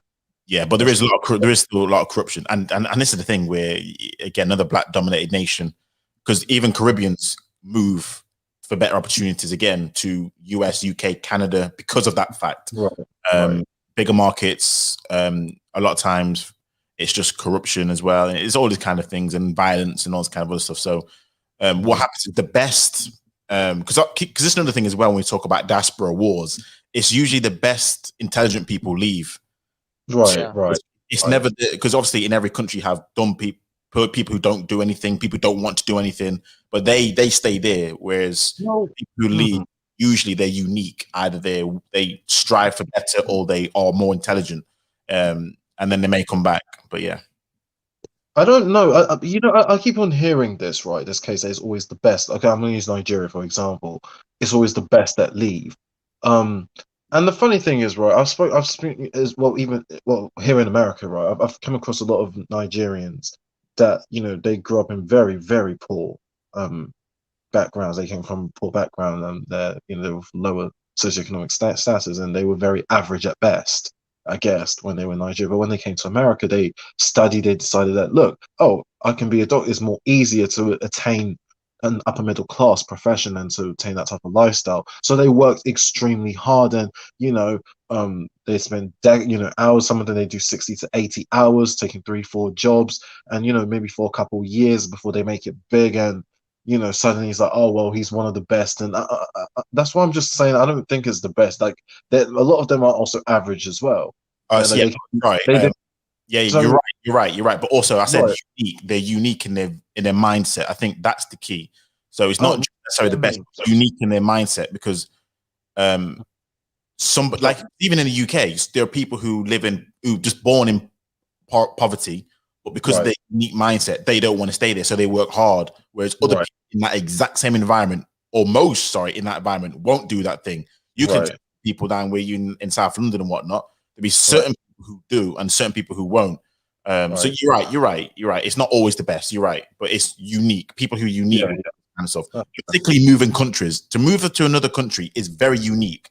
Yeah, but that's there is still a lot of corruption, and this is the thing where again another black dominated nation, because even Caribbeans move for better opportunities again to US, UK, Canada because of that fact. right. Um, Bigger markets, a lot of times it's just corruption as well, and it's all these kind of things and violence and all this kind of other stuff. So, what happens is the best, because this is another thing as well when we talk about diaspora wars, it's usually the best intelligent people leave. Right, Yeah. right. It's Right. never because obviously in every country you have dumb people, people who don't do anything, people who don't want to do anything, but they stay there. Whereas No. people who leave, usually they're unique. Either they strive for better or they are more intelligent, and then they may come back. But yeah, I don't know. You know, I keep on hearing this, right? This case is always the best. Okay, I'm going to use Nigeria for example. It's always the best that leave. Um, and the funny thing is, right? I've spoken as well, even well here in America, right? I've come across a lot of Nigerians that you know they grew up in very, very poor, um, backgrounds. They came from poor background, and they were lower socioeconomic status, and they were very average at best, I guess, when they were in Nigeria. But when they came to America, they studied. They decided that, look, oh, I can be a doctor. It's more easier to attain an upper middle class profession and to attain that type of lifestyle. So they worked extremely hard, and they spend hours. Some of them they do 60 to 80 hours, taking 3, 4 jobs, and maybe for a couple of years before they make it big. And suddenly he's like, oh well, he's one of the best. And that's why I'm just saying I don't think it's the best. Like, a lot of them are also average as well. So yeah, right. Yeah, So- you're right. But also, I said Right. unique. They're unique in their mindset. I think that's the key. So it's not Oh, necessarily the best, but unique in their mindset, because some, like, even in the UK, there are people who just born in poverty, but because of their unique mindset, they don't want to stay there, so they work hard. Whereas other people in that exact same environment, or most, in that environment, won't do that thing. You can take people down where you in South London and whatnot. There'll be certain people who do and certain people who won't. So you're right. It's not always the best. You're right, but it's unique. People who are unique and stuff. Particularly moving countries. To move to another country is very unique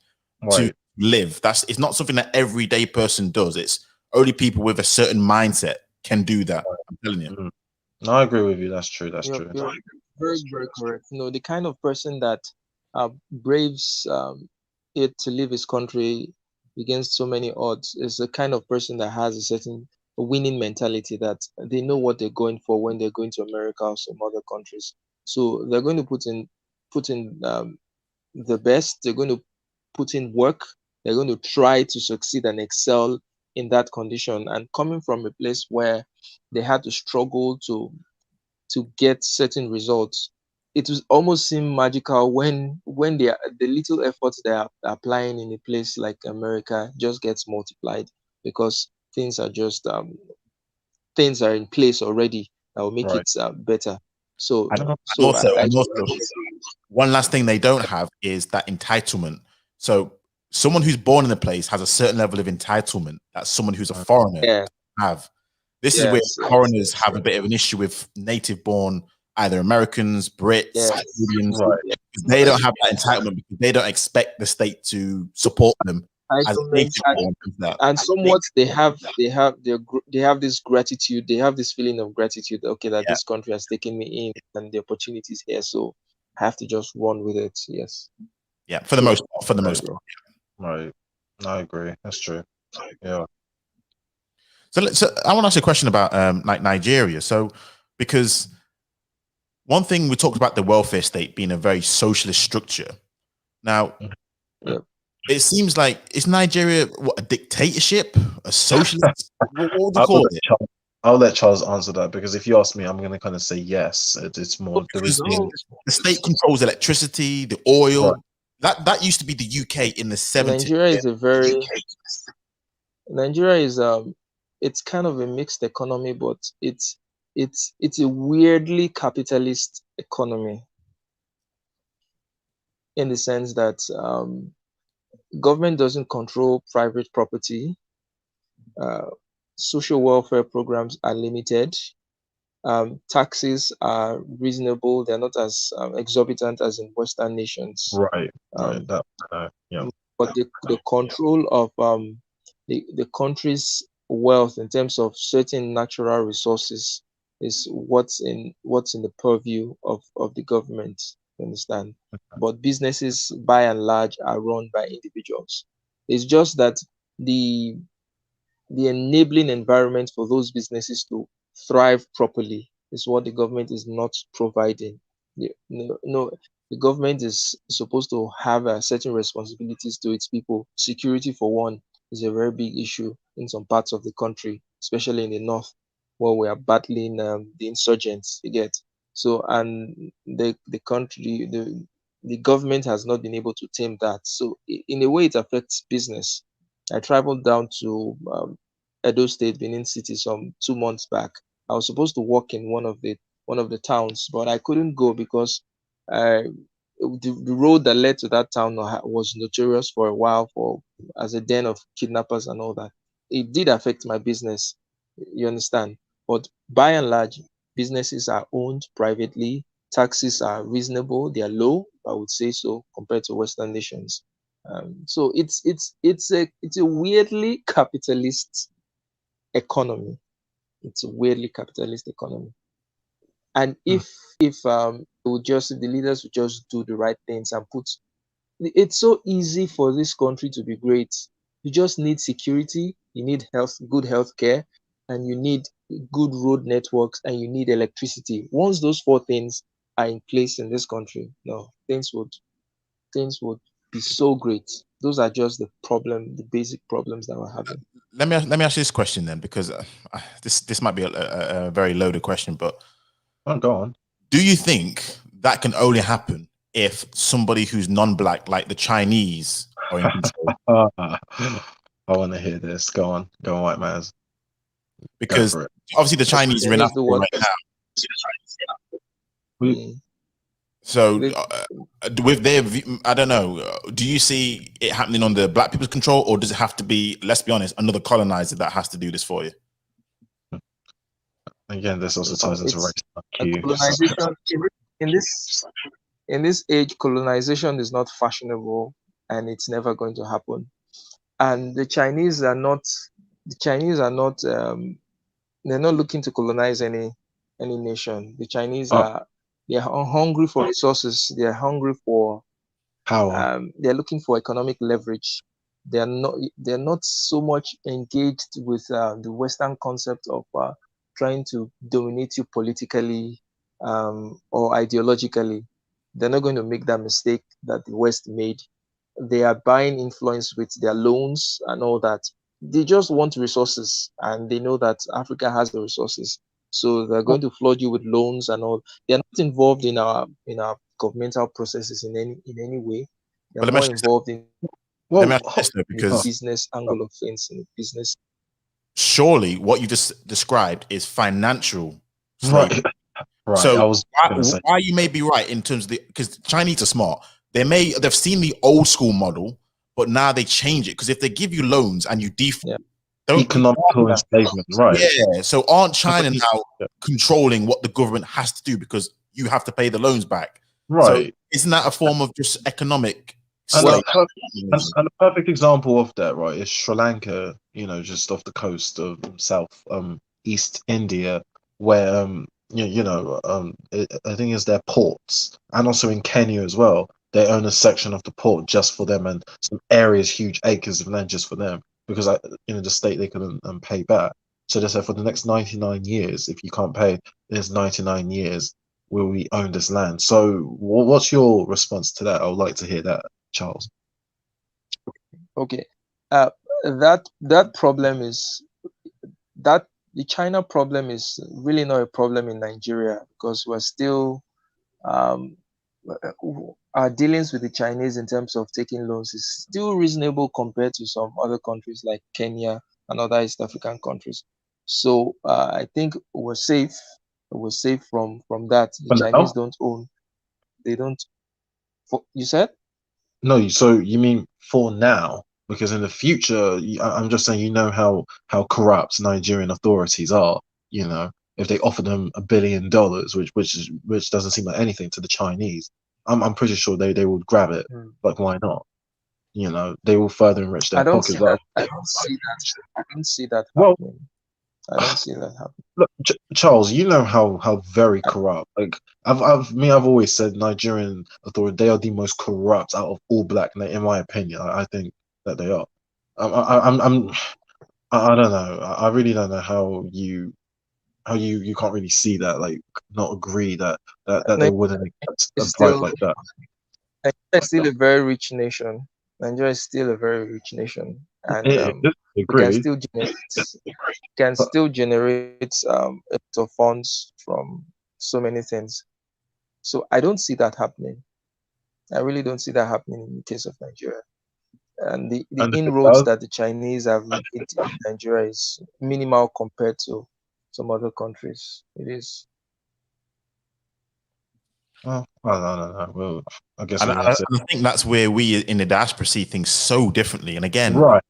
to live. It's not something that everyday person does. It's only people with a certain mindset can do that. I'm telling you. No, I agree with you. That's true. That's true. You're very, very correct. The kind of person that braves it to leave his country against so many odds is the kind of person that has a certain winning mentality, that they know what they're going for when they're going to America or some other countries. So they're going to put in the best. They're going to put in work. They're going to try to succeed and excel in that condition. And coming from a place where they had to struggle to get certain results, it was almost seem magical when the little efforts they are applying in a place like America just gets multiplied, because things are just things are in place already that will make it better. So and also, one last thing they don't have is that entitlement. So someone who's born in a place has a certain level of entitlement that someone who's a foreigner have. This is where foreigners have a bit of an issue with native-born, either Americans, Brits, Canadians. They don't have that entitlement because they don't expect the state to support them as a native-born. And somewhat they have this gratitude. They have this feeling of gratitude. Okay, that this country has taken me in and the opportunities here, so I have to just run with it. Yes. Yeah, for the most part. Right. I agree. That's true. Yeah. So I want to ask you a question about like Nigeria. So, because one thing we talked about the welfare state being a very socialist structure. Now, it seems like, is Nigeria a dictatorship, a socialist? What would you call it? I'll let Charles answer that, because if you ask me, I'm going to kind of say yes. It's more the state controls electricity, the oil. That used to be the UK in the 70s. Nigeria is it's kind of a mixed economy, but it's a weirdly capitalist economy, in the sense that government doesn't control private property. Social welfare programs are limited. Taxes are reasonable. They're not as exorbitant as in Western nations. But the control of the country's wealth in terms of certain natural resources is what's in the purview of the government. You understand? But businesses, by and large, are run by individuals. It's just that the enabling environment for those businesses to thrive properly is what the government is not providing. The government is supposed to have certain responsibilities to its people. Security, for one, is a very big issue in some parts of the country, especially in the north, where we are battling the insurgents. You get so, and the country, the government has not been able to tame that. So in a way, it affects business. I traveled down to Edo State, Benin City, some 2 months back. I was supposed to work in one of the towns, but I couldn't go because the road that led to that town was notorious for a while as a den of kidnappers and all that. It did affect my business, you understand. But by and large, businesses are owned privately. taxes are reasonable, they are low, I would say so, compared to Western nations. So it's a weirdly capitalist economy. It's a weirdly capitalist economy. And if the leaders would just do the right things and put, it's so easy for this country to be great. You just need security, you need good health care, and you need good road networks, and you need electricity. Once those four things are in place in this country, no, things would be so great. Those are just the basic problems that we're having. Let me ask you this question then, because this might be a very loaded question, but go on. Do you think that can only happen if somebody who's non-black, like the Chinese, are in control? I want to hear this. Go on, white man. Because obviously the Chinese are in Africa right now. So with their, I don't know, do you see it happening under black people's control, or does it have to be, let's be honest, another colonizer that has to do this for you? Again, this also ties into race. Colonization in this age, colonization is not fashionable, and it's never going to happen. And the Chinese are not they're not looking to colonize any nation. The Chinese are hungry for resources. They are hungry for power. They're looking for economic leverage. They're not so much engaged with the Western concept of trying to dominate you politically or ideologically. They're not going to make that mistake that the West made. They are buying influence with their loans and all that. They just want resources, and they know that Africa has the resources. So they're going to flood you with loans and all. They're not involved in our governmental processes in any way. They're more involved in because business angle of things in business. Surely what you just described is financial slavery. Right. So why you may be right in terms of because Chinese are smart. They've seen the old school model, but now they change it, because if they give you loans and you default, economical enslavement, right? Yeah. So aren't China now controlling what the government has to do because you have to pay the loans back? Right. So isn't that a form of just economic slavery? And a perfect example of that, right, is Sri Lanka, just off the coast of East India, where I think it's their ports, and also in Kenya as well. They own a section of the port just for them, and some areas, huge acres of land just for them, because the state they couldn't pay back. So they said for the next 99 years, if you can't pay, there's 99 years will we own this land. So what's your response to that? I would like to hear that, Charles. Okay, that problem is that the China problem is really not a problem in Nigeria, because we're still our dealings with the Chinese in terms of taking loans is still reasonable compared to some other countries like Kenya and other East African countries. So I think we're safe. We're safe from that. The Chinese don't own. They don't. You said? No. So you mean for now? Because in the future, I'm just saying, how corrupt Nigerian authorities are. If they offer them $1 billion, which doesn't seem like anything to the Chinese, I'm pretty sure they would grab it. Like, why not? They will further enrich their pockets. I don't see that happening. I don't see that happening. Look, Charles, how very corrupt. Like I've always said, Nigerian authorities, they are the most corrupt out of all black. In my opinion, I think that they are. I don't know. I really don't know how you can't really see that, like, not agree that they wouldn't accept like that. Nigeria is still a very rich nation. Nigeria is still a very rich nation, and it can still generate of funds from so many things. So I don't see that happening. I really don't see that happening in the case of Nigeria. And the inroads that the Chinese have made in Nigeria is minimal compared to some other countries. It is. Oh, no. Well, I guess I think that's where we in the diaspora see things so differently. And again, right.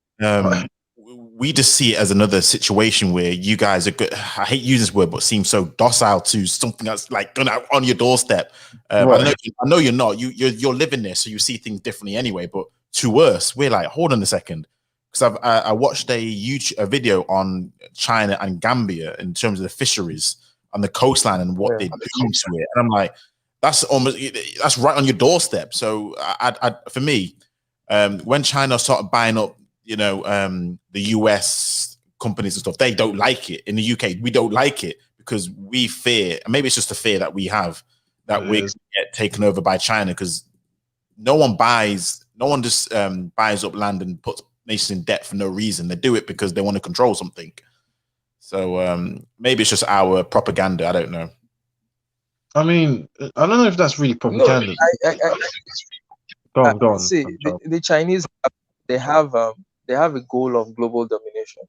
we just see it as another situation where you guys are good. I hate using this word, but seem so docile to something that's like gonna on your doorstep. Right. I know you're not. You're living there, so you see things differently anyway. But to us, we're like, hold on a second, because I watched a video on China and Gambia in terms of the fisheries on the coastline and what they're doing to it, and I'm like, that's right on your doorstep. So for me, when China started buying up, the US companies and stuff, they don't like it. In the UK, we don't like it because we fear, and maybe it's just a fear that we have, that we get taken over by China, because no one just buys up land and puts nations in debt for no reason. They do it because they want to control something. So maybe it's just our propaganda. I don't know. I mean, I don't know if that's really propaganda. No, Go on. See, the Chinese, they have a goal of global domination.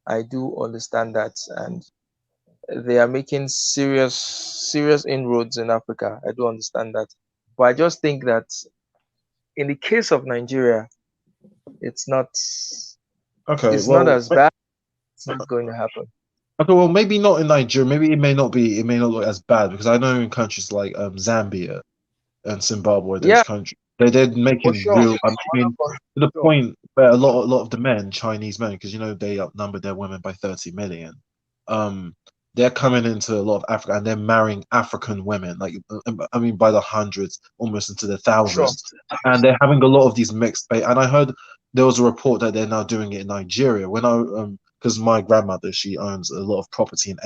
I do understand that, and they are making serious inroads in Africa. I do understand that, but I just think that in the case of Nigeria, it's not as bad. It's not going to happen. Okay, well, maybe not in Nigeria. Maybe it may not look as bad, because I know in countries like Zambia and Zimbabwe, those countries, they're making real. I mean, to the point where a lot of the men, Chinese men, because they outnumber their women by 30 million. They're coming into a lot of Africa and they're marrying African women, like I mean, by the hundreds, almost into the thousands, and they're having a lot of these mixed. And I heard there was a report that they're now doing it in Nigeria. When because my grandmother, she owns a lot of property in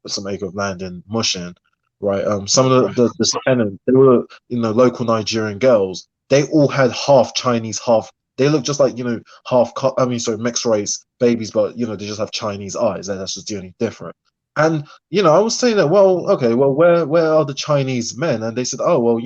some acre of land in Mushin, right? Some of the tenants, they were local Nigerian girls. They all had half Chinese, half. They look just like mixed race babies, but they just have Chinese eyes. That's just the only difference. And I was saying that, well, okay, well, where are the Chinese men? And they said, oh, well,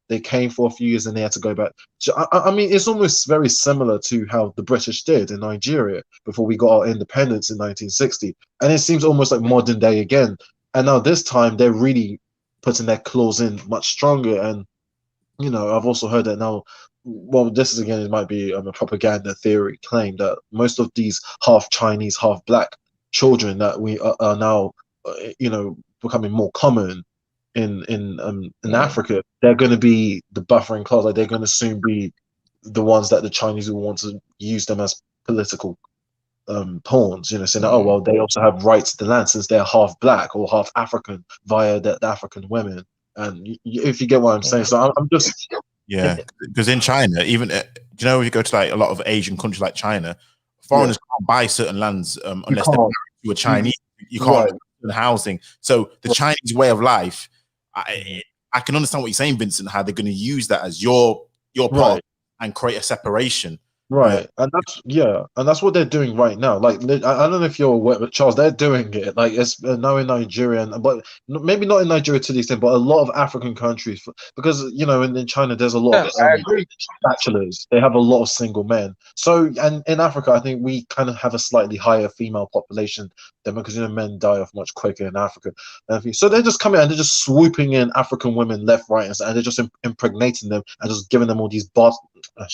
they came for a few years and they had to go back. So, I mean, it's almost very similar to how the British did in Nigeria before we got our independence in 1960. And it seems almost like modern day again. And now this time they're really putting their claws in much stronger. And I've also heard that now. Well, this is again, it might be a propaganda theory claim that most of these half Chinese, half black children that we are now, becoming more common in Africa, they're going to be the buffering class. Like, they're going to soon be the ones that the Chinese will want to use them as political pawns. Saying that, oh well, they also have rights to the land since they're half black or half African via the African women. And if you get what I'm saying, so I'm just because in China, even do you know, if you go to like a lot of Asian countries like China, foreigners can't buy certain lands unless they're married to a Chinese. You can't get housing. So the Chinese way of life, I can understand what you're saying, Vincent, how they're going to use that as your part and create a separation. Right, and that's what they're doing right now. Like, I don't know if you're aware, but Charles, they're doing it. Like, it's now in Nigeria, but maybe not in Nigeria to the extent, but a lot of African countries, because in China there's a lot of bachelors. They have a lot of single men. So, and in Africa, I think we kind of have a slightly higher female population than, because men die off much quicker in Africa. So they're just coming and they're just swooping in African women left, right, and they're just impregnating them and just giving them all these I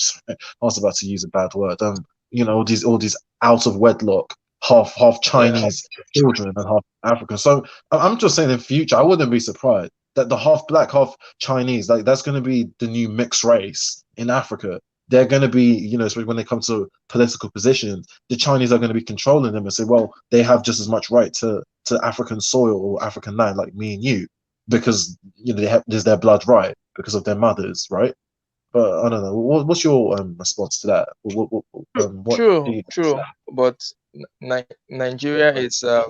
was about to use a bad word. All these out of wedlock, half Chinese children and half African. So I'm just saying, in future, I wouldn't be surprised that the half black, half Chinese, like, that's going to be the new mixed race in Africa. They're going to be, especially when they come to political positions, the Chinese are going to be controlling them and say, well, they have just as much right to African soil or African land like me and you, because there's their blood right because of their mothers, right? But I don't know. What's your response to that? True. But Nigeria is a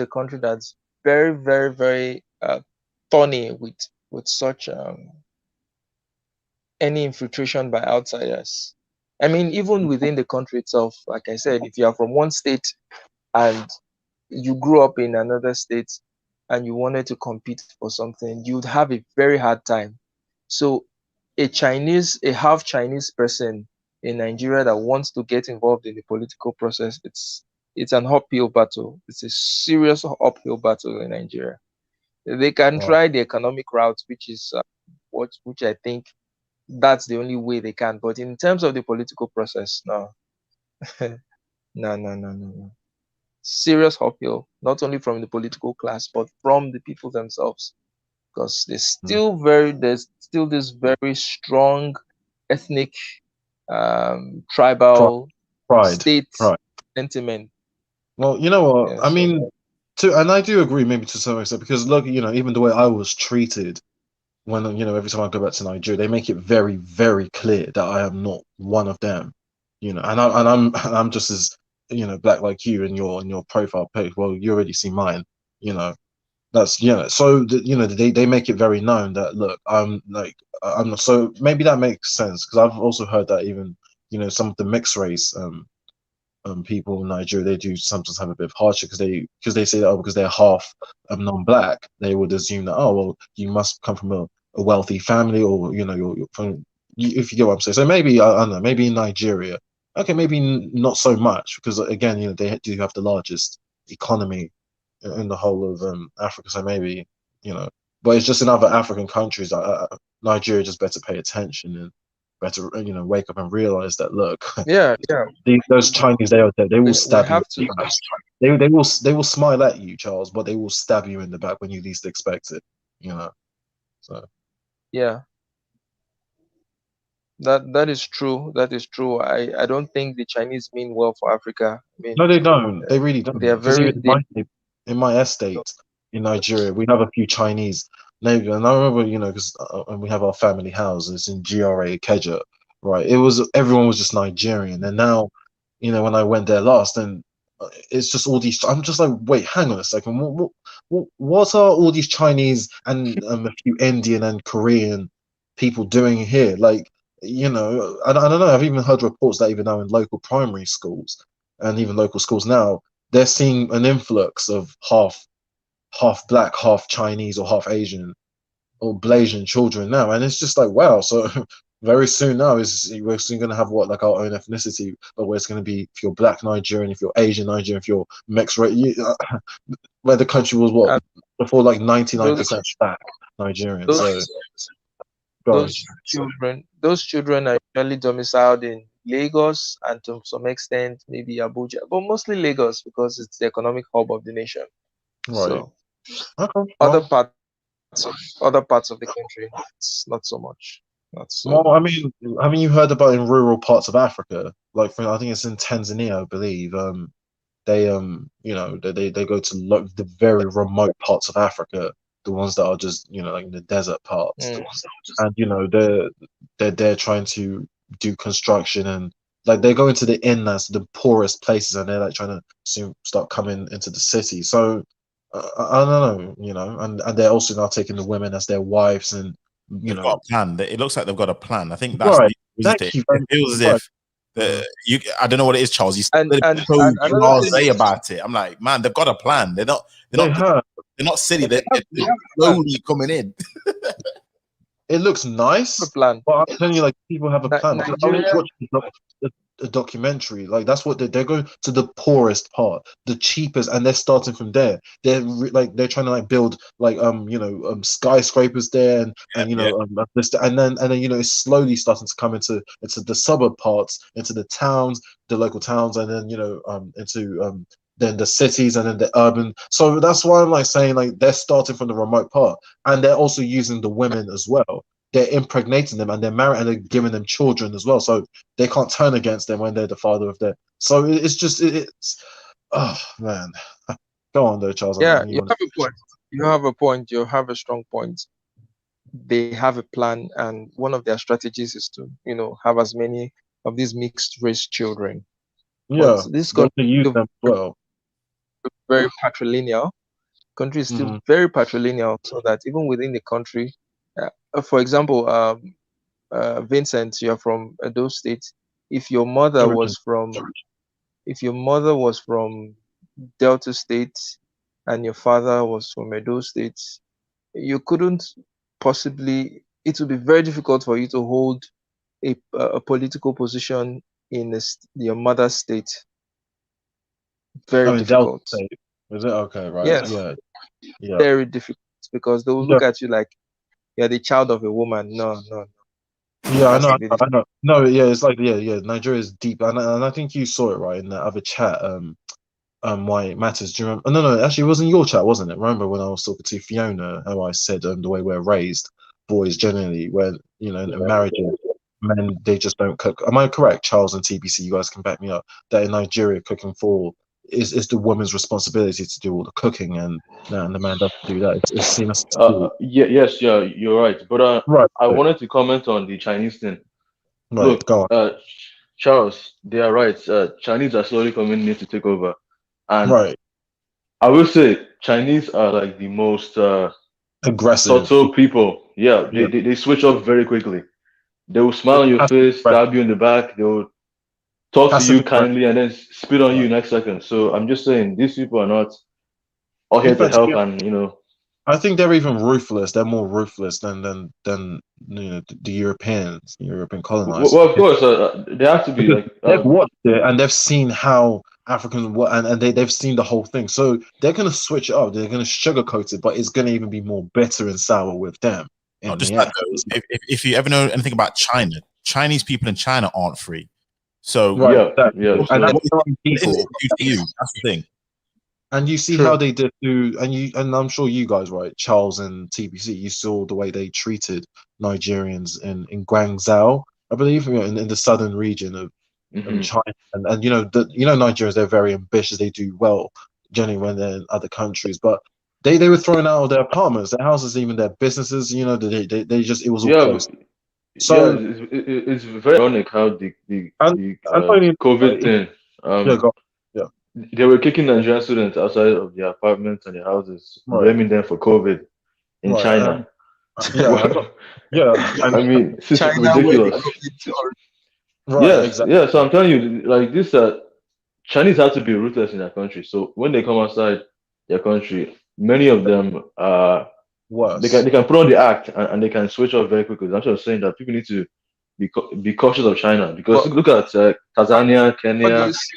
country that's very, very, very thorny with such any infiltration by outsiders. I mean, even within the country itself, like I said, if you are from one state and you grew up in another state and you wanted to compete for something, you'd have a very hard time. So a half Chinese person in Nigeria that wants to get involved in the political process, it's an uphill battle. It's a serious uphill battle in Nigeria. They can try the economic route, which is which I think that's the only way they can. But in terms of the political process, no, No, no, no, no, no. Serious uphill, not only from the political class, but from the people themselves. Because Mm. there's still this very strong ethnic, Pride, tribal pride, state pride. sentiment. Well, you know what? Yeah, I so mean, and I do agree maybe to some extent because look, even the way I was treated when every time I go back to Nigeria, they make it very, very clear that I am not one of them. And I'm just as black like you in your profile page. Well, you already see mine. You know, that's So they make it very known that look, I'm like I'm not. So maybe that makes sense because I've also heard that even some of the mixed race people in Nigeria, they do sometimes have a bit of hardship because they say that because they're half non-black, they would assume that well you must come from a wealthy family or you're from if you get what I'm saying. So maybe I don't know, maybe in Nigeria, okay, maybe not so much because again they do have the largest economy in the whole of Africa. So maybe you know, but it's just in other African countries. Nigeria just better pay attention and better wake up and realize that look. yeah, yeah, Those Chinese, they will we stab you have in to. the back. They will smile at you, Charles, but they will stab you in the back when you least expect it. You know. So Yeah, that is true. That is true. I don't think the Chinese mean well for Africa. I mean, no, they don't. They really they don't. are Because very even they in my estate in Nigeria, we have a few Chinese neighbors, and I remember, because and we have our family house. It's in GRA Ikeja, right? Everyone was just Nigerian, and now, when I went there last, and it's just all these. I'm just like, wait, hang on a second. What are all these Chinese and a few Indian and Korean people doing here? Like, I don't know. I've even heard reports that even now in local primary schools and even local schools now, they're seeing an influx of half black, half Chinese or half Asian or Blasian children now, and it's just like wow. So very soon now is we're soon going to have what like our own ethnicity, but where it's going to be if you're black Nigerian, if you're Asian Nigerian, if you're mixed race, where the country was what and before like 99% those black Nigerian. So those go on. those children are usually domiciled in Lagos and to some extent maybe Abuja, but mostly Lagos because it's the economic hub of the nation. Right. So Okay. other Well, parts other parts of the country, it's not so much. Not so well, I much. mean, haven't you heard about in rural parts of Africa? Like, I think it's in Tanzania, I believe. They they go to the very remote parts of Africa, the ones that are just like in the desert parts, Mm. and they're trying to do construction and like they go into the inlands, the poorest places, and they're like trying to soon start coming into the city. So I don't know, and they're also now taking the women as their wives, and you They've got know, a plan. It looks like they've got a plan. I think that's right. the isn't Thank it? you It very feels as much. if you. I don't know what it is, Charles. You And sounded and so and another thing, blasé about it. I'm like, man, they've got a plan. They're not. They're They not. have. They're not silly. they They're have a plan. slowly coming in. It looks They have a nice, plan. but I'm telling you, like people have a plan because I was Nigeria, watching a documentary. Like that's what they're going to the poorest part, the cheapest, and they're starting from there. They're trying to like build like skyscrapers there, and Yeah, this, and then it's slowly starting to come into the suburb parts, into the towns, the local towns, and then into then the cities and then the urban. So that's why I'm like saying like they're starting from the remote part and they're also using the women as well. They're impregnating them and they're married and they're giving them children as well. So they can't turn against them when they're the father of their. So it's just it's oh man. Go on though, Charles. I yeah, think you you want have a point. You have a point. You have a strong point. They have a plan, and one of their strategies is to, have as many of these mixed race children. to. But Yeah, this they country want to use is them as well. very patrilineal. Country is still Mm-hmm. very patrilineal, so that even within the country, for example, Vincent, you're from Edo State. If your mother Origin. was from, if your mother was from Delta State, and your father was from Edo State, you couldn't possibly. It would be very difficult for you to hold a political position in your mother's state. Very I mean Delta difficult. State. Is it okay? Right. Yes, Yeah. Yeah. very difficult because they will Yeah. look at you like you're the child of a woman. No, no, no. Yeah, I That's know, the leadership. I know. No, yeah, it's like yeah. Nigeria is deep, and I think you saw it right in the other chat. Why it matters. Do you remember? No, actually, it wasn't your chat, wasn't it? Remember when I was talking to Fiona, how I said the way we're raised, boys generally, when in marriages, men they just don't cook. Am I correct, Charles and TBC? You guys can back me up. That in Nigeria, cooking for is the woman's responsibility to do all the cooking, and the man doesn't do that. It's seen as Yeah, yes, yeah, you're right. But right, I wanted to comment on the Chinese thing. right. Look, Go on. Charles, they are right. Chinese are slowly coming in to take over, and Right, I will say Chinese are like the most aggressive. subtle people. Yeah, Yeah, they switch up very quickly. They will smile on your passive face, aggressive. stab you in the back. They will talk to Passive you aggressive. kindly, and then spit on you Right. next second. So I'm just saying these people are not all In here to fact, help, and I think they're even ruthless. They're more ruthless than the Europeans, European colonizers, well, of course, they have to be because like they've watched it and they've seen how Africans work, and they've seen the whole thing. So they're gonna switch it up. They're gonna sugarcoat it, but it's gonna even be more bitter and sour with them Not in just the that end. though. If you ever know anything about China, Chinese people in China aren't free. So Right, yeah, yeah. exactly. And So that's what the right is it people. to do to you? That's the thing. And you see how True. they did to, and I'm sure you guys, right, Charles and TBC, you saw the way they treated Nigerians in Guangzhou, I believe, in the southern region of mhm. China, and Nigerians, they're very ambitious, they do well generally when they're in other countries, but they were thrown out of their apartments, their houses, even their businesses, they just it was all Yeah, closed. yeah. So It's very ironic how and the and not only COVID that, thing. yeah, go, yeah, They were kicking Nigerian students outside of their apartments and their houses, right, blaming them for COVID in right, China. yeah, and Well, yeah, and I mean, this is China, where the ridiculous. COVID or right, Yes, exactly, yeah. So I'm telling you, like this, Chinese have to be ruthless in their country. So when they come outside their country, many of them, worse. they can put on the act and they can switch off very quickly. I'm just saying that people need to be cautious of China because but look at Tanzania, how do Kenya, you see,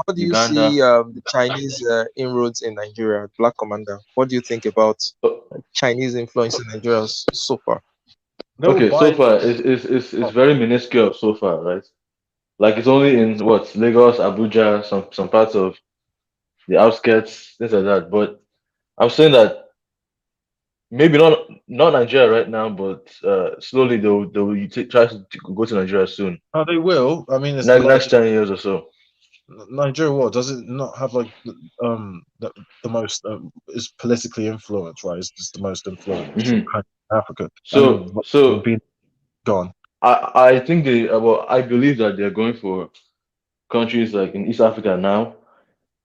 how do you Uganda. see the Chinese inroads in Nigeria? Black Commander, what do you think about Chinese influence in Nigeria so far? They will Okay, so buy. far it's very minuscule so far, right? Like it's only in what Lagos, Abuja, some parts of the outskirts, things like that. But I'm saying that maybe not Nigeria right now, but slowly they'll try to go to Nigeria soon. Oh, they will. I mean, it's the Next largest. 10 years or so. Nigeria, what does it not have like the most is politically influenced, right? It's just the most influential Hmm. country in Africa, and So being gone. I think I believe that they're going for countries like in East Africa now,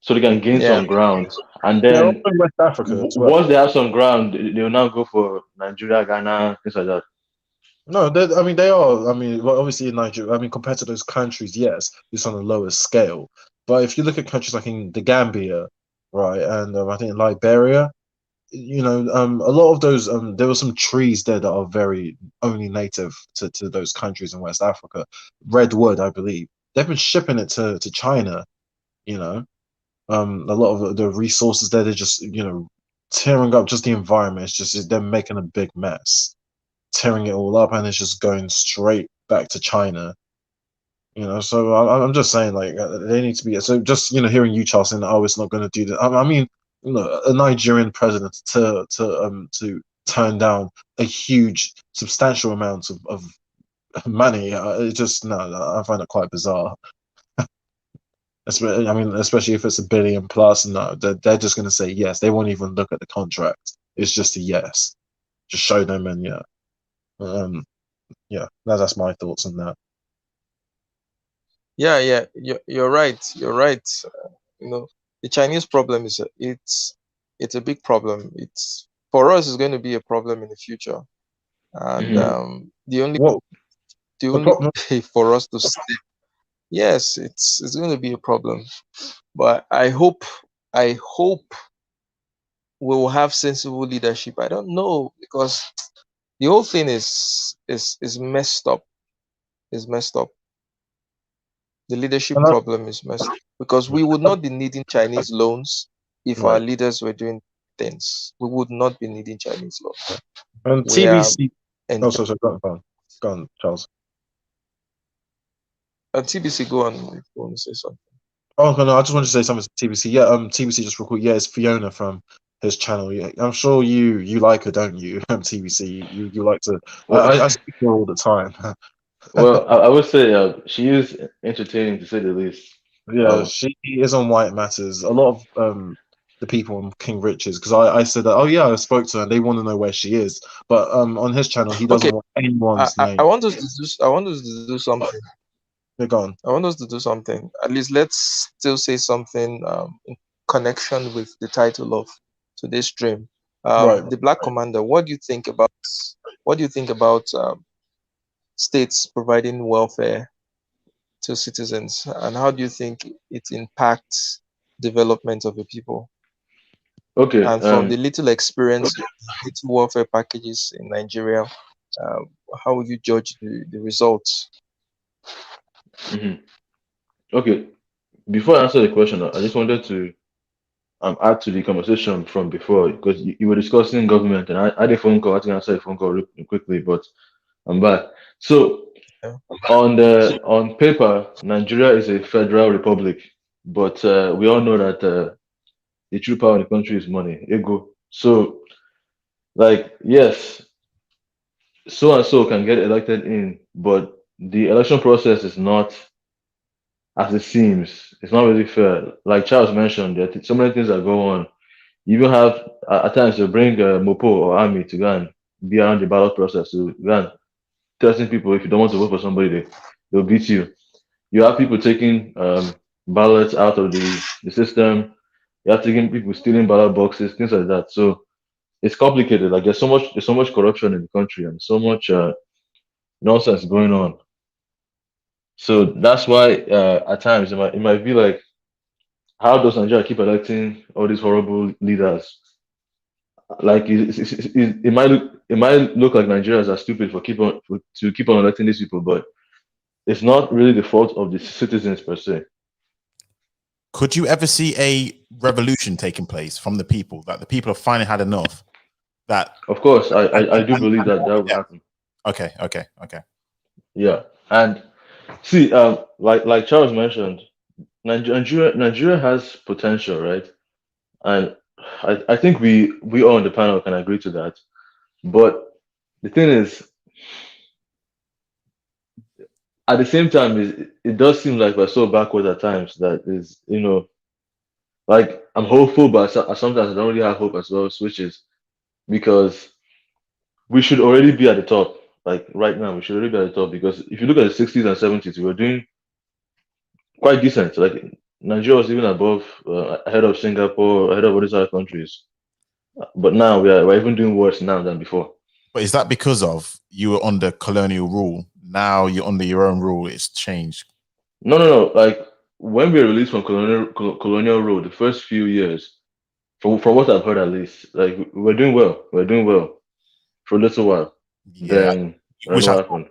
so they can gain Yeah, some ground, and They're also then in West Africa as well. once they have some ground, they'll now go for Nigeria, Ghana, things like that. No, I mean they are. I mean, well, obviously in Nigeria. I mean, compared to those countries, yes, it's on a lower scale. But if you look at countries like in the Gambia, right, and I think in Liberia, a lot of those there were some trees there that are very only native to those countries in West Africa. Redwood, I believe. They've been shipping it to China, you know. A lot of the resources there, they're just, tearing up just the environment. It's just they're making a big mess, tearing it all up, and it's just going straight back to China. So I'm just saying, like, they need to be. So just hearing you, Charles, saying, "Oh, it's not going to do that." I mean, a Nigerian president to turn down a huge, substantial amount of money. It just no, I find it quite bizarre. I mean, especially if it's a billion plus. No, they're just going to say yes. They won't even look at the contract. It's just a yes. Just show them, and yeah, um, yeah. That's my thoughts on that. yeah. You're right. You're right. The Chinese problem it's a big problem. It's for us. It's going to be a problem in the future, and Hmm. What the the only problem? way for us to stay, yes, it's going to be a problem. But I hope we will have sensible leadership. I don't know because the whole thing is messed up. Is messed up. The leadership And that, problem is messed up because we would not be needing Chinese loans if our right. leaders were doing things. We would not be needing Chinese loans. And We are TBC. Oh, enjoying. sorry, go on. Go on, Charles. TBC, go on if you want to say something. Oh no, I just wanted to say something to TBC. Yeah, TBC just real quick. Yeah, it's Fiona from his channel. Yeah, I'm sure you like her, don't you? TBC, you like to. Well, I speak to her all the time. well, I would say she is entertaining to say the least. Yeah, she is on White Matters. A lot of the people on King Richard's, because I said that. Oh yeah, I spoke to her. And they want to know where she is, but on his channel he doesn't Okay, want anyone's I name. want us to do. I want us to do something. They're gone. I want us to do something. At least let's still say something in connection with the title of today's stream. Right. The Black Commander. What do you think about? What do you think about states providing welfare to citizens, and how do you think it impacts development of the people? Okay. And from the little experience, little welfare packages in Nigeria, how would you judge the results? Okay. Before I answer the question, I just wanted to add to the conversation from before because you were discussing government, and I had a phone call. I think I answered a phone call quickly, but I'm back. So Yeah. on paper, Nigeria is a federal republic, but we all know that the true power in the country is money, ego. So, like, yes, so and so can get elected in, but the election process is not as it seems. It's not really fair. Like Charles mentioned, there are so many things that go on. You even have at times you bring Mopo or army to go and be around the ballot process to go and testing people. If you don't want to vote for somebody, they'll beat you. You have people taking ballots out of the system. You have taking people stealing ballot boxes, things like that. So it's complicated. Like there's so much corruption in the country and so much nonsense going on. So that's why at times it might be like, how does Nigeria keep electing all these horrible leaders? Like it might look like Nigerians are stupid to keep on electing these people, but it's not really the fault of the citizens per se. Could you ever see a revolution taking place from the people, that the people have finally had enough? That Of course, I do believe that that will yeah. happen. Okay. Yeah, and see, like Charles mentioned, Nigeria has potential, right? And I think we all on the panel can agree to that. But the thing is, at the same time, it does seem like we're so backward at times that is, like I'm hopeful, but sometimes I don't really have hope as well, switches, because we should already be at the top. Like right now, we should already be at the top because if you look at the 60s and 70s, we were doing quite decent. Like Nigeria was even above, ahead of Singapore, ahead of all these other countries. But now we're even doing worse now than before. But is that because of you were under colonial rule? Now you're under your own rule. It's changed. No. Like when we were released from colonial rule, the first few years, from what I've heard at least, like we're doing well. We're doing well for a little while. Yeah, Then I don't know what happened.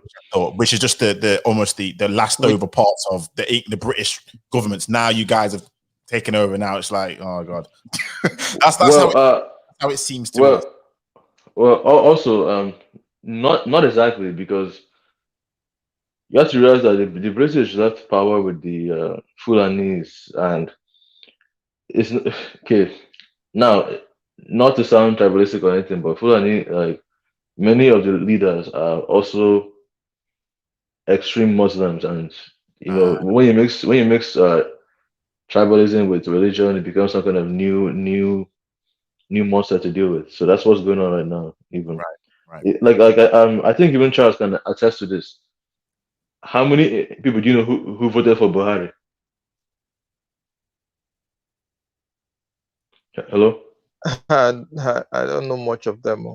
which is just the almost the last over parts of the British governments. Now you guys have taken over. Now it's like, oh god, that's how it seems to us. Well, also, not exactly, because you have to realize that the British left power with the Fulanis, and it's okay. Now, not to sound tribalistic or anything, but Fulani, like many of the leaders are also extreme Muslims, and when you mix tribalism with religion, it becomes some kind of new monster to deal with. So that's what's going on right now. Even Right. I think even Charles can attest to this. How many people do you know who voted for Buhari? Hello. I don't know much of them.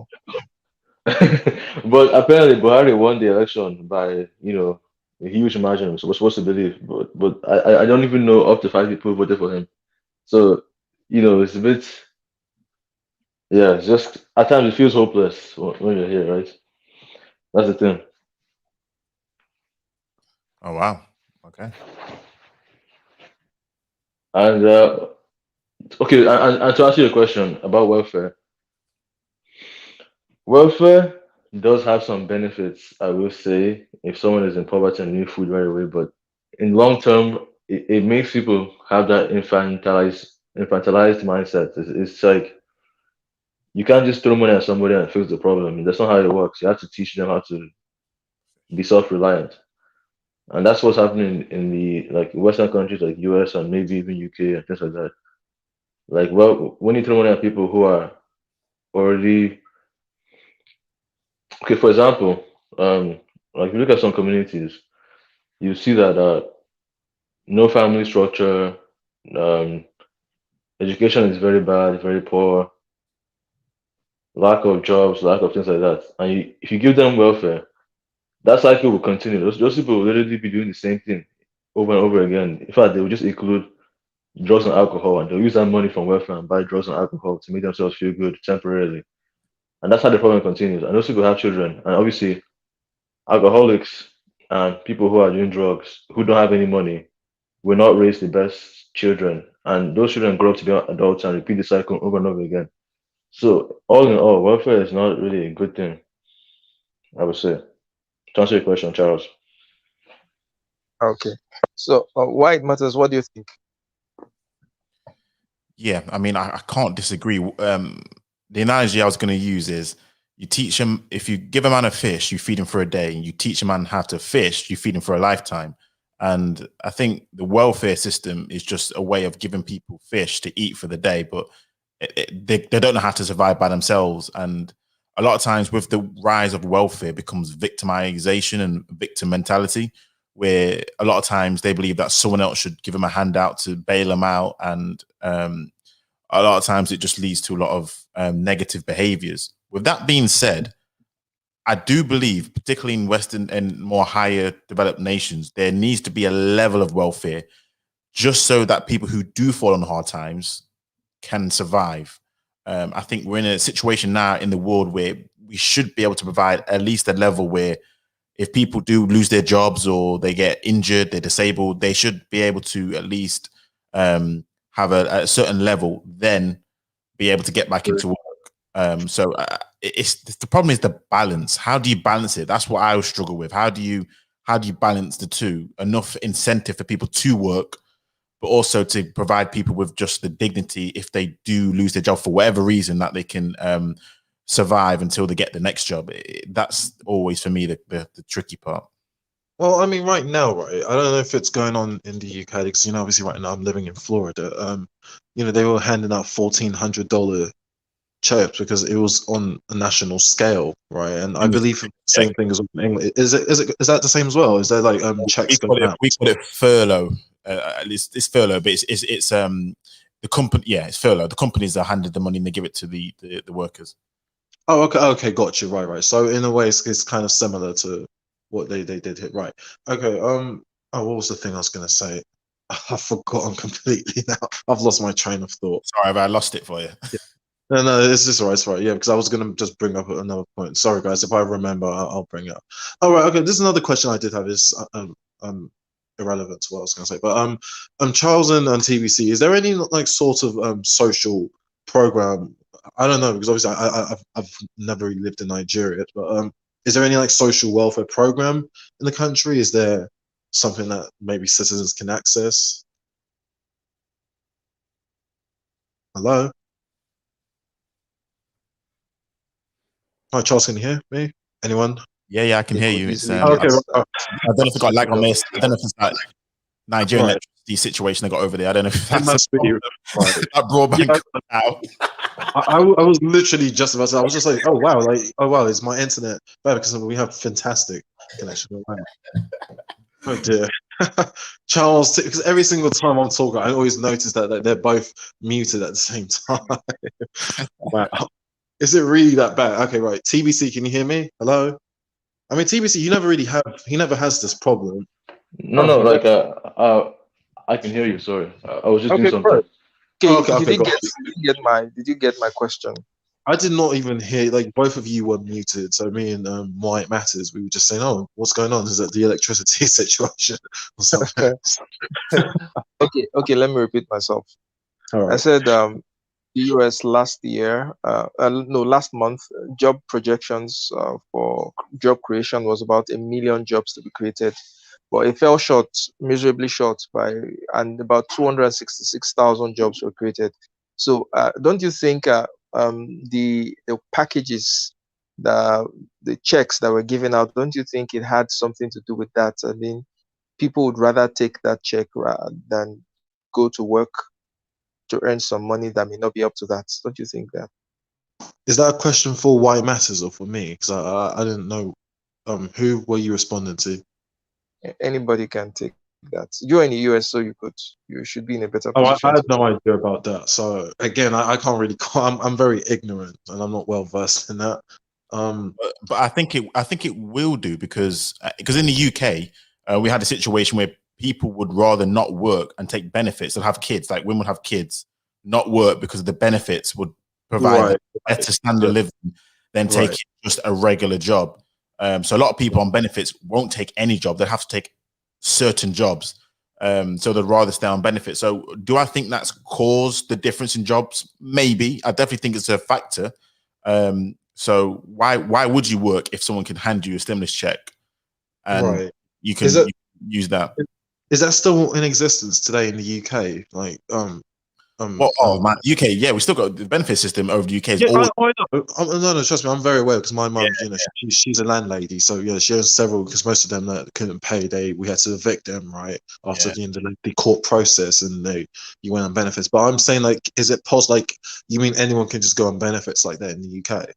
But apparently Buhari won the election by a huge margin. We're supposed to believe, but I don't even know up to 5 people who voted for him. So it's a bit, yeah. It's just at times it feels hopeless when you're here, right? That's the thing. Oh wow. Okay. And okay, and to answer your question about welfare, does have some benefits, I will say, if someone is in poverty and need food right away. But in long term, it makes people have that infantilized mindset. It's like you can't just throw money at somebody and fix the problem. That's not how it works. You have to teach them how to be self-reliant, and that's what's happening in the like Western countries like US and maybe even UK and things like that. Like, well, when you throw money at people who are already okay, for example, like if you look at some communities, you see that no family structure, um, education is very bad, very poor, lack of jobs, lack of things like that. And if you give them welfare, that cycle will continue. Those people will literally be doing the same thing over and over again. In fact, they will just include drugs and alcohol, and they'll use that money from welfare and buy drugs and alcohol to make themselves feel good temporarily. And that's how the problem continues. And those people have children, and obviously, alcoholics and people who are doing drugs who don't have any money will not raise the best children, and those children grow up to be adults and repeat the cycle over and over again. So, all in all, welfare is not really a good thing, I would say. To answer your question, Charles. Okay. So why it matters? What do you think? Yeah, I mean, I can't disagree. The analogy I was going to use is you teach him, if you give a man a fish, you feed him for a day, and you teach a man how to fish, you feed him for a lifetime. And I think the welfare system is just a way of giving people fish to eat for the day, but they don't know how to survive by themselves. And a lot of times with the rise of welfare becomes victimization and victim mentality, where a lot of times they believe that someone else should give them a handout to bail them out. And a lot of times it just leads to a lot of negative behaviors. With that being said, I do believe, particularly in Western and more higher developed nations, there needs to be a level of welfare just so that people who do fall on hard times can survive. I think we're in a situation now in the world where we should be able to provide at least a level where if people do lose their jobs or they get injured, they're disabled, they should be able to at least have a certain level, then be able to get back into work. So it's the problem is the balance. How do you balance it? That's what I would struggle with. How do you balance the two? Enough incentive for people to work, but also to provide people with just the dignity if they do lose their job for whatever reason, that they can survive until they get the next job. That's always for me the tricky part. Well, I mean, right now, right? I don't know if it's going on in the UK because obviously, right now I'm living in Florida. They were handing out $1,400 chips because it was on a national scale, right? And I believe the same thing as in England. Is that the same as well? Is there like checks going out? We call it furlough. At least it's furlough, but it's the company. Yeah, it's furlough. The companies that handed the money and they give it to the workers. Oh, okay, got you. Right. So in a way, it's kind of similar to what they did hit. Right. Okay. Oh, what was the thing I was gonna say? I've forgotten completely now. I've lost my train of thought. Sorry, but I lost it for you. No, it's just all right. It's all right. Yeah, because I was gonna just bring up another point. Sorry, guys. If I remember, I'll bring it up. All right. Okay. This is another question I did have. Is irrelevant to what I was gonna say. But Charles and TBC, is there any like sort of social program? I don't know because obviously I've never really lived in Nigeria, but is there any like social welfare program in the country? Is there something that maybe citizens can access? Hello. Hi, Charles, can you hear me? Anyone? Yeah, I can hear you. It's I okay. don't know if it's got lag on this. I don't know if it's that Nigerian electricity situation they got over there. I don't know if that's must be that broadband out. I was literally just about to. I was just like, oh wow, is my internet bad because we have fantastic connection. Oh dear, Charles. Because every single time I'm talking, I always notice that they're both muted at the same time. Wow, is it really that bad? Okay, right. TBC, can you hear me? Hello. I mean, TBC, he never has this problem. No, like I can hear you. Sorry, I was just doing something. Right. Okay, Okay, did you get my question? I did not even hear. Like both of you were muted, so me and Why It Matters, we were just saying, "Oh, what's going on? Is it the electricity situation or something?" Okay. Let me repeat myself. All right. I said the US last year, no, last month, job projections for job creation was about 1 million jobs to be created, but it fell short, miserably short and about 266,000 jobs were created. So, don't you think the packages, the checks that were given out, don't you think it had something to do with that? I mean, people would rather take that check than go to work to earn some money that may not be up to that. Don't you think that? Is that a question for Why It Matters or for me? Because I didn't know. Who were you responding to? Anybody can take that. You're in the US, so you should be in a better Oh, position I to. had no idea about that. So again, I can't really. I'm very ignorant, and I'm not well versed in that. But I think it will do because in the UK we had a situation where people would rather not work and take benefits and have kids. Like women would have kids, not work because the benefits would provide them Right. better standard of living than Right. taking just a regular job. So a lot of people on benefits won't take any job; they have to take certain jobs. So they'd rather stay on benefits. So do I think that's caused the difference in jobs? Maybe. I definitely think it's a factor. So why would you work if someone can hand you a stimulus check and Right. you can use that? Is that still in existence today in the UK? Like, Well, oh man, UK, yeah, we still got the benefit system over the UK. Is yeah, always, I know. No, trust me, I'm very aware because my mum, yeah, she's a landlady, so yeah, she owns several. Because most of them that couldn't pay, we had to evict them right after yeah. the end of the court process, and you went on benefits. But I'm saying, like, is it possible? Like, you mean anyone can just go on benefits like that in the UK?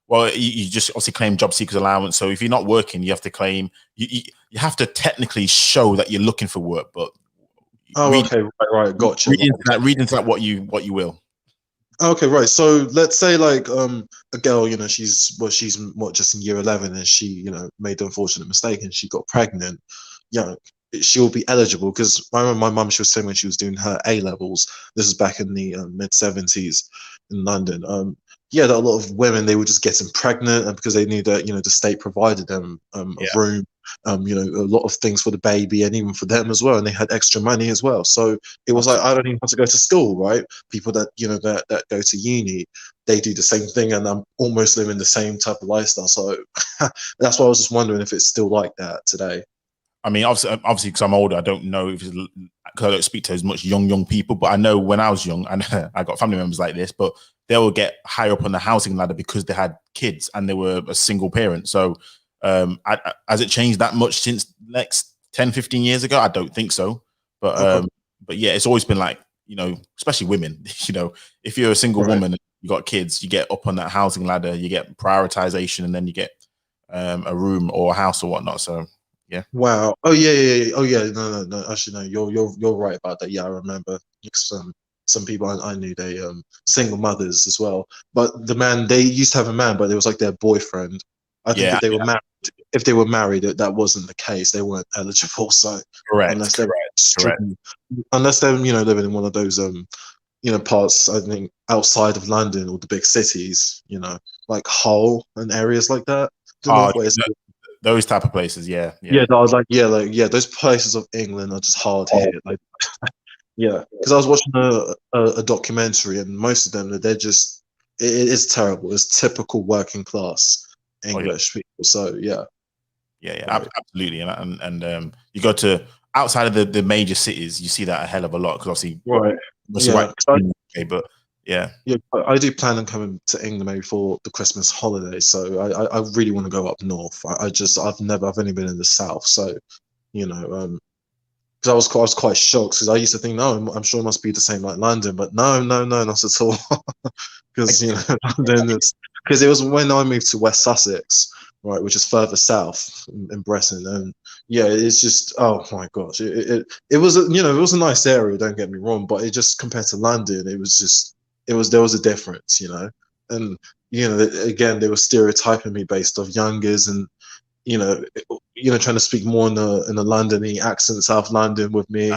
Well, you just obviously claim job seekers allowance. So if you're not working, you have to claim. You have to technically show that you're looking for work, but Oh, read, okay, right, gotcha. read into that what you will. Okay, right. So let's say like a girl, she's just in year 11, and she, made the unfortunate mistake and she got pregnant. Yeah, she'll be eligible because I remember my mum, she was saying when she was doing her A levels. This is back in the mid 70s in London. Yeah, that a lot of women, they were just getting pregnant, and because they knew that the state provided them a room, a lot of things for the baby and even for them as well, and they had extra money as well. So it was like, I don't even have to go to school, right? People that that go to uni, they do the same thing, and I'm almost living the same type of lifestyle. So that's why I was just wondering if it's still like that today. I mean, obviously, because I'm older, I don't know if because I don't speak to as much young people. But I know when I was young, and I got family members like this, but they will get higher up on the housing ladder because they had kids and they were a single parent. So, has it changed that much since next 10, 15 years ago? I don't think so. But yeah, it's always been like, especially women. If you're a single woman and you got kids, you get up on that housing ladder, you get prioritization, and then you get a room or a house or whatnot. So. Yeah. Wow. Oh yeah. Oh yeah. No. Actually, no. You're right about that. Yeah, I remember some people I knew, they single mothers as well. But they used to have a man, but it was like their boyfriend. I think if they were married, that wasn't the case. They weren't eligible. So unless they're living in one of those parts, I think outside of London or the big cities, like Hull and areas like that. The northwest. Those type of places, yeah. I was like, those places of England are just hard hit. Like, yeah, because I was watching a documentary, and most of them, they're just, it is terrible. It's typical working class English people. So yeah, absolutely. And you go to outside of the major cities, you see that a hell of a lot because obviously, but yeah, I do plan on coming to England maybe for the Christmas holidays. So I really want to go up north. I've only been in the south. So because I was quite shocked because I used to think, no, I'm sure it must be the same like London, but no, not at all. Because London is, because it was when I moved to West Sussex, right, which is further south in Breton, and it's just, oh my gosh, it was it was a nice area, don't get me wrong, but it just, compared to London, it was just, there was a difference, and again, they were stereotyping me based off youngers, and trying to speak more in a London-y accent, South London with me.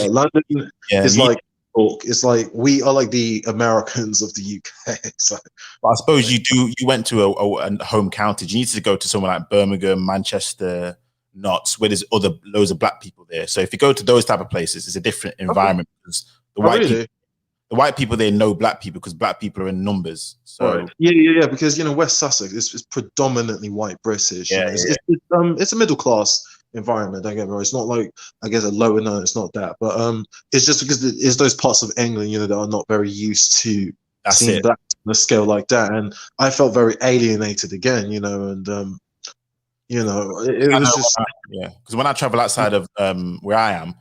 London is like, it's like we are like the Americans of the UK. So, but I suppose you went to a home county. You need to go to somewhere like Birmingham, Manchester, Notts, where there's loads of black people there. So if you go to those type of places, it's a different environment because the white people. the white people they know black people because black people are in numbers. So right. Yeah. Because West Sussex is predominantly white British. Yeah, It's a middle class environment. Don't get me wrong. It's not like I guess a lower. No, it's not that. But it's just because it's those parts of England, that are not very used to seeing black on a scale like that, and I felt very alienated again. And it was just because when I travel outside of where I am,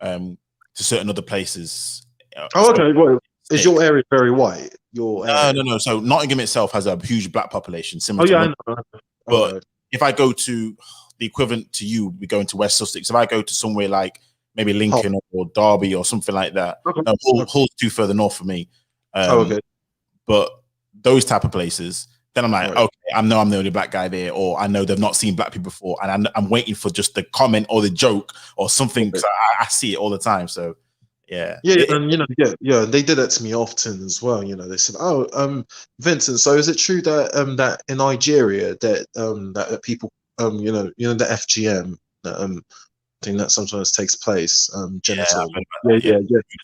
to certain other places. Oh, okay. Well, is your area very white? No. So Nottingham itself has a huge black population. Similar to I know. But if I go to the equivalent to you, we go into West Sussex. If I go to somewhere like maybe Lincoln or Derby or something like that, Hull's too further north for me. Okay. But those type of places, then I'm like, okay, I know I'm the only black guy there, or I know they've not seen black people before, and I'm waiting for just the comment or the joke or something because I see it all the time. So yeah. And they did that to me often as well. They said, "Oh, Vincent, so is it true that that in Nigeria that people the FGM thing that sometimes takes place genital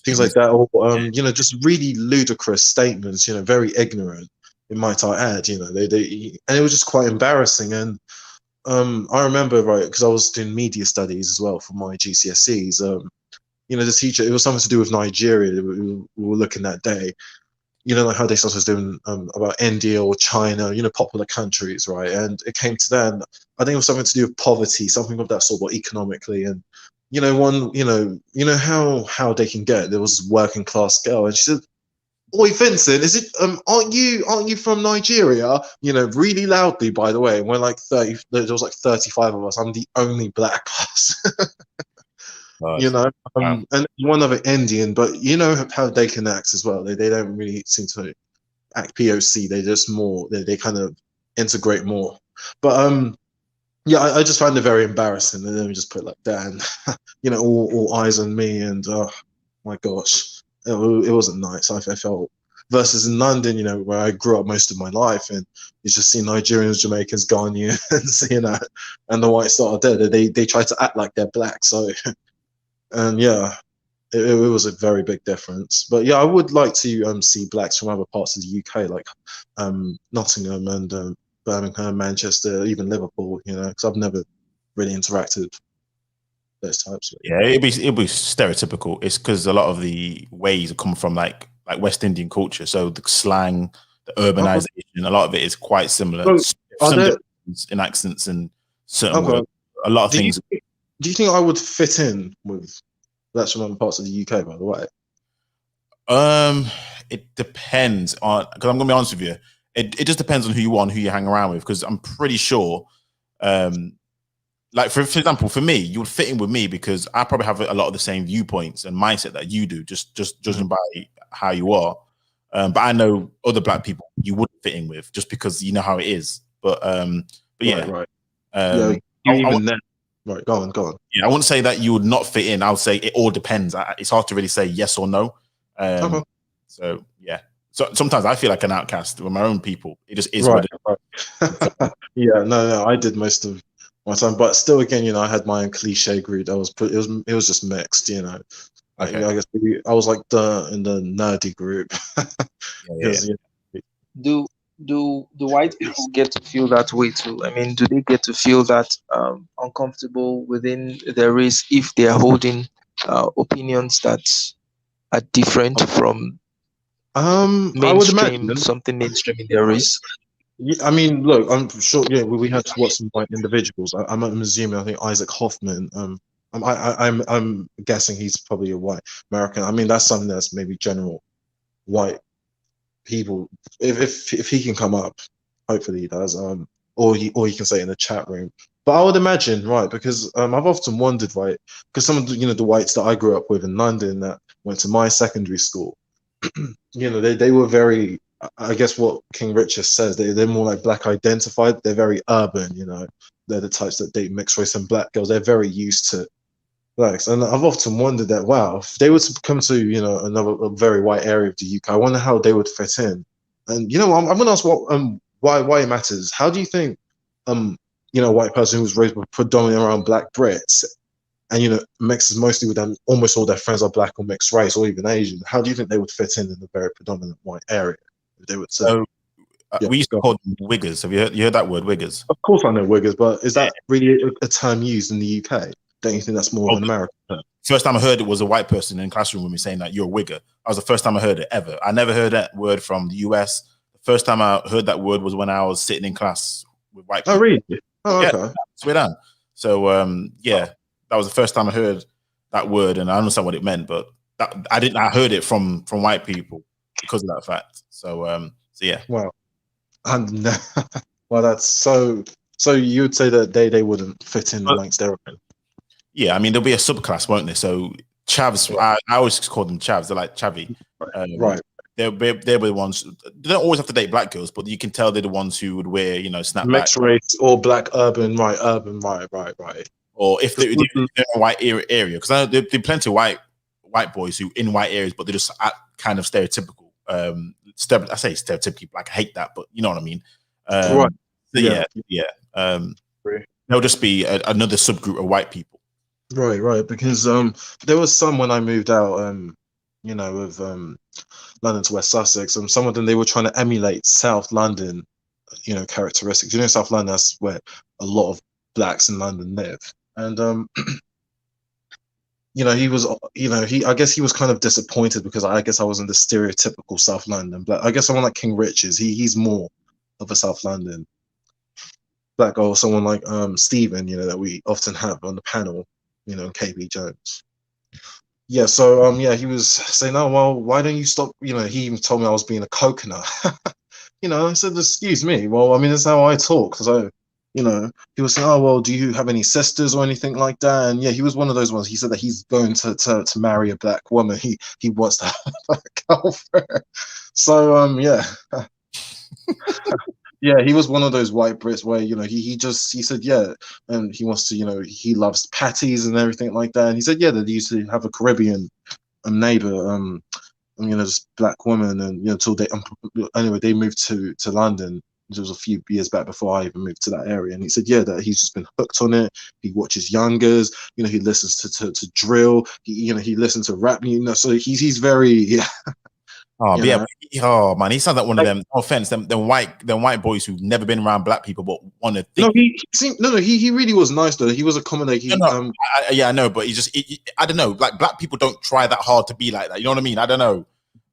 things like that, or just really ludicrous statements, very ignorant, it might I add, they and it was just quite embarrassing. And I remember, right, because I was doing media studies as well for my GCSEs. The teacher, it was something to do with Nigeria we were looking that day, like how they sometimes doing about India or China, popular countries, right? And it came to that, and I think it was something to do with poverty, something of that sort, but economically. And how they can get. There was this working class girl, and she said, "Oi, Vincent, is it? Aren't you from Nigeria?" Really loudly, by the way. And we're like 30. There was like 35 of us. I'm the only black class. And one other Indian, but how they can act as well. They don't really seem to act POC. They just more they kind of integrate more. But I just find it very embarrassing. And then we just put it like that, and all eyes on me. And oh my gosh, it wasn't nice. I felt versus in London, where I grew up most of my life, and you just see Nigerians, Jamaicans, Ghanaians, and the whites that are there. They try to act like they're black. So. And it was a very big difference. But I would like to see blacks from other parts of the UK, like Nottingham and Birmingham, Manchester, even Liverpool. Because I've never really interacted with those types. Yeah, it'd be stereotypical. It's because a lot of the ways come from like West Indian culture, so the slang, the urbanization, a lot of it is quite similar. So some differences in accents and certain words. A lot of things. Do you think I would fit in with that's from other parts of the UK, by the way? It depends on, because I'm gonna be honest with you. It just depends on who you want, who you hang around with. Because I'm pretty sure, like for example, for me, you would fit in with me because I probably have a lot of the same viewpoints and mindset that you do, just judging by how you are. But I know other black people you wouldn't fit in with just because you know how it is. But yeah, right. Right, go on. Yeah, I wouldn't say that you would not fit in. I would say it all depends. It's hard to really say yes or no. So yeah, so sometimes I feel like an outcast with my own people. It just is what it is. Right. No, I did most of my time, but still, again, I had my own cliche group. It was just mixed, Okay. I guess I was like in the nerdy group. Do white people get to feel that way too? I mean, do they get to feel that uncomfortable within their race if they are holding opinions that are different from mainstream, I would imagine something mainstream in their race? I mean, look, I'm sure. We had to watch some white individuals. I'm assuming. I think Isaac Hoffman. I'm guessing he's probably a white American. I mean, that's something that's maybe general white people. If he can come up, hopefully he does. Or he can say it in the chat room. But I would imagine, right, because I've often wondered, right, because some of the whites that I grew up with in London that went to my secondary school, they were very, I guess what King Richard says, they're more like black identified. They're very urban, they're the types that date mixed race and black girls. They're very used to blacks. And I've often wondered that, wow, if they were to come to, a very white area of the UK, I wonder how they would fit in. And, I'm going to ask why it matters. How do you think, a white person who was raised predominantly around black Brits, and mixes mostly with them. Almost all their friends are black or mixed race or even Asian. How do you think they would fit in a very predominant white area? If they would say, So yeah, we used to go on. call them wiggers. Have you heard that word, wiggers? Of course, I know wiggers, but is that really a term used in the UK? Don't you think that's more of an American term? First time I heard it was a white person in the classroom with me saying that you're a wigger. That was the first time I heard it ever. I never heard that word from the US. The first time I heard that word was when I was sitting in class with white people. Oh, really? Oh, Yeah, okay. swear down. So yeah, that was the first time I heard that word, and I understand what it meant, but I heard it from white people because of that fact. So yeah. Wow. And well, that's so. So you would say that they wouldn't fit in amongst everyone. Yeah, I mean there'll be a subclass, won't there? So chavs, I always call them chavs. They're like chavvy. Right. They're the ones. They don't always have to date black girls, but you can tell they're the ones who would wear, snapback. Mixed race or black urban, right? Right. Or if they're in a white area, because I know there are plenty of white boys who in white areas, but they're just kind of stereotypical. I say stereotypical, like I hate that, but you know what I mean. Right. So yeah. There'll just be another subgroup of white people. Right. Because there was some when I moved out, with London to West Sussex, and some of them they were trying to emulate South London, characteristics. South London, that's where a lot of blacks in London live, and he was, I guess he was kind of disappointed because I guess I wasn't the stereotypical South London black. I guess someone like King Richards, he's more of a South London black guy, or someone like Stephen, that we often have on the panel, KB Jones. Yeah, so he was saying, "Oh well, why don't you stop?" He even told me I was being a coconut. I said, "Excuse me." Well, I mean, that's how I talk. So, he was saying, "Oh well, do you have any sisters or anything like that?" And yeah, he was one of those ones. He said that he's going to marry a black woman. He wants to have a black girlfriend. So yeah. Yeah, he was one of those white Brits where he said yeah, and he wants to he loves patties and everything like that. And he said yeah, that he used to have a Caribbean neighbor, this black woman, and until they anyway they moved to London. It was a few years back before I even moved to that area, and he said yeah that he's just been hooked on it. He watches youngers, he listens to drill, he listens to rap, so he's very yeah. Oh yeah, oh man, he sounds like one of them. No offense, them white boys who've never been around black people but want to think. No, he really was nice though. He was accommodating. I know, but I don't know. Like black people don't try that hard to be like that. You know what I mean? I don't know,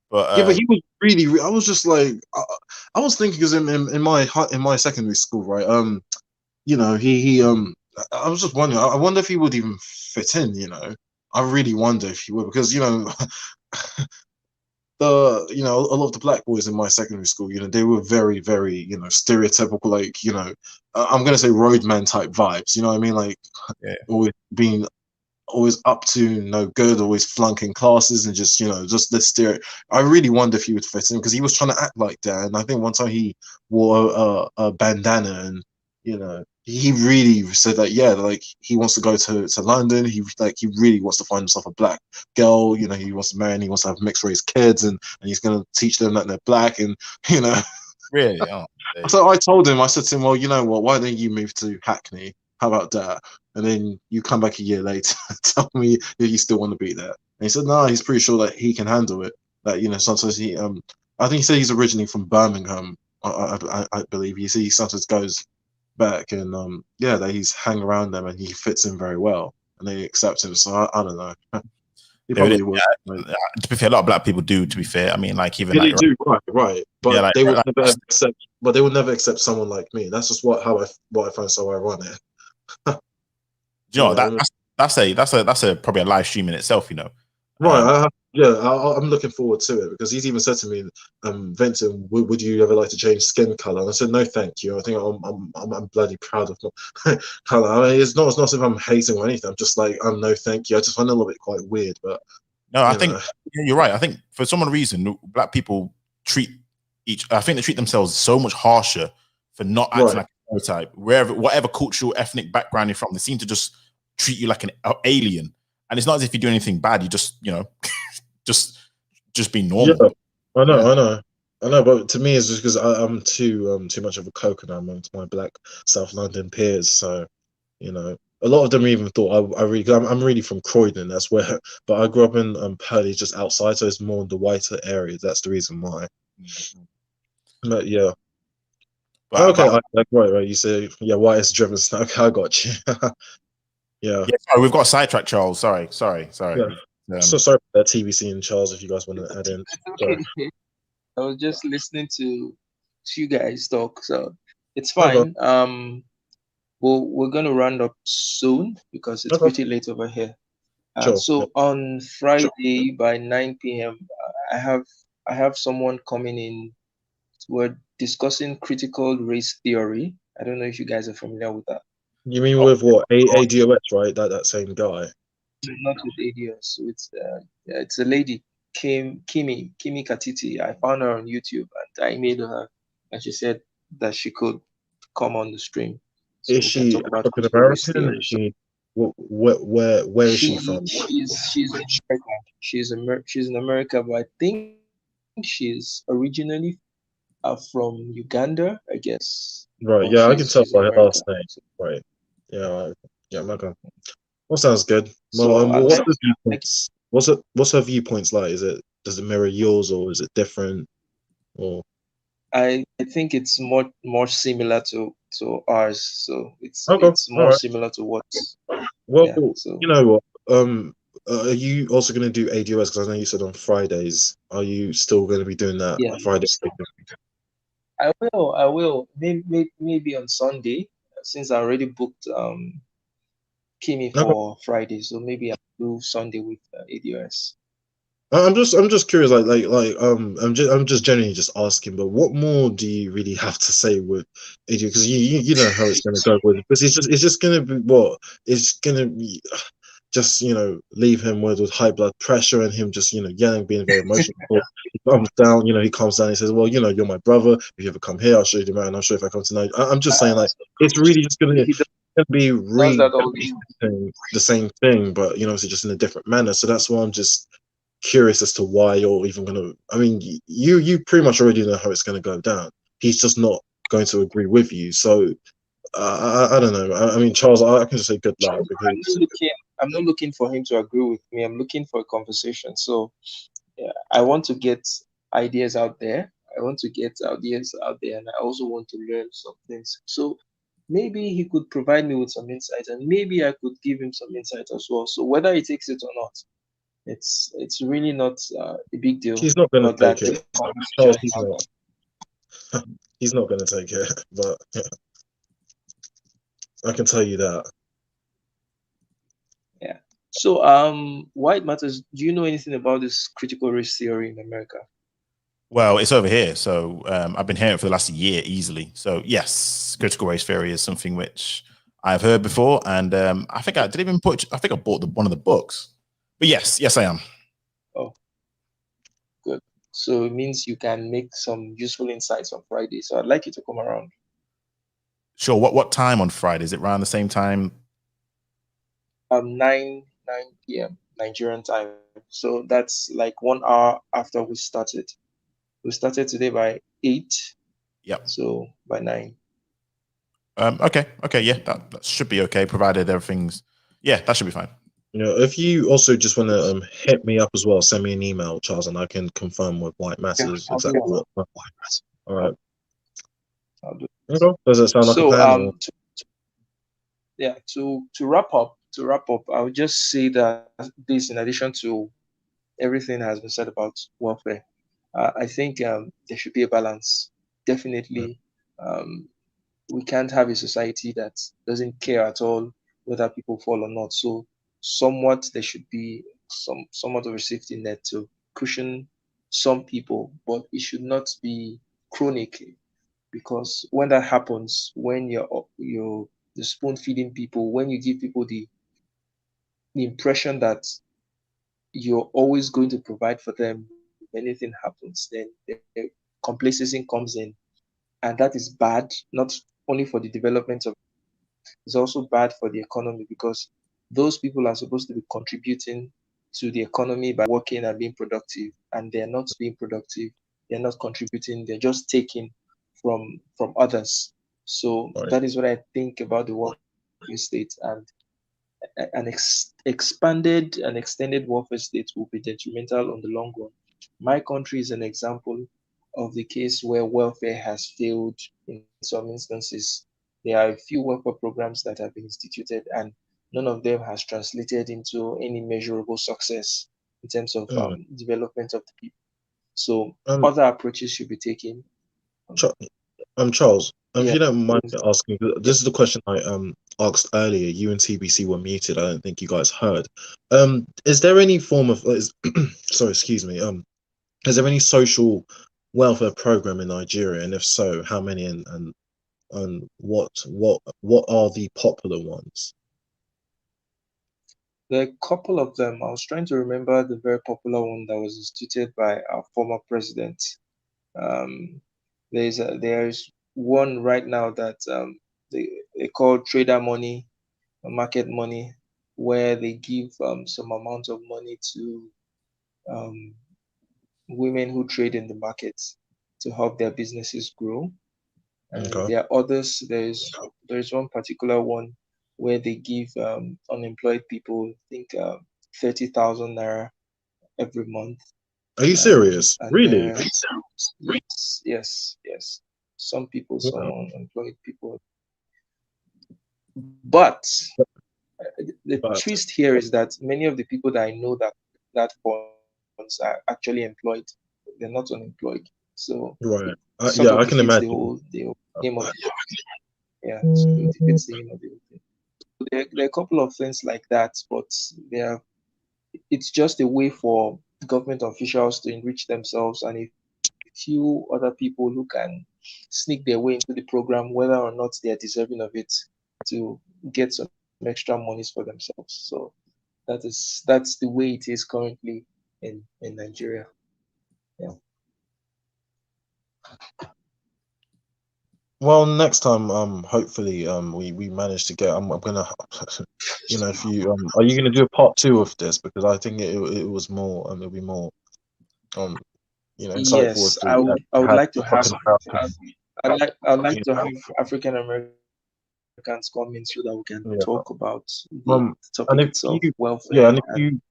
but yeah, but he was really. I was just like, I was thinking because in my secondary school, right? I was just wondering. I wonder if he would even fit in. I really wonder if he would because a lot of the black boys in my secondary school, they were very, very, stereotypical, like, I'm gonna say roadman type vibes. You know what I mean? Like, always up to no good, always flunking classes, and just this stereo. I really wonder if he would fit in because he was trying to act like that, and I think one time he wore a bandana, and he really said that like he wants to go to London. He really wants to find himself a black girl. He wants to marry and he wants to have mixed race kids, and he's gonna teach them that they're black, and really. Oh, so I told him, I said to him, well, you know what? Why don't you move to Hackney? How about that? And then you come back a year later and tell me that you still want to be there. And he said, no, he's pretty sure that he can handle it. That sometimes I think he said he's originally from Birmingham. I believe he sometimes goes back and that he's hang around them and he fits in very well and they accept him. So I don't know. He probably would. To be fair, a lot of black people do. To be fair, I mean, like even they do, right. But they would never accept. But they would never accept someone like me. That's just what I find so ironic. That's probably a live stream in itself. Right. I'm looking forward to it because he's even said to me, Vincent, would you ever like to change skin color? And I said, no, thank you. I think I'm bloody proud of my color. I mean, it's not as if I'm hating or anything. I'm just like, no, thank you. I just find it a little bit quite weird, but no, I think you're right. I think for some reason, black people treat themselves so much harsher for not acting like a stereotype. Whatever cultural, ethnic background you're from, they seem to just treat you like an alien. And it's not as if you do anything bad. You just, just be normal. Yeah, I know. But to me, it's just because I'm too much of a coconut amongst my black South London peers. So, a lot of them even thought I really. I'm really from Croydon. That's where, but I grew up in Purley, just outside, so it's more in the whiter areas. That's the reason why. But yeah. Okay, right. You say white is driven. Okay, I got you. Yeah. Sorry, we've got sidetracked, Charles. Sorry. Yeah. So sorry for that, TBC and Charles. If you guys want to add in, Okay. I was just listening to you guys talk, so it's Okay. fine. We're gonna round up soon because it's Okay. pretty late over here. Sure. So on Friday by 9 p.m., I have someone coming in. We're discussing critical race theory. I don't know if you guys are familiar with that. You mean with what? ADOS, right? That same guy. Not with ADS. So it's a lady, Kimi Katiti. I found her on YouTube and I emailed her, and she said that she could come on the stream so Is we can she talk about African critical race American? theory. Is she where is she from? She's in America. She's in America, but I think she's originally from Uganda, I guess. Right. But Yeah, I can tell she's in by her America. last name. Right. Yeah. Yeah. Okay. Well, sounds good. So Well, I'd what's like the viewpoints? What's her viewpoints like? Does it mirror yours or is it different? Or I think it's more similar to ours. So okay, it's all more right. similar to what. Well, Yeah. So you know what? Are you also going to do ADOS? Because I know you said on Fridays. Are you still going to be doing that yeah, Friday? I will. I will. Maybe on Sunday, since I already booked Kimi Okay. for Friday. So maybe I'll do Sunday with ADOS. I'm just curious, I'm just genuinely just asking, but what more do you really have to say with ADO? Because you know how it's gonna go with it. Because it's just gonna be what it's gonna be. Just leave him with high blood pressure and him just yelling, being very emotional. He comes down, he calms down. He says, "Well, you're my brother. If you ever come here, I'll show you the man. I'm sure if I come tonight." I'm just saying, like, it's really just gonna He be does that all the the same thing, but it's just in a different manner. So that's why I'm just curious as to why you're even gonna. I mean, you pretty much already know how it's gonna go down. He's just not going to agree with you. So I don't know. I mean, Charles, I can just say good luck because I'm not looking for him to agree with me. I'm looking for a conversation. So yeah, I want to get ideas out there. I want to get ideas out there, and I also want to learn some things. So maybe he could provide me with some insight, and maybe I could give him some insight as well. So whether he takes it or not, it's really not a big deal. he's not gonna But take that it. the Charles, conversation he's is out not. He's not gonna take it. But I can tell you that. there. Yeah. So why it matters? Do you know anything about this critical race theory in America? Well, it's over here, so I've been hearing it for the last year easily. So yes, critical race theory is something which I've heard before, and I think I did even put. I think I bought one of the books. But yes, I am. Oh, good. So it means you can make some useful insights on Friday. So I'd like you to come around. Sure. What time on Friday? Is it around the same time? 9 p.m. Nigerian time. So that's like 1 hour after we started. We started today by 8. Yep. So by 9. Okay. Yeah, that should be okay, provided everything's. Yeah, that should be fine. If you also just want to hit me up as well, send me an email, Charles, and I can confirm with White Masses I'll do exactly that. what. All right. I'll do Okay. Does that sound like a So plan? Or? yeah, to wrap up, I would just say that this, in addition to everything has been said about warfare, I think there should be a balance. Definitely, um, we can't have a society that doesn't care at all whether people fall or not. So somewhat there should be somewhat of a safety net to cushion some people, but it should not be chronic, because when that happens, when you're the spoon feeding people, when you give people the impression that you're always going to provide for them if anything happens, then the complacency comes in, and that is bad, not only for the development of, it's also bad for the economy, because those people are supposed to be contributing to the economy by working and being productive, and they're not being productive, they're not contributing, they're just taking from others. So Right. that is what I think about the working state. And expanded and extended welfare state will be detrimental on the long run. My country is an example of the case where welfare has failed in some instances. There are a few welfare programs that have been instituted, and none of them has translated into any measurable success in terms of Mm. development of the people. So Um, other approaches should be taken. Um, Ch- Charles, if yeah, you don't mind yes, me asking, yeah. this is the question I asked earlier. You and TBC were muted. I don't think you guys heard. Is there any form of sorry, excuse me. Is there any social welfare program in Nigeria, and if so, how many and what are the popular ones? There are a couple of them. I was trying to remember the very popular one that was instituted by our former president. Um, there's one right now that they call trader money, market money, where they give some amount of money to um, women who trade in the markets to help their businesses grow. Okay. There are others. There's one particular one where they give unemployed people, I think, 30,000 naira every month. Are you serious? And Really? yes. Some people, some Wow. unemployed people. But the But twist here is that many of the people that I know that funds are actually employed. They're not unemployed. So it right. sort of Yeah, I defeats can imagine. the aim of so it defeats the aim of the whole thing. There are a couple of things like that, but there it's just a way for government officials to enrich themselves and a few other people who can sneak their way into the program, whether or not they are deserving of it, to get some extra monies for themselves. So that's the way it is currently in Nigeria. Yeah. Well, next time, hopefully, we manage to get. I'm gonna, if you are you gonna do a part two of this because I think it was more, it'll be more, um, insightful Yes, if we I would had like to have African Americans. I'd like You to have African Americans come in so that we can talk about yeah. the topic itself, And if you, welfare yeah, and and if you,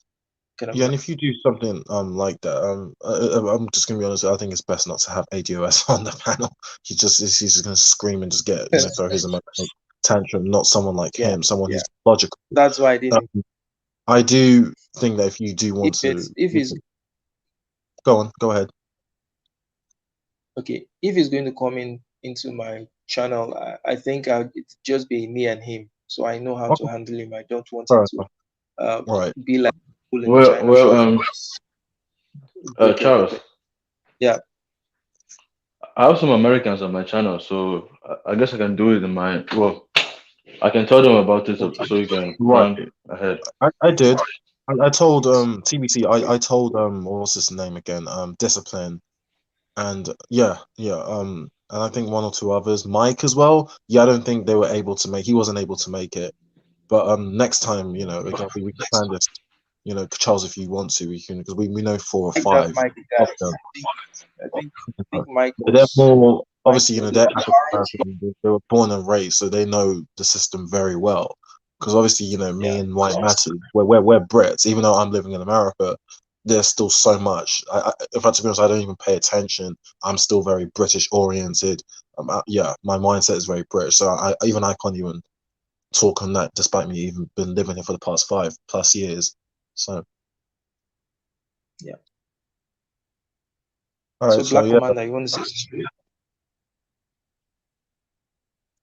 economic. yeah, and if you do something like that, I'm just gonna be honest. I think it's best not to have ADOS on the panel. He's just gonna scream and just get throw his emotional tantrum. Not someone like Yeah, him, someone who's logical. that's why I didn't. Um, I do think that if you do want to, If it's go on, go ahead. okay, if he's going to come into my channel, I think it'd just be me and him. So I know how to Okay, handle him. I don't want fair it to enough. Right. be like bull in the Well, china well, shop, break Charles, everything. Yeah, I have some Americans on my channel, so I guess I can do it in my. Well, I can tell them about it so you can Right. plan ahead. I did. I told TBC. I told what was his name again? Discipline. And and I think one or two others, Mike as well. Yeah, I don't think they were able to make. He wasn't able to make it. But next time, again, we can plan this. Charles, if you want to, we can because we know four or like that five Mike of guy. them. I think Mike But they're more Mike obviously, was they're African American. They were born and raised, so they know the system very well. Because obviously, me yeah. and White Matter, we're Brits. Even though I'm living in America, there's still so much. If I to be honest, I don't even pay attention. I'm still very British oriented. Yeah, my mindset is very British. So I can't even talk on that, despite me even been living here for the past 5+ years. So Yeah. all So right, so Black yeah, Commander, you want to say?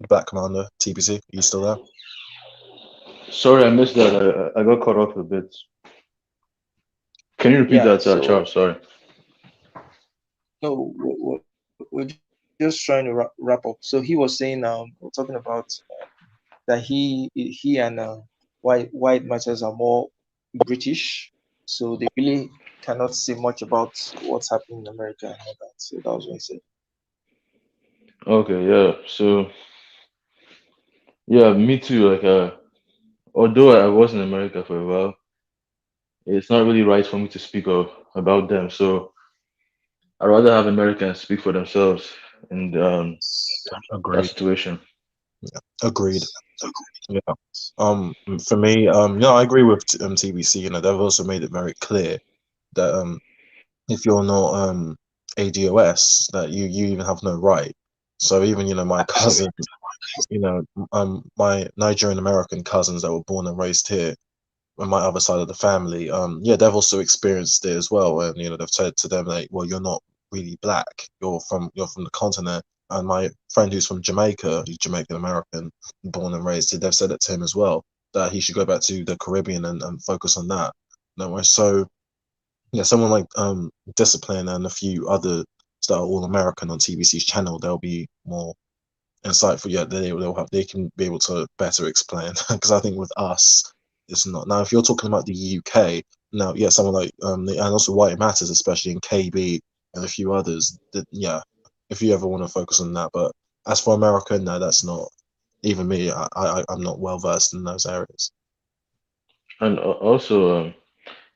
Black Commander TBC, are you still there? Sorry, I missed that. I got caught up a bit. Can you repeat Yeah. that, So Charles? Sorry. no, we're just trying to wrap up. So he was saying, we're talking about that he and white matters are more British, so they really cannot say much about what's happening in America and all that. So that was what he said. Okay, yeah. So, yeah, me too. Like, although I was in America for a while, it's not really right for me to speak about them. So, I'd rather have Americans speak for themselves in that Agreed. situation. Agreed. Yeah. For me, yeah, I agree with TBC. You know, they've also made it very clear that if you're not ADOS, that you even have no right. So even my cousins, my Nigerian American cousins that were born and raised here, on my other side of the family, yeah, they've also experienced it as well, and they've said to them like, well, you're not really black, you're from the continent. And my friend who's from Jamaica, he's Jamaican American, born and raised, they've said it to him as well, that he should go back to the Caribbean and focus on that. No, so yeah, someone like Discipline and a few others that are all American on TBC's channel, they'll be more insightful. Yeah, they can be able to better explain because I think with us, it's not. Now, if you're talking about the UK, now, yeah, someone like and also White Matters, especially in KB and a few others, that yeah, if you ever want to focus on that. But as for America, no, that's not even me. I'm not well versed in those areas. And also,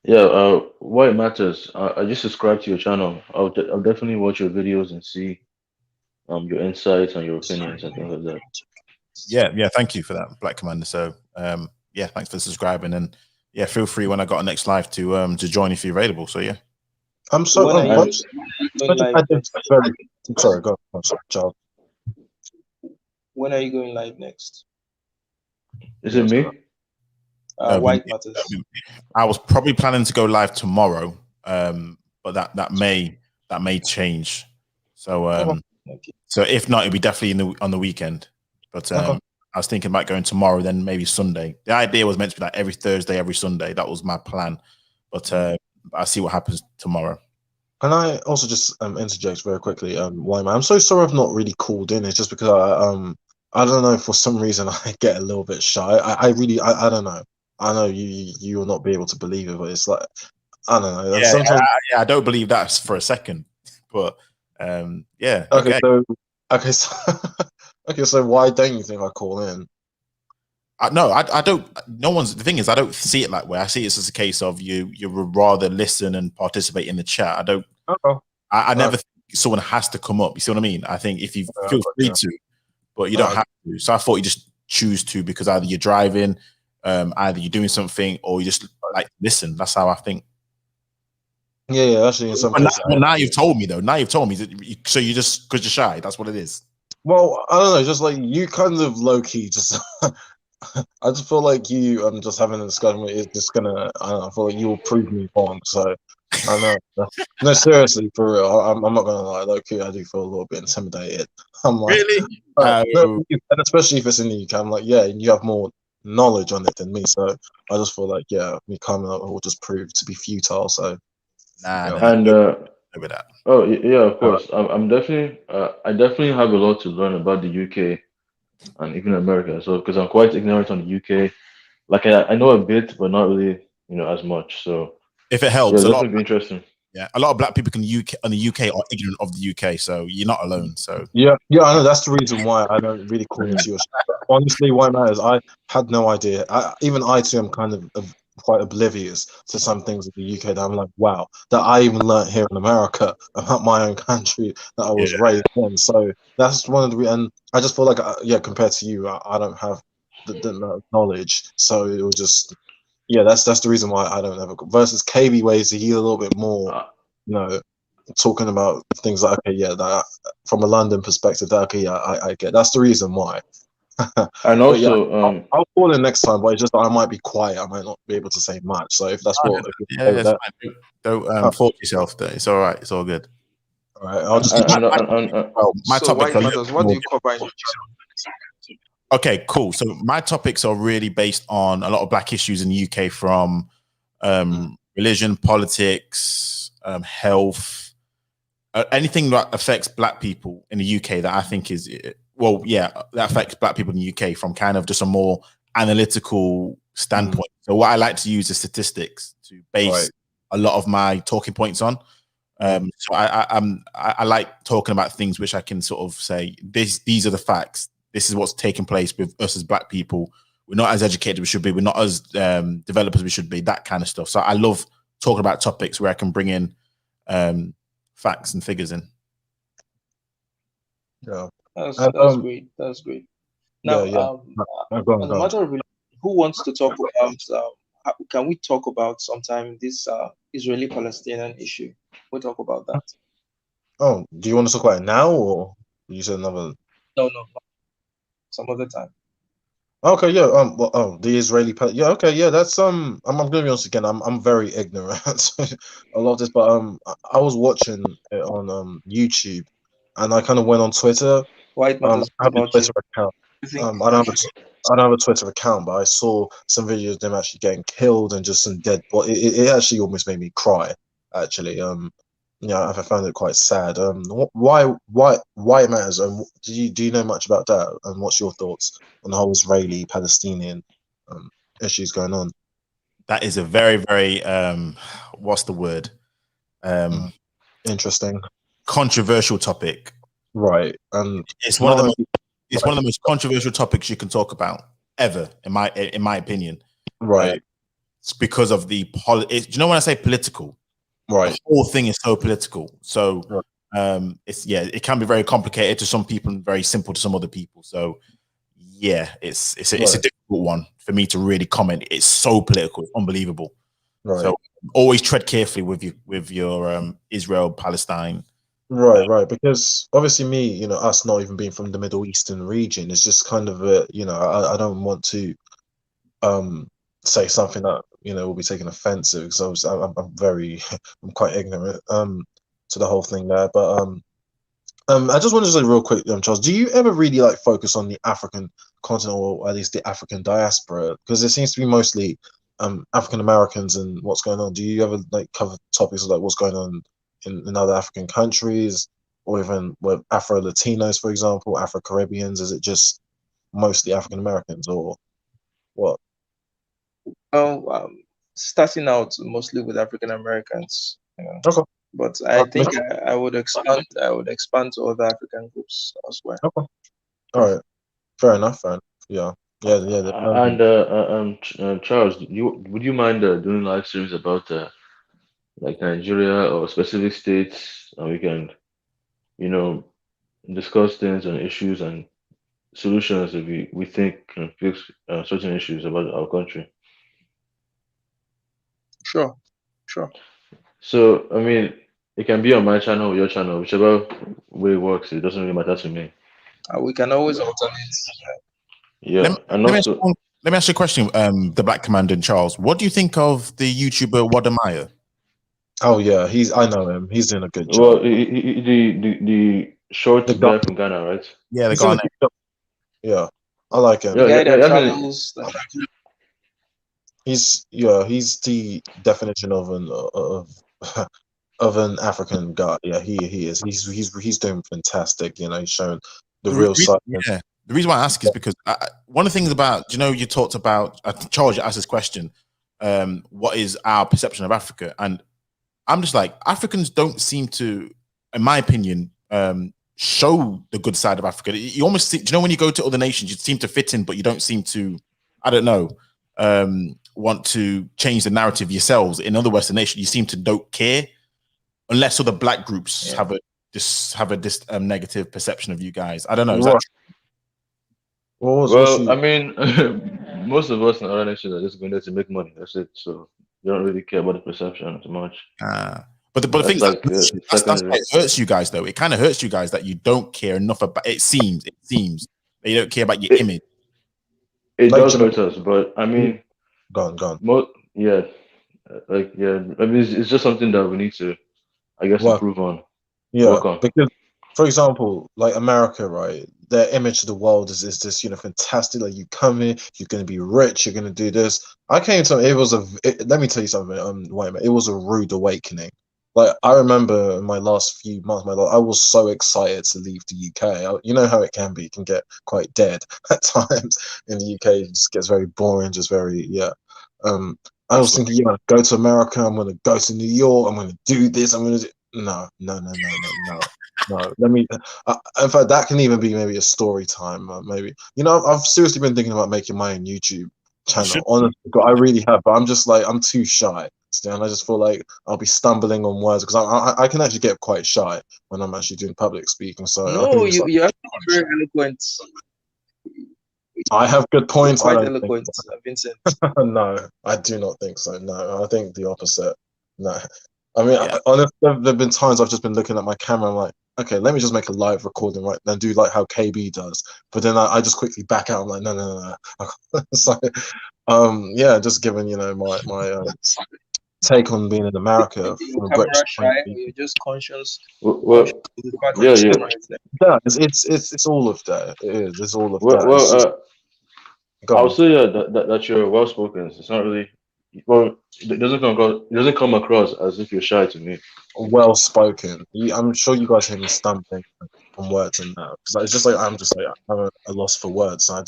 yeah, why it matters. I just subscribe to your channel. I'll definitely watch your videos and see your insights and your opinions and things like that. Yeah, thank you for that, Black Commander. So yeah, thanks for subscribing, and yeah, feel free when I got a next live to join if you're available. So yeah. I'm so When are you once going live I did next? very sorry, go on, sorry, Charles. When are you going live next? Is it me? No, White Matters. I was probably planning to go live tomorrow, but that may change. So Okay. so if not, it'll be definitely on the weekend. But Okay. I was thinking about going tomorrow, then maybe Sunday. The idea was meant to be like every Thursday, every Sunday. That was my plan. But I'll see what happens tomorrow. Can I also just interject very quickly? Wyman, I'm so sorry I've not really called in. It's just because I don't know, for some reason I get a little bit shy. I really I don't know. I know you will not be able to believe it, but it's like I don't know. And Yeah, sometimes I don't believe that for a second. But yeah, okay, okay. so okay, so okay, so why don't you think I call in? No, I don't. No one's. The thing is, I don't see it that way. I see it as a case of you would rather listen and participate in the chat. I don't. Okay. I never think someone has to come up. You see what I mean? I think if you feel free to, but you don't have to. So I thought you just choose to because either you're driving, either you're doing something, or you just like listen. That's how I think. Yeah, actually, in some cases. Now you've told me though. Now you've told me that so you just because you're shy. That's what it is. Well, I don't know, just like you kind of low key just I just feel like you just having a discussion with is just gonna I don't know, I feel like you will prove me wrong. So I know. No, seriously, for real. I'm not gonna lie, low key I do feel a little bit intimidated. I'm like Really? no, and especially if it's in the UK, I'm like, yeah, you have more knowledge on it than me. So I just feel like me coming up will just prove to be futile. So nah, And with that. oh yeah, of course. I'm definitely I definitely have a lot to learn about the UK and even America. So because I'm quite ignorant on the UK, like I know a bit, but not really, as much. So If it yeah, helps, definitely be interesting. yeah, a lot of black people in the UK are ignorant of the UK, so you're not alone. So yeah, I know that's the reason why I don't really call into your show. But honestly, why matters? I had no idea. Even I too am kind of quite oblivious to some things in the UK that I'm like, wow, that I even learnt here in America about my own country that I was raised in. So that's one of the and I just feel like compared to you, I don't have the knowledge. So it was just that's the reason why I don't ever go. Versus KB ways he's a little bit more, Uh, you know, talking about things like okay, that from a London perspective, that okay, yeah, I get that's the reason why. and But yeah, also I'll call in next time. But it's just that I might be quiet. I might not be able to say much. So if that's what, if you're okay with it's that, fine. Don't force yourself. There, it's all right. It's all good. all right, I'll just. Well, my So topics White are Matters, what do you cover in your okay, cool. So my topics are really based on a lot of black issues in the UK, from religion, politics, health, anything that affects black people in the UK that I think is that affects black people in the UK from kind of just a more analytical standpoint. So what I like to use is statistics to base a lot of my talking points on. So I like talking about things which I can sort of say these are the facts. This is what's taking place with us as black people. We're not as educated as we should be. We're not as developed as we should be. That kind of stuff. So I love talking about topics where I can bring in facts and figures in. Yeah, that's great. That's great. Now, Yeah. Go on on, the go on. matter of religion, who wants to talk about? Can we talk about sometime this Israeli-Palestinian issue? We'll talk about that. Oh, do you want to talk about it now, or you said another? No, some other time. Okay, yeah. Well, the Israeli. Yeah, okay, yeah. That's I'm gonna be honest again. I'm very ignorant a lot of this, but I was watching it on YouTube, and I kind of went on Twitter. Why it matters I have a about you? Twitter account. I think. I don't have a Twitter account, but I saw some videos of them actually getting killed and just some dead. But it actually almost made me cry. Actually, yeah, I found it quite sad. Why it matters? Do you know much about that? And what's your thoughts on the whole Israeli Palestinian issues going on? That is a very, very what's the word? Interesting, Controversial topic. right? And It's one of the not most, only, it's one of the most controversial topics you can talk about ever, in my opinion. right, It's because of the do you know when I say political? right, The whole thing is so political. So right. it can be very complicated to some people and very simple to some other people. So yeah, it's a difficult one for me to really comment. It's so political, it's unbelievable. Right. So always tread carefully with your Israel Palestine. Right, because obviously us not even being from the Middle Eastern region, it's just kind of I don't want to say something that will be taken offensive, because I'm very I'm quite ignorant to the whole thing there. But I just wanted to say real quick, Charles, do you ever really like focus on the African continent, or at least the African diaspora? Because it seems to be mostly African Americans and what's going on. Do you ever like cover topics like what's going on in other African countries, or even with Afro Latinos, for example, Afro Caribbeans? Is it just mostly African Americans, or what? Well, starting out mostly with African Americans, Okay. but I think I would expand. I would expand to other African groups elsewhere. Okay. All right. Fair enough. Yeah. And Charles, would you mind doing live streams about like Nigeria or specific states, and we can, you know, discuss things and issues and solutions that we think can fix certain issues about our country. Sure. So, I mean, it can be on my channel or your channel, whichever way works. It doesn't really matter to me. We can always alternate. Yeah, and Let also, me ask you a question, the Black Commandant Charles. What do you think of the YouTuber Wadamaya? Oh yeah, I know him. He's doing a good well, job. the short The guy, guy from Ghana, right? Yeah, the he's doing guy. a good job. Yeah, I like him. The Yeah, guy that yeah, travels. He's the definition of an of an African guy. Yeah, he is. He's doing fantastic. He's showing the real side. Yeah. The reason why I ask is because one of the things about, you talked about, Charles, you asked this question, what is our perception of Africa? And I'm just like, Africans don't seem to, in my opinion, show the good side of Africa. You almost see, do you know when you go to other nations, you seem to fit in, but you don't seem to, I don't know, want to change the narrative yourselves. In other Western nations, you seem to don't care, unless other black groups have a negative perception of you guys. I don't know. Is that true? well, I mean, most of us in other nations are just going there to make money. That's it. So you don't really care about the perception as much. But the thing like that's why it hurts you guys, though. It kind of hurts you guys that you don't care enough about. It seems that you don't care about your image. It does hurt us, but I mean, gone. Yeah, I mean, it's just something that we need to, I guess, improve on. Yeah, work on. because, for example, like America, right? Their image to the world is this, fantastic. Like, you come here, you're going to be rich, you're going to do this. I came to it was let me tell you something. It was a rude awakening. Like, I remember in my last few months, I was so excited to leave the UK. You know how it can be; it can get quite dead at times in the UK. It just gets very boring, just very I was thinking, go to America. I'm going to go to New York. I'm going to do this. I'm going to do. No. Let me. In fact, that can even be maybe a story time. Maybe I've seriously been thinking about making my own YouTube channel. Honestly, I really have, but I'm just like I'm too shy. And I just feel like I'll be stumbling on words because I can actually get quite shy when I'm actually doing public speaking. So no, you're actually very eloquent. I have good points. I Quite don't eloquent, Vincent. think. No, I do not think so. No, I think the opposite. No, I mean, Yeah. honestly, there've been times I've just been looking at my camera. I'm like, okay, let me just make a live recording right then, do like how KB does. But then I just quickly back out. I'm like, no. So, yeah, just giving my take on being in America from a British Camera point shy, of or view. you're just conscious Well, of the fact yeah, that the yeah. camera is there. Yeah, it's all of that. It is. It's all of Well, that. It's just I'll gone. say that you're well spoken. It's not really well. It doesn't come across as if you're shy to me. Well spoken. I'm sure you guys hear me stumbling on words and that because it's just like I'm just like I'm at a loss for words. So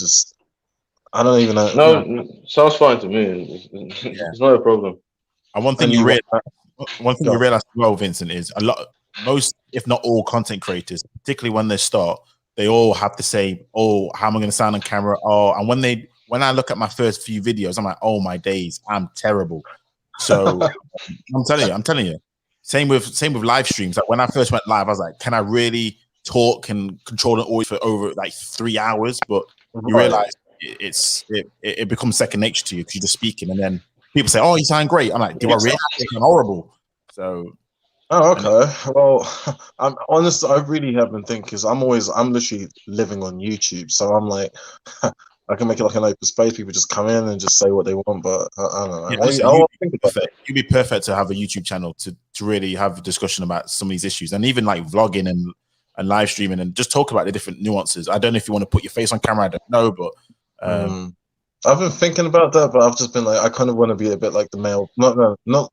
I don't even know. No, No. sounds fine to me. Yeah. It's not a problem. And one thing And you you realize, go. as well, Vincent, is most, if not all, content creators, particularly when they start, they all have to say, "Oh, how am I going to sound on camera?" Oh, and when I look at my first few videos, I'm like, "Oh my days, I'm terrible." So I'm telling you. Same with live streams. Like when I first went live, I was like, "Can I really talk and control an audience for over like 3 hours?" But you Right. realize it becomes second nature to you because you're just speaking, and then people say, "Oh, you sound great." I'm like, "Do I really? I sound horrible." So, Oh, okay. Well, I'm honest. I really have been thinking because I'm literally living on YouTube, so I'm like, I can make it like an open space. People just come in and just say what they want, but I don't know. yeah, Maybe honestly, I'll think about it. you'd be perfect to have a YouTube channel to really have a discussion about some of these issues, and even like vlogging and live streaming, and just talk about the different nuances. I don't know if you want to put your face on camera. I don't know, but I've been thinking about that, but I've just been like, I kind of want to be a bit like the male, not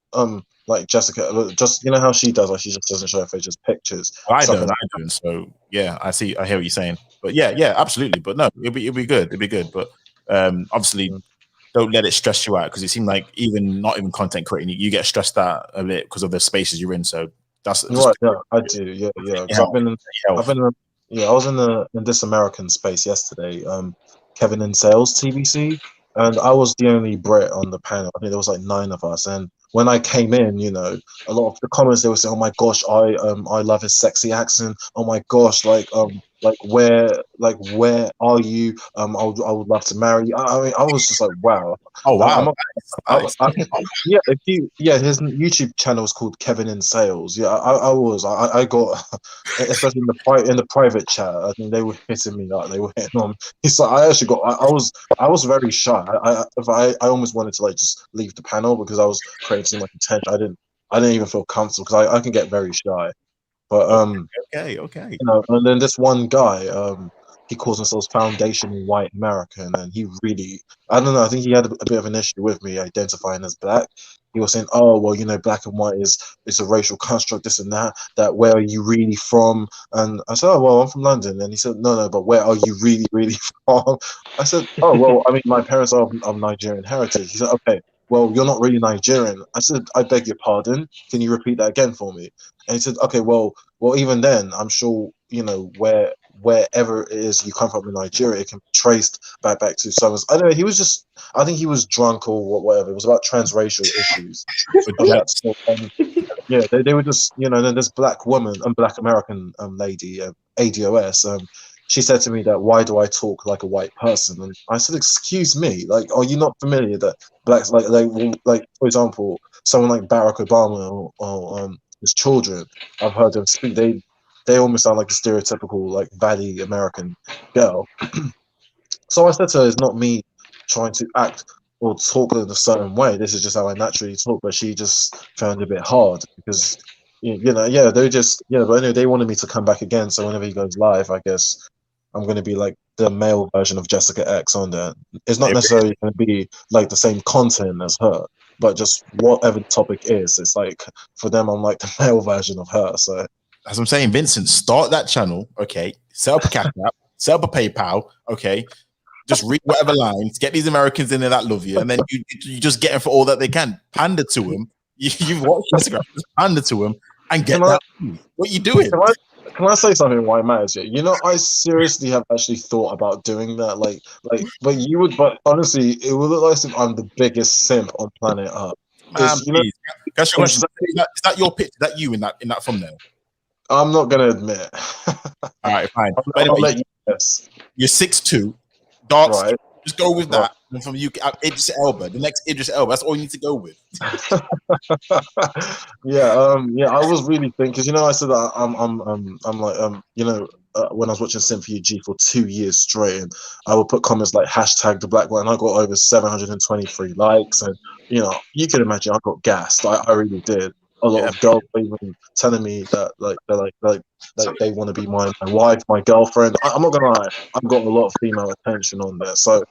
like Jessica, just how she does, like she just doesn't show her face, just pictures. I Stuff don't. like I don't. So yeah, I hear what you're saying. But yeah, absolutely. But no, it'll be good. It'll be good. But obviously, don't let it stress you out because it seems like not even content creating, you get stressed out a bit because of the spaces you're in. So that's just right. Yeah, I do. Yeah, because health. I was in This American Space yesterday. Kevin in Sales TBC, and I was the only Brit on the panel. I think there was like 9 of us, and when I came in, a lot of the comments they were saying, "Oh my gosh, I love his sexy accent. Oh my gosh, where are you? I would love to marry you." I mean, I was just like, wow. Oh wow, I'm nice. yeah, his YouTube channel is called Kevin in Sales. Yeah, I got, especially in the private chat. I think they were hitting me up. They were hitting on. It's like I was very shy. I almost wanted to like just leave the panel because I was creating too much attention. I didn't even feel comfortable because I can get very shy. But Okay. and then this one guy, he calls himself Foundation White American, and he really, I don't know, I think he had a bit of an issue with me identifying as black. He was saying, "Oh, well, black and white is a racial construct, this and that. That where are you really from?" And I said, "Oh, well, I'm from London." And he said, "No, but where are you really, really from?" I said, "Oh, well, I mean, my parents are of Nigerian heritage." He said, "Okay, well, you're not really Nigerian." I said, "I beg your pardon. Can you repeat that again for me?" And he said, "Okay, well, even then, I'm sure wherever it is you come from in Nigeria, it can be traced back to someone's." I don't know. He was just, I think he was drunk or whatever. It was about transracial issues of that sort. Yeah, they were just, then this black woman and black American lady, ADOS. She said to me that, "Why do I talk like a white person?" And I said, "Excuse me, like, are you not familiar that blacks, like for example, someone like Barack Obama or his children, I've heard them speak. They almost sound like a stereotypical like valley American girl." So I said to her, "It's not me trying to act or talk in a certain way. This is just how I naturally talk." But she just found it a bit hard because, yeah, they just, but anyway, they wanted me to come back again. So whenever he goes live, I guess I'm going to be like the male version of Jessica X on there. It's not necessarily going to be like the same content as her, but just whatever the topic is, it's like for them, I'm like the male version of her. So As I'm saying, Vincent, start that channel. Okay, set up a Cash App, set up a PayPal. Okay, just read whatever lines, get these Americans in there that love you, and then you just get them for all that they can. Pander to them. You've watched Instagram, just pander to them and get that. What are you doing? Can I say something why it matters? Yeah, I seriously have actually thought about doing that. But honestly, it would look like if I'm the biggest simp on planet Earth. Man, please. That's your question. Is that your pitch? Is that you in that thumbnail? I'm not gonna admit. All right, fine. I'll let you guess. You're 6'2". Dark Right. skin. Just go with that. And from UK, Idris Elba, the next Idris Elba. That's all you need to go with. Yeah, I was really thinking, because I said that I'm like, when I was watching Symphony G for 2 years straight, and I would put comments like hashtag the black one, and I got over 723 likes, and you can imagine I got gassed. I really did. A lot of girls even telling me that like they want to be my wife, my girlfriend. I'm not gonna lie, I've got a lot of female attention on there, so.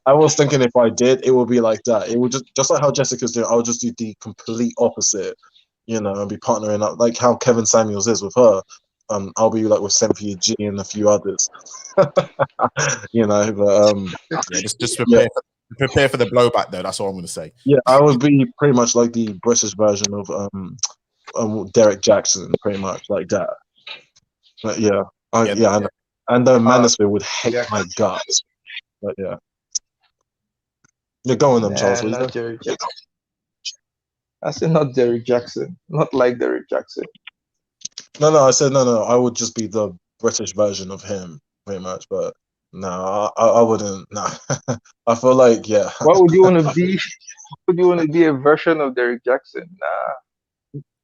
I was thinking if I did, it would be like that. It would just like how Jessica's doing. I would just do the complete opposite, and be partnering up like how Kevin Samuels is with her. I'll be like with Cynthia G and a few others. But Yeah, just prepare for the blowback though. That's all I'm gonna say. yeah, I would be pretty much like the British version of Derek Jackson, pretty much like that. But yeah, and Manosphere would hate my guts. But yeah. You're going them, Charles. Nah, not Derek Jackson. I said not Derek Jackson. Not like Derek Jackson. No. I said no. I would just be the British version of him, pretty much. But no, I wouldn't. No, I feel like What would you want to be? Would you want to be a version of Derek Jackson? Nah.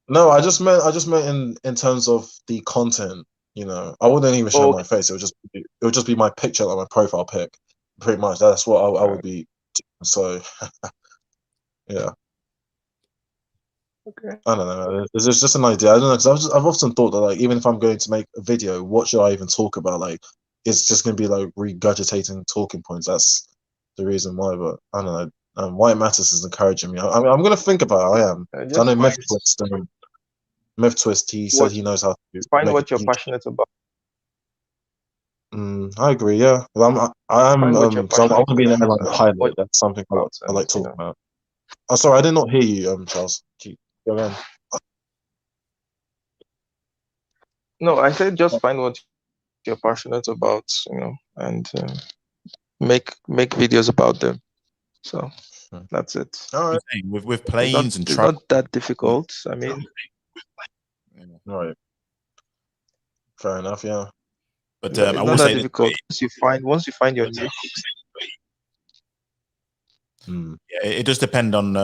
No, I just meant in terms of the content. I wouldn't even show my face. It would just be my picture, like my profile pic. Pretty much, that's what I would be. So, yeah. Okay. I don't know. It's just an idea. I don't know, because I've often thought that, like, even if I'm going to make a video, what should I even talk about? Like, it's just going to be like regurgitating talking points. That's the reason why. But I don't know. Why it matters is encouraging me. I'm going to think about it. I am. I know Myth Twist. He said he knows how to find what you're passionate about. I agree. Yeah, I'm. I want to be an airline pilot. That's something I like talking about. Oh, sorry, I did not hear you, Charles. Go on. No, I said just find what you're passionate about, and make videos about them. So that's it. All right. With planes and it's not that difficult. I mean, all right. Fair enough. Yeah. But it's I not that difficult. Once you find your niche. Yeah, it does depend on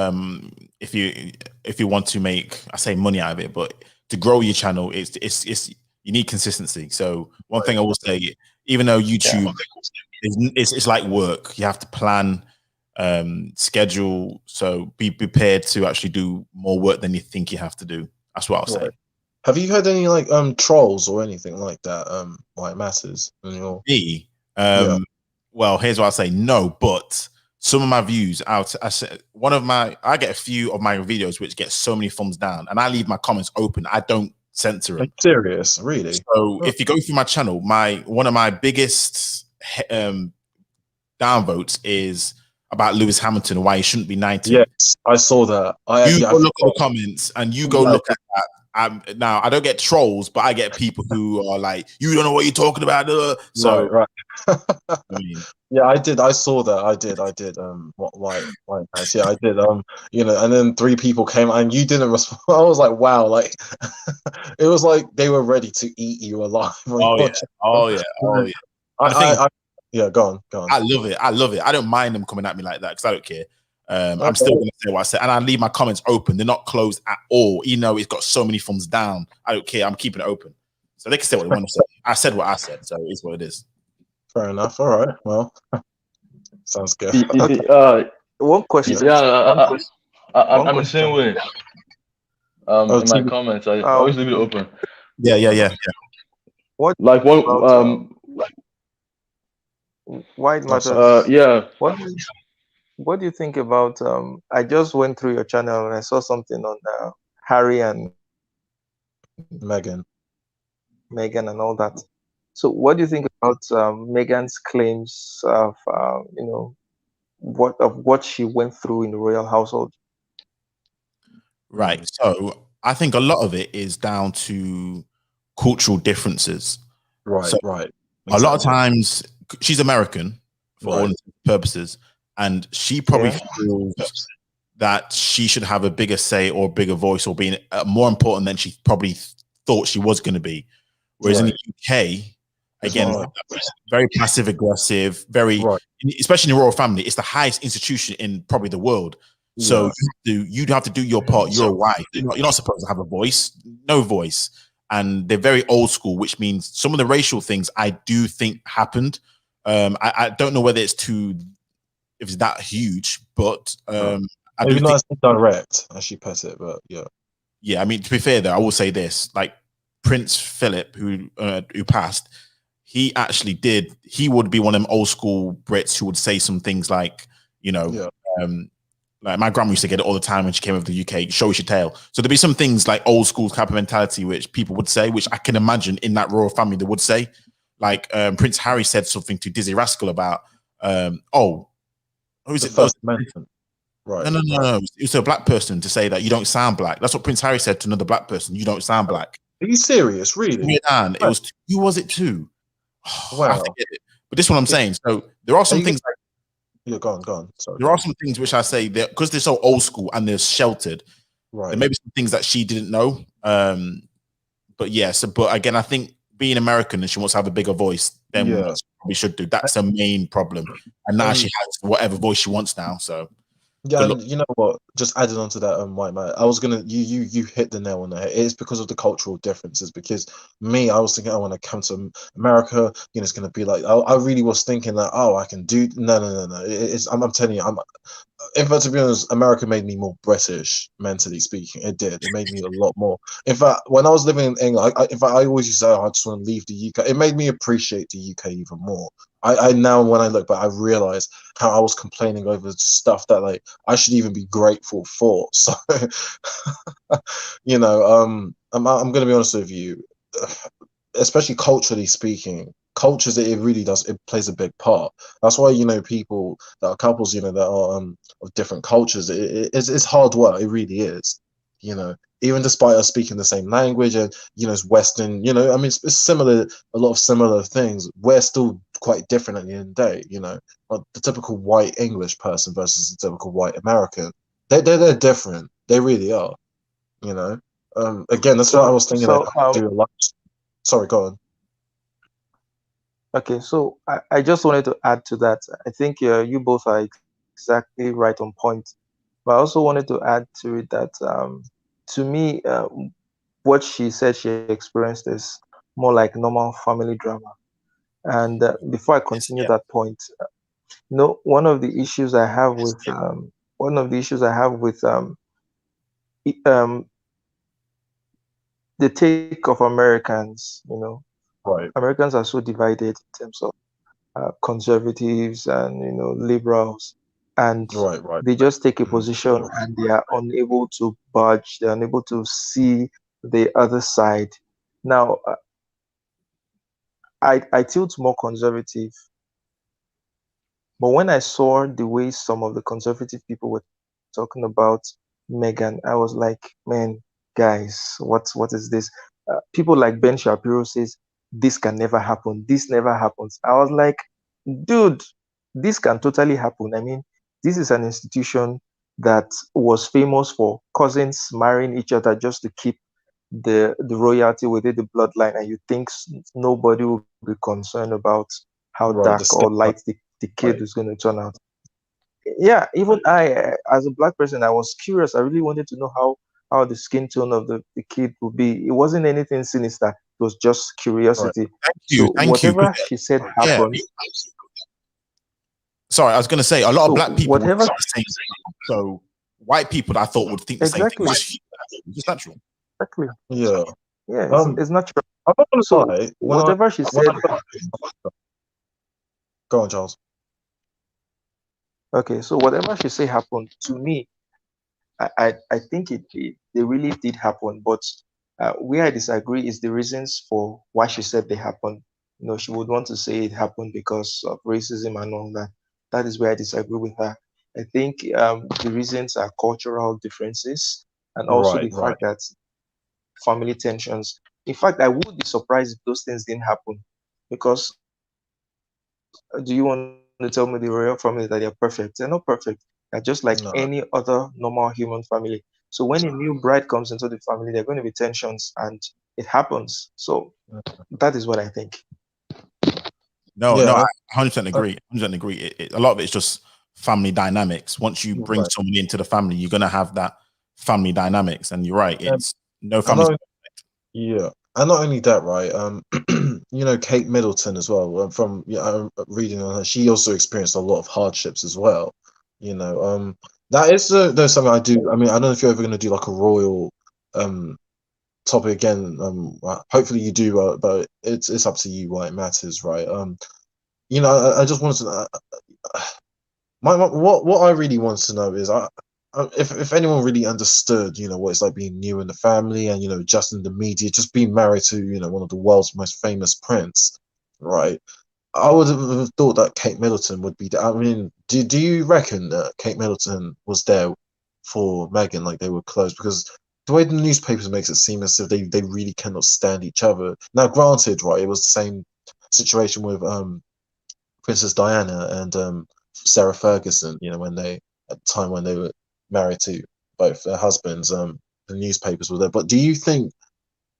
if you want to make, I say, money out of it, but to grow your channel, it's you need consistency. So one thing I will say, even though YouTube it's like work, you have to plan, schedule. So be prepared to actually do more work than you think you have to do. That's what I'll say. Have you had any like trolls or anything like that? Why it matters? Me? Well, here's what I'll say. No, but some of my views out. I get a few of my videos which get so many thumbs down, and I leave my comments open. I don't censor them. Are you serious? Really? So if you go through my channel, one of my biggest downvotes is about Lewis Hamilton and why he shouldn't be 90. Yes, I saw that. You go look at the comments and you go look at that. Now I don't get trolls, but I get people who are like, "You don't know what you're talking about." So right. Yeah, I did. I saw that. I did. Why? Yeah, I did. And then 3 people came and you didn't respond. I was like, wow, like it was like they were ready to eat you alive. Oh yeah. Yeah, go on. I love it. I don't mind them coming at me like that because I don't care. I'm still going to say what I said, and I leave my comments open. They're not closed at all. It's got so many thumbs down. I don't care. I'm keeping it open, so they can say what they want to say. I said what I said, so it's what it is. Fair enough. All right. Well, sounds good. One question. Yeah, I'm the same way. In my comments, I always leave it open. Yeah. What? Like one why it matters? Yeah. What do you think about? I just went through your channel and I saw something on Harry and Meghan and all that. So, what do you think about Meghan's claims of what she went through in the royal household? Right. So, I think a lot of it is down to cultural differences. Right. So right. Exactly. A lot of times, she's American for all purposes, and she probably feels that she should have a bigger say or bigger voice or being more important than she probably thought she was going to be. Whereas in the UK, It's Again, hard. very passive aggressive, very, Right. especially in the royal family, it's the highest institution in probably the world. So Yeah. you'd have to do your part. You're a wife. You're not supposed to have a voice, no voice. And they're very old school, which means some of the racial things I do think happened. I don't know whether it's too, if it's that huge, but I do Maybe not think, as direct as she put it, but yeah. yeah. I mean, to be fair, though, I will say this: like Prince Philip, who passed, he actually did. He would be one of them old school Brits who would say some things like, you know, Yeah. like my grandma used to get it all the time when she came over to the UK. Show us your tail. So there'd be some things like old school type of mentality which people would say, which I can imagine in that royal family they would say. Like Prince Harry said something to Dizzy Rascal about, oh, who's The it? No, First Amendment. Right. no. It's a black person to say that you don't sound black. That's what Prince Harry said to another black person. You don't sound black. Are you serious? Really? And it was, who was it to? Oh, I have to Wow. get it. But this is what I'm saying. So there are some you things. Yeah, go on. Sorry. There are some things which I say that because they're so old school and they're sheltered, Right. there may be some things that she didn't know. But yeah, so but again, I think being American and she wants to have a bigger voice than Yeah. what we should do. That's the main problem. And now she has whatever voice she wants now. So Yeah, good and luck. you know what? Just adding on to that, white man, I was gonna you hit the nail on the head. It's because of the cultural differences. Because me, I was thinking, oh, when I come to America, it's gonna be like, I really was thinking that, oh, I can do. No. It's I'm telling you, in fact, to be honest, America made me more British, mentally speaking. It did. It made me a lot more. In fact, when I was living in England, in fact, I always used to say, oh, I just want to leave the UK. It made me appreciate the UK even more. I now, when I look back, I realize how I was complaining over stuff that like I should even be grateful for. So, I'm going to be honest with you, especially culturally speaking. Cultures, it really does, it plays a big part. That's why people that are couples, that are of different cultures, it's hard work. It really is. Even despite us speaking the same language and it's Western, I mean, it's similar, a lot of similar things. We're still quite different at the end of the day. Like the typical white English person versus the typical white American, they're different. They really are. Again, that's what I was thinking. So, I do a lot. Sorry, go on. okay, so I just wanted to add to that. I think you both are exactly right on point. But I also wanted to add to it that to me, what she said she experienced is more like normal family drama. And before I continue Yeah. that point, one of the issues I have with the take of Americans, Right, Americans are so divided in terms of conservatives and liberals, and right. they just take a Mhm. position and they are unable to budge. They're unable to see the other side. Now, I tilt more conservative, but when I saw the way some of the conservative people were talking about Megan, I was like, man, guys, what is this? People like Ben Shapiro says this can never happen. This never happens. I was like, dude, this can totally happen. I mean, this is an institution that was famous for cousins marrying each other just to keep the royalty within the bloodline, and you think nobody will be concerned about how dark Right, the or step light the kid right, is going to turn out. Yeah, even I, as a black person, I was curious. I really wanted to know how the skin tone of the kid would be. It wasn't anything sinister. It was just right, curiosity. So Thank you. whatever she said Yeah. happened. Sorry, I was going to say a lot of So black people would whatever think the same thing. So white people, I thought, would think the same thing. exactly, Just natural. exactly. yeah. Yeah, Um, it's natural. I'm not gonna So lie. whatever she When said, go on, Charles. okay. So whatever she say happened to me, I think they really did happen, but where I disagree is the reasons for why she said they happened. She would want to say it happened because of racism and all that. That is where I disagree with her. I think the reasons are cultural differences and also Right, the right. fact that family tensions. In fact, I would be surprised if those things didn't happen because do you want to tell me the royal family that they're perfect? They're not perfect. They're just like any other No, normal human family. So when a new bride comes into the family, there are going to be tensions and it happens. So that is what I think. No, Yeah, I 100% agree. 100% agree. A lot of it's just family dynamics. Once you bring right. someone into the family, you're gonna have that family dynamics. And you're right. And It's no I family. know, yeah, and not only that, right? You know, Kate Middleton as well. From reading on her, she also experienced a lot of hardships as well. You know, that is there's something I do. I mean, I don't know if you're ever going to do like a royal um topic again. Hopefully you do, but it's up to you why it matters, right? You know, I just wanted to. What I really want to know is if anyone really understood, you know, what it's like being new in the family and, you know, just in the media, just being married to, you know, one of the world's most famous prince, right? I would have thought that Kate Middleton would be there. I mean, do you reckon that Kate Middleton was there for Meghan, like they were close? Because the way the newspapers makes it seem as if they really cannot stand each other. Now, granted, right, it was the same situation with Princess Diana and Sarah Ferguson, you know, when they at the time when they were married to both their husbands, the newspapers were there. But do you think,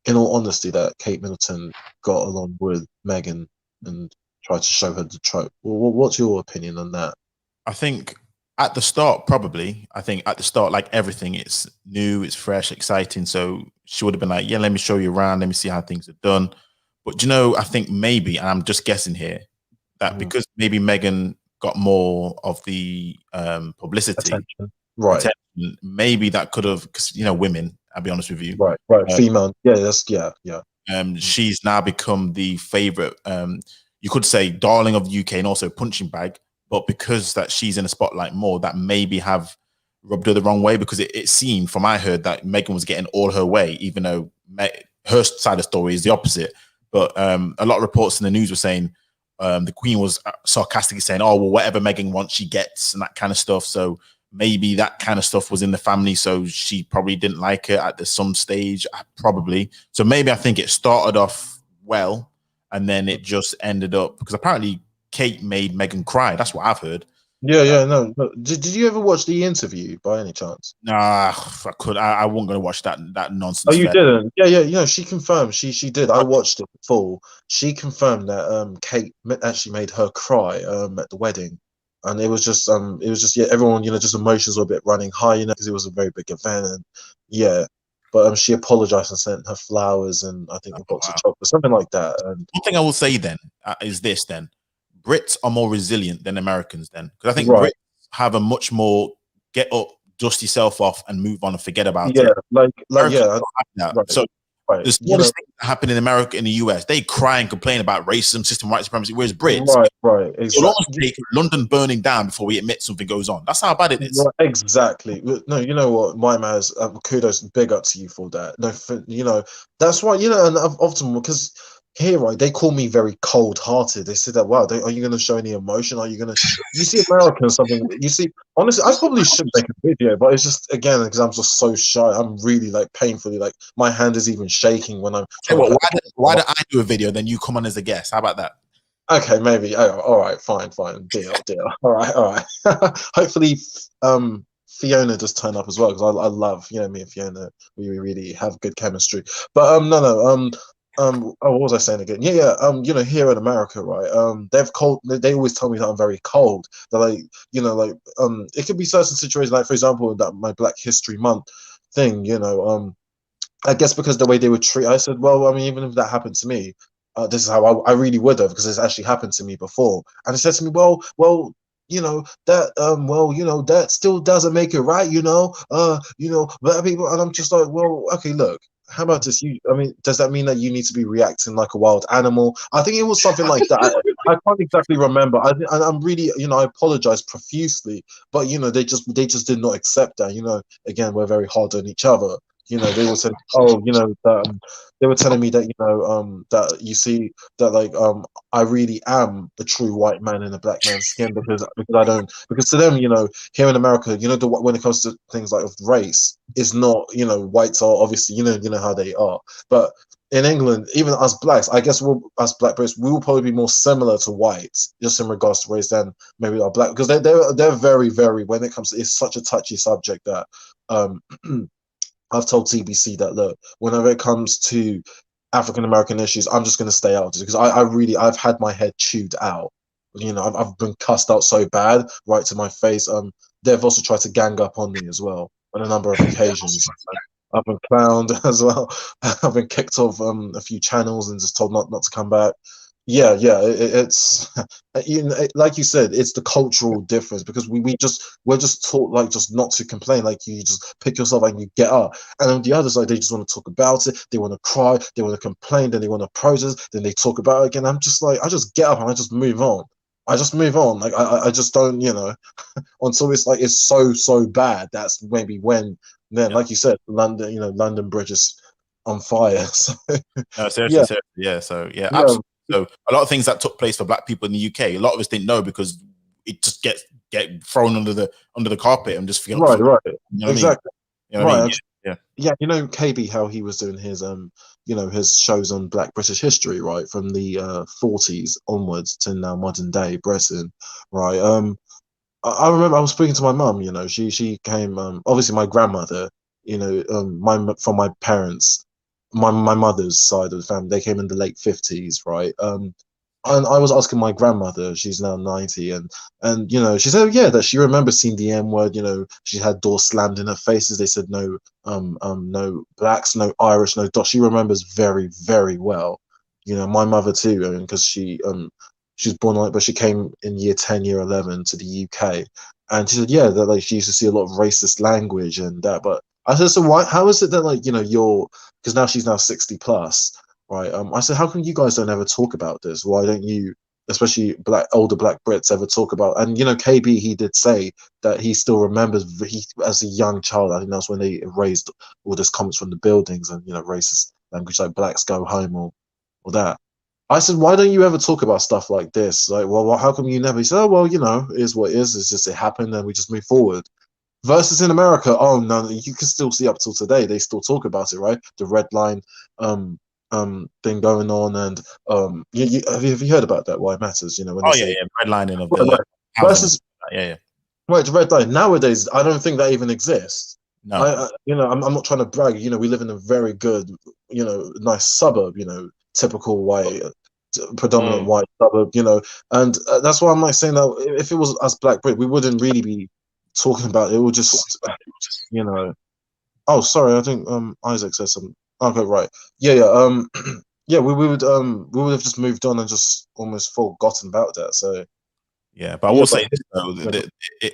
in all honesty, that Kate Middleton got along with Meghan and tried to show her the trope? Well, what's your opinion on that? I think at the start, probably. I think at the start, like everything, it's new, it's fresh, exciting. So she would have been like, "Yeah, let me show you around. Let me see how things are done." But you know, I think maybe, and I'm just guessing here, that Mhm. because maybe Megan got more of the publicity, Attention, right, attention, maybe that could have, because you know, women. I'll be honest with you. right, uh, female, yeah, that's yeah. Mhm. She's now become the favorite, you could say, darling of the UK and also punching bag. But because that she's in the spotlight more, that maybe have rubbed her the wrong way because it seemed, from I heard, that Megan was getting all her way, even though her side of the story is the opposite. But a lot of reports in the news were saying the Queen was sarcastically saying, "Oh, well, whatever Megan wants, she gets," and that kind of stuff. So maybe that kind of stuff was in the family, so she probably didn't like it at some stage, probably. So maybe I think it started off well, and then it just ended up because apparently Kate made Megan cry. That's what I've heard. Yeah, no, no. Did you ever watch the interview by any chance? Nah, I could. I wasn't going to watch that Oh, nonsense. you Fair. didn't? Yeah. You know, she confirmed. She did. I watched it full. She confirmed that Kate actually made her cry at the wedding, and it was just yeah, everyone, you know, just emotions were a bit running high, you know, because it was a very big event, and yeah. But she apologized and sent her flowers and I think a Oh, box of wow. chocolate, something like that. And One thing I will say then is this: then Brits are more resilient than Americans. Then because I think right, Brits have a much more get up, dust yourself off, and move on and forget about yeah, it. like Americans yeah, don't have that. right, So right. the You know, smallest thing that happen in America, in the US, they cry and complain about racism, system white supremacy. Whereas Brits, right, it'll almost exactly. take London burning down before we admit something goes on. That's how bad it is. Right, exactly. No, you know what, my man's kudos, big up to you for that. No, you know that's why, you know, and often because here, right, they call me very cold-hearted. They say that, wow, are you going to show any emotion? Are you going to? You see, American something. You see, honestly, I probably should make a video, but it's just again because I'm just so shy. I'm really like painfully like my hand is even shaking when I'm Hey, trying to well, put the why camera. don't I do a video, then you come on as a guest? How about that? Okay, maybe. Oh, all right, fine, deal. All right. Hopefully, Fiona does turn up as well because I love, you know, me and Fiona. We really have good chemistry. But no. Oh, what was I saying again? Yeah. You know, here in America, right? They've cold. They always tell me that I'm very cold. They're like, you know, like it could be certain situations, like for example, that my Black History Month thing. You know, I guess because the way they would treat, I said, well, I mean, even if that happened to me, this is how I really would have because it's actually happened to me before. And it said to me, you know that, you know that still doesn't make it right, you know, black people. And I'm just like, well, okay, look, how about this? I mean, does that mean that you need to be reacting like a wild animal? I think it was something like that. I can't exactly remember. And I'm really, you know, I apologize profusely, but you know, they just did not accept that. You know, again, we're very hard on each other. You know, they were saying, oh, you know, that, they were telling me that, you know, that you see that like I really am a true white man in a black man's skin because I don't, because to them, you know, here in America, you know, when it comes to things like of race, it's not, you know, whites are obviously, you know how they are, but in England, even us blacks, I guess us black Brits, we will probably be more similar to whites just in regards to race than maybe our black, because they're very, very, when it comes to, it's such a touchy subject that um I've told TBC that look, whenever it comes to African American issues, I'm just going to stay out because I've had my head chewed out. You know, I've been cussed out so bad, right to my face. They've also tried to gang up on me as well on a number of occasions. I've been clowned as well. I've been kicked off a few channels and just told not to come back. Yeah, yeah, it's you know, like you said, it's the cultural difference because we're just taught like just not to complain, like you just pick yourself and you get up. And on the other side, they just want to talk about it, they want to cry, they want to complain, then they want to protest, then they talk about it again. I'm just like, I just get up and I just move on. I just move on. Like I just don't, you know, until it's like it's so bad. That's maybe when then, like you said, London, you know, London Bridge is on fire. So No, seriously, yeah, seriously, yeah. So yeah, yeah, absolutely. So a lot of things that took place for Black people in the UK, a lot of us didn't know because it just get thrown under the carpet and just forget. right, You know what I mean? exactly, You know what I mean? right. Yeah, Yeah, you know KB how he was doing his you know his shows on Black British history, right, from the 40s onwards to now modern day Britain, right. I remember I was speaking to my mum. You know, she came. Obviously, my grandmother. You know, my from my parents, my mother's side of the family. They came in the late 50s, right? And I was asking my grandmother. She's now 90, and you know, she said, yeah, that she remembers seeing the M word. You know, she had doors slammed in her faces. They said no, no blacks, no Irish, no dot. She remembers very well. You know, my mother too, I mean, because she was born like, but she came in year 10, year 11 to the UK. And she said, yeah, that like she used to see a lot of racist language and that. But I said, so why, how is it that like, you know, because now she's now 60 plus, right? I said, how come you guys don't ever talk about this? Why don't you, especially older black Brits ever talk about, and you know, KB, he did say that he still remembers he, as a young child, I think that's when they erased all those comments from the buildings and, you know, racist language like blacks go home or that. I said, why don't you ever talk about stuff like this? Like, well, how come you never? He said, oh, well, you know, it is what it is. It's just it happened, and we just move forward. Versus in America, oh no, you can still see up till today they still talk about it, right? The red line, thing going on, and have you heard about that? Why it matters, you know, when they oh yeah, say yeah. Redlining of right, the right. housing. Versus Yeah, yeah. right, the red line nowadays, I don't think that even exists. No. You know, I'm not trying to brag. You know, we live in a very good, you know, nice suburb. You know, typical white, predominant Mm. white suburb. You know, and that's why I'm like saying that if it was us Black Brit, we wouldn't really be talking about it. It would just, you know. Oh, sorry, I think Isaac said something. Okay, right. Yeah, yeah. Yeah, we would have just moved on and just almost forgotten about that. So Yeah, but I yeah, will say this though,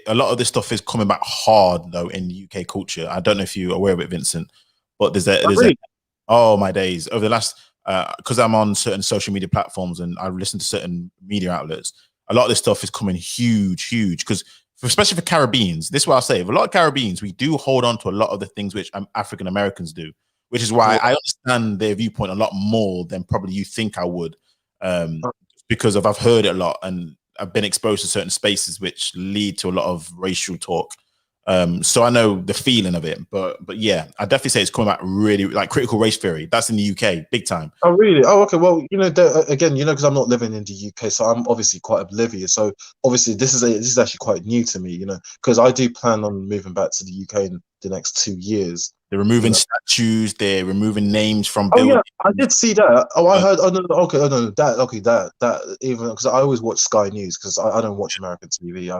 a lot of this stuff is coming back hard though in UK culture. I don't know if you're aware of it, Vincent, but there's a really, oh my days over the last because I'm on certain social media platforms and I listen to certain media outlets. A lot of this stuff is coming huge because especially for Caribbeans. This is what I'll say. For a lot of Caribbeans, we do hold on to a lot of the things which African Americans do, which is why right. I understand their viewpoint a lot more than probably you think I would. Um, because I've heard it a lot and I've been exposed to certain spaces which lead to a lot of racial talk. So I know the feeling of it, but yeah, I definitely say it's coming back really like critical race theory. That's in the UK, big time. Oh, really? Oh, okay. Well, you know, again, you know, because I'm not living in the UK, so I'm obviously quite oblivious. So obviously, this is actually quite new to me, you know, because I do plan on moving back to the UK in the next 2 years. They're You removing know. statues, they're removing names from Oh yeah, buildings. I did see that. Oh, I heard. Oh no, no, okay. Oh no, that okay. That even because I always watch Sky News because I don't watch American TV.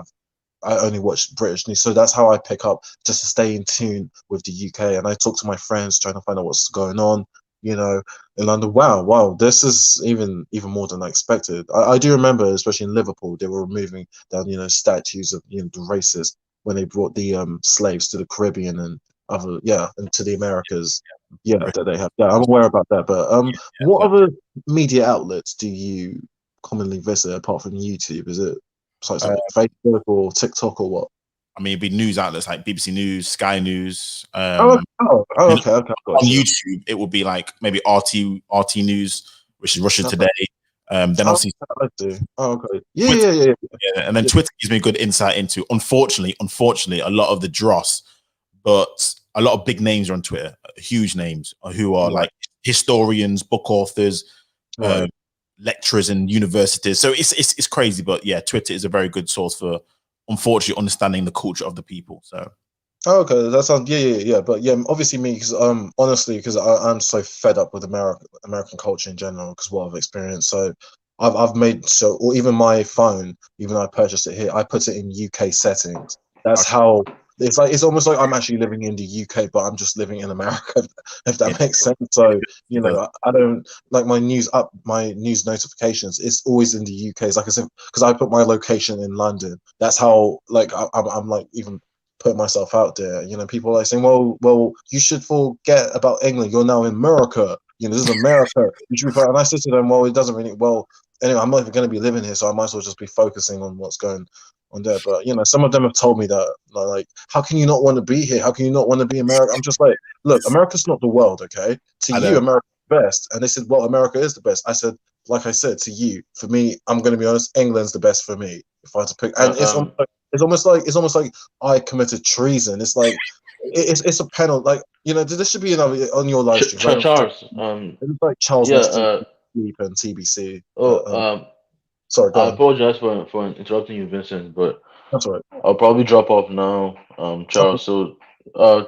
I only watch British news, so that's how I pick up just to stay in tune with the UK. And I talk to my friends trying to find out what's going on, you know, in London. Wow, this is even more than I expected. I do remember, especially in Liverpool, they were removing down, you know, statues of, you know, the racists when they brought the slaves to the Caribbean and other, yeah, and to the Americas. Yeah, that they have. Yeah, I'm aware about that. But what So, other media outlets do you commonly visit apart from YouTube? Is it sites uh, like Facebook or TikTok or what? I mean, it'd be news outlets like BBC News, Sky News. Oh, okay, got On you. YouTube, it would be like maybe RT News, which is Russia No, Today. Then oh, obviously I do. Oh, okay. Yeah, Twitter, yeah, yeah, yeah. yeah, and then Yeah. Twitter gives me good insight into. Unfortunately, a lot of the dross, but a lot of big names are on Twitter, huge names who are Right, like historians, book authors, right. lecturers in universities. So it's crazy, but yeah, Twitter is a very good source for unfortunately understanding the culture of the people. So Oh, okay, that sounds yeah. But yeah, obviously me because honestly because I'm so fed up with American culture in general because what I've experienced. So I've made so or even my phone, even though I purchased it here, I put it in UK settings. That's Okay. how it's almost like I'm actually living in the UK, but I'm just living in America, if Yeah, that makes sense. So it does. I don't like my news notifications. It's always in the UK. It's like I said because I put my location in London. That's how like I'm like even put myself out there. People are like saying, well, you should forget about England. You're now in America. This is America. You should be fine. And I said to them, well, it doesn't really. Well, anyway, I'm not even going to be living here, so I might as well just be focusing on what's going on there. But some of them have told me that, like, how can you not want to be here? How can you not want to be America? I'm just like, look, America's not the world, okay? To I you, know. America's the best. And they said, well, America is the best. I said, like I said to you, for me, I'm going to be honest, England's the best for me if I had to pick. And Um, it's almost like I committed treason. It's like it's a penalty. Like this should be another on your live streams. I don't. Charles. It's like Charles Yeah. needs to sleep and TBC. Oh. Sorry, go I on. apologize for interrupting you, Vincent, but That's all right. I'll probably drop off now, Okay, Charles. So, uh,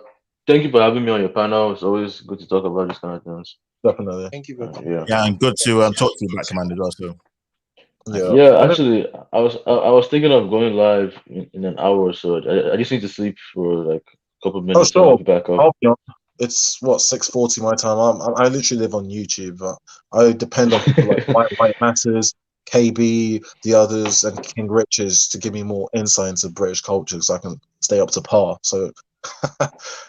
thank you for having me on your panel. It's always good to talk about these kind of things. definitely. Thank you very much. Yeah. Yeah, and good to talk to you, Black Commander, as well. So thank Yeah, you. Yeah, and it, actually, I was thinking of going live in an hour or so. I just need to sleep for like a couple of oh minutes, and I'll sure, be back up. I'll be on. It's what 6:40 my time. I literally live on YouTube. I depend on people like White Matters, KB, the others, and King Richards to give me more insight into British culture, so I can stay up to par. So,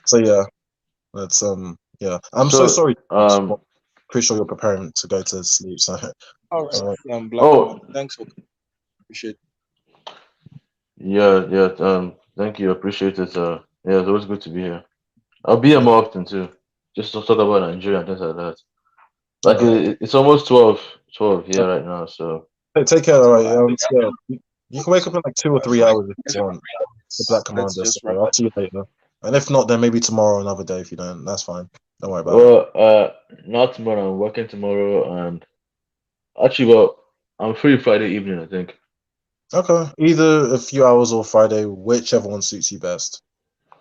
so yeah, that's yeah. I'm so So, sorry. Pretty sure you're preparing to go to sleep. So, All right, uh, Black oh, Commander. Thanks for appreciate it. yeah. Thank you. Appreciate it. Yeah, it's always good to be here. I'll be here yeah. more often too, just to talk about Nigeria and things like that. Like All right. it's almost 12 here right now, so Take care. All So right. Yeah. You can wake up in like 2 or 3 hours if you want. The Black let's Commander. So just wrap I'll up. see you later. And if not, then maybe tomorrow, another day. If you don't, that's fine. Don't worry about it. well, not tomorrow. I'm working tomorrow, and actually, well, I'm free Friday evening, I think. Okay. Either a few hours or Friday, whichever one suits you best.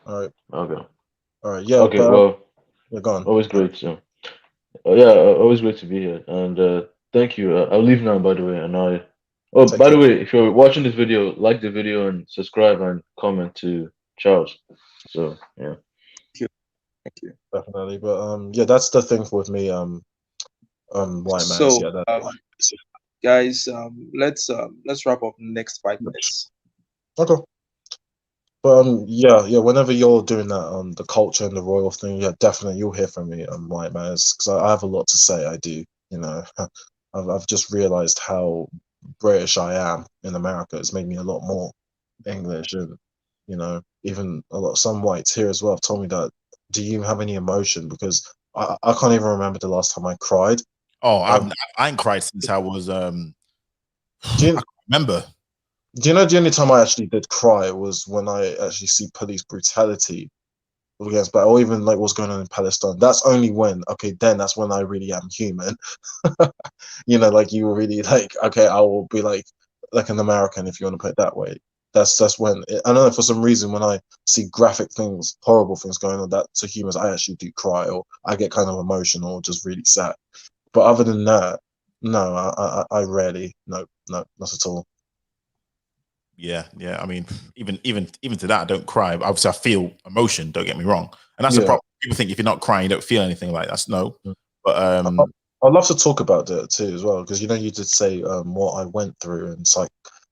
All right. Okay. All right. Yeah. Okay. But Well, you're gone. always All right. great. So, yeah, always great to be here, and thank you. I'll leave now, by the way, and I. Oh, Take by the care. way, if you're watching this video, like the video and subscribe and comment to Charles. So, yeah. Thank you. Thank you. Definitely. But yeah, that's the thing with me. White Matters. So, Yeah. That. guys, let's wrap up in the next 5 minutes. Okay. But yeah. Whenever you're doing that, the culture and the royal thing, yeah, definitely you'll hear from me, White Matters, because I have a lot to say. I do. I've just realized how British I am in America. It's made me a lot more English, and even some whites here as well have told me that. Do you have any emotion? Because I can't even remember the last time I cried. Oh, Um, I ain't cried since I was do I you can't remember. do you know the only time I actually did cry was when I actually see police brutality against black, or even like what's going on in Palestine. That's only when, okay, then that's when I really am human. Like you really like, okay, I will be like an American if you want to put it that way. That's when I don't know, for some reason when I see graphic things, horrible things going on, that to humans I actually do cry, or I get kind of emotional, or just really sad. But other than that, no, I rarely, no, not at all. Yeah. I mean, even to that, I don't cry. Obviously, I feel emotion. Don't get me wrong, and that's the Yeah. problem. People think if you're not crying, you don't feel anything. Like that's no. But I'd love to talk about that too as well, because you did say what I went through and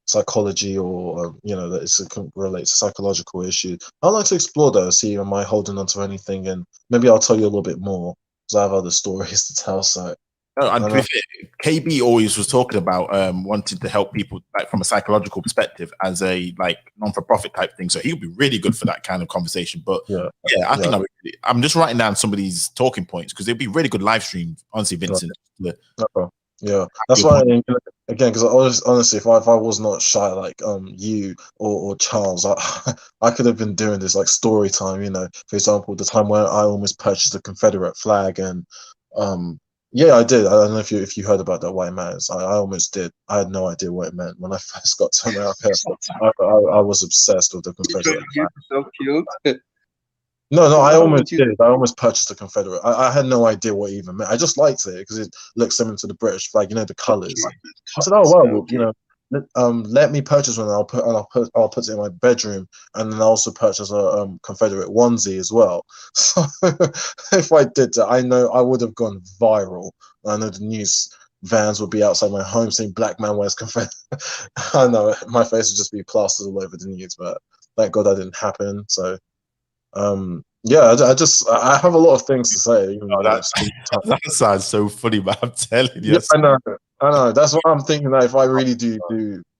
psychology, or that it can relate to psychological issues. I'd like to explore that, see am I holding on to anything, and maybe I'll tell you a little bit more because I have other stories to tell. So no, and I to be know, fair, KB always was talking about wanting to help people like from a psychological perspective as a like non-for-profit type thing. So he would be really good for that kind of conversation. But yeah, yeah, I yeah, think I'm just writing down some of these talking points because they'd be really good live stream. Honestly, right, Vincent, to okay. Yeah. That's your why point. again, because honestly, if I was not shy like you or Charles, I could have been doing this like story time. For example, the time when I almost purchased a Confederate flag, and um yeah, I did. I don't know if you heard about that, White Matters. I almost did. I had no idea what it meant when I first got to America. I was obsessed with the You Confederate get flag. yourself killed. No, So I what almost about you? did. I almost purchased a Confederate. I had no idea what it even meant. I just liked it because it looks similar to the British flag, the colours. Okay. I said, "Oh well, Okay. let me purchase one. I'll put it in my bedroom, and then I'll also purchase a Confederate onesie as well." So if I did that, I know I would have gone viral. I know the news vans would be outside my home saying "Black man wears Confederate." I know my face would just be plastered all over the news, but thank God that didn't happen. So. Yeah, I have a lot of things to say. Even, That sounds so funny, but I'm telling you, yeah, I know. That's what I'm thinking. That if I really do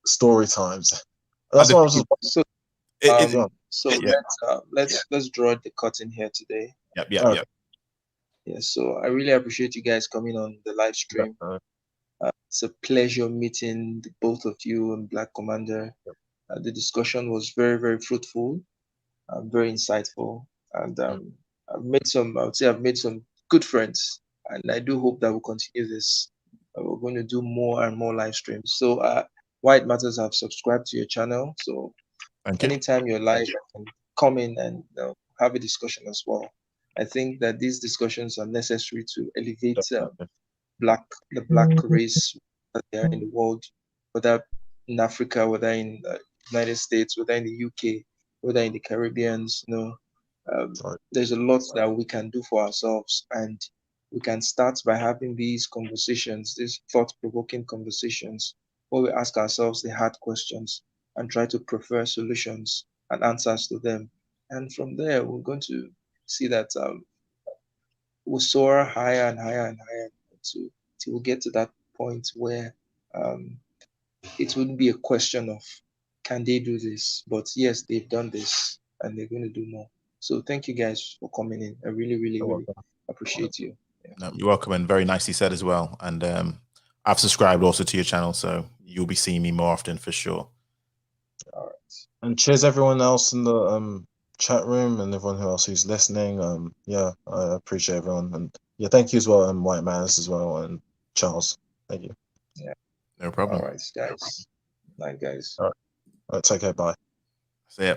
story times, that's the why I was thing just. So it, so yeah, let's draw the curtain here today. yep, yep, Okay, yep. Yeah, so I really appreciate you guys coming on the live stream. It's a pleasure meeting the both of you and Black Commander. The discussion was very, very fruitful, very insightful, and I would say I've made some good friends, and I do hope that we'll continue this. We're going to do more and more live streams. So, White Matters have subscribed to your channel, so Thank you. anytime you're live, you can come in and have a discussion as well. I think that these discussions are necessary to elevate definitely. black the black race that they are in the world, whether in Africa, whether in the United States, whether in the UK, whether in the Caribbeans. Sorry. There's a lot that we can do for ourselves, and we can start by having these conversations, these thought-provoking conversations, where we ask ourselves the hard questions and try to prefer solutions and answers to them. And from there, we're going to see that will soar higher and higher and higher till we get to that point where um, it wouldn't be a question of can they do this, but yes, they've done this and they're going to do more. So thank you guys for coming in. I really, really, You're really welcome. appreciate you. Yeah. No, you're welcome, and very nicely said as well. And I've subscribed also to your channel, so you'll be seeing me more often for sure. All right. And cheers everyone else in the chat room and everyone else who's listening. Yeah, I appreciate everyone, and yeah, thank you as well, White Manus as well, and Charles. Thank you. Yeah. No All problem. right, guys. Night, guys. All right, take care. Bye. See ya.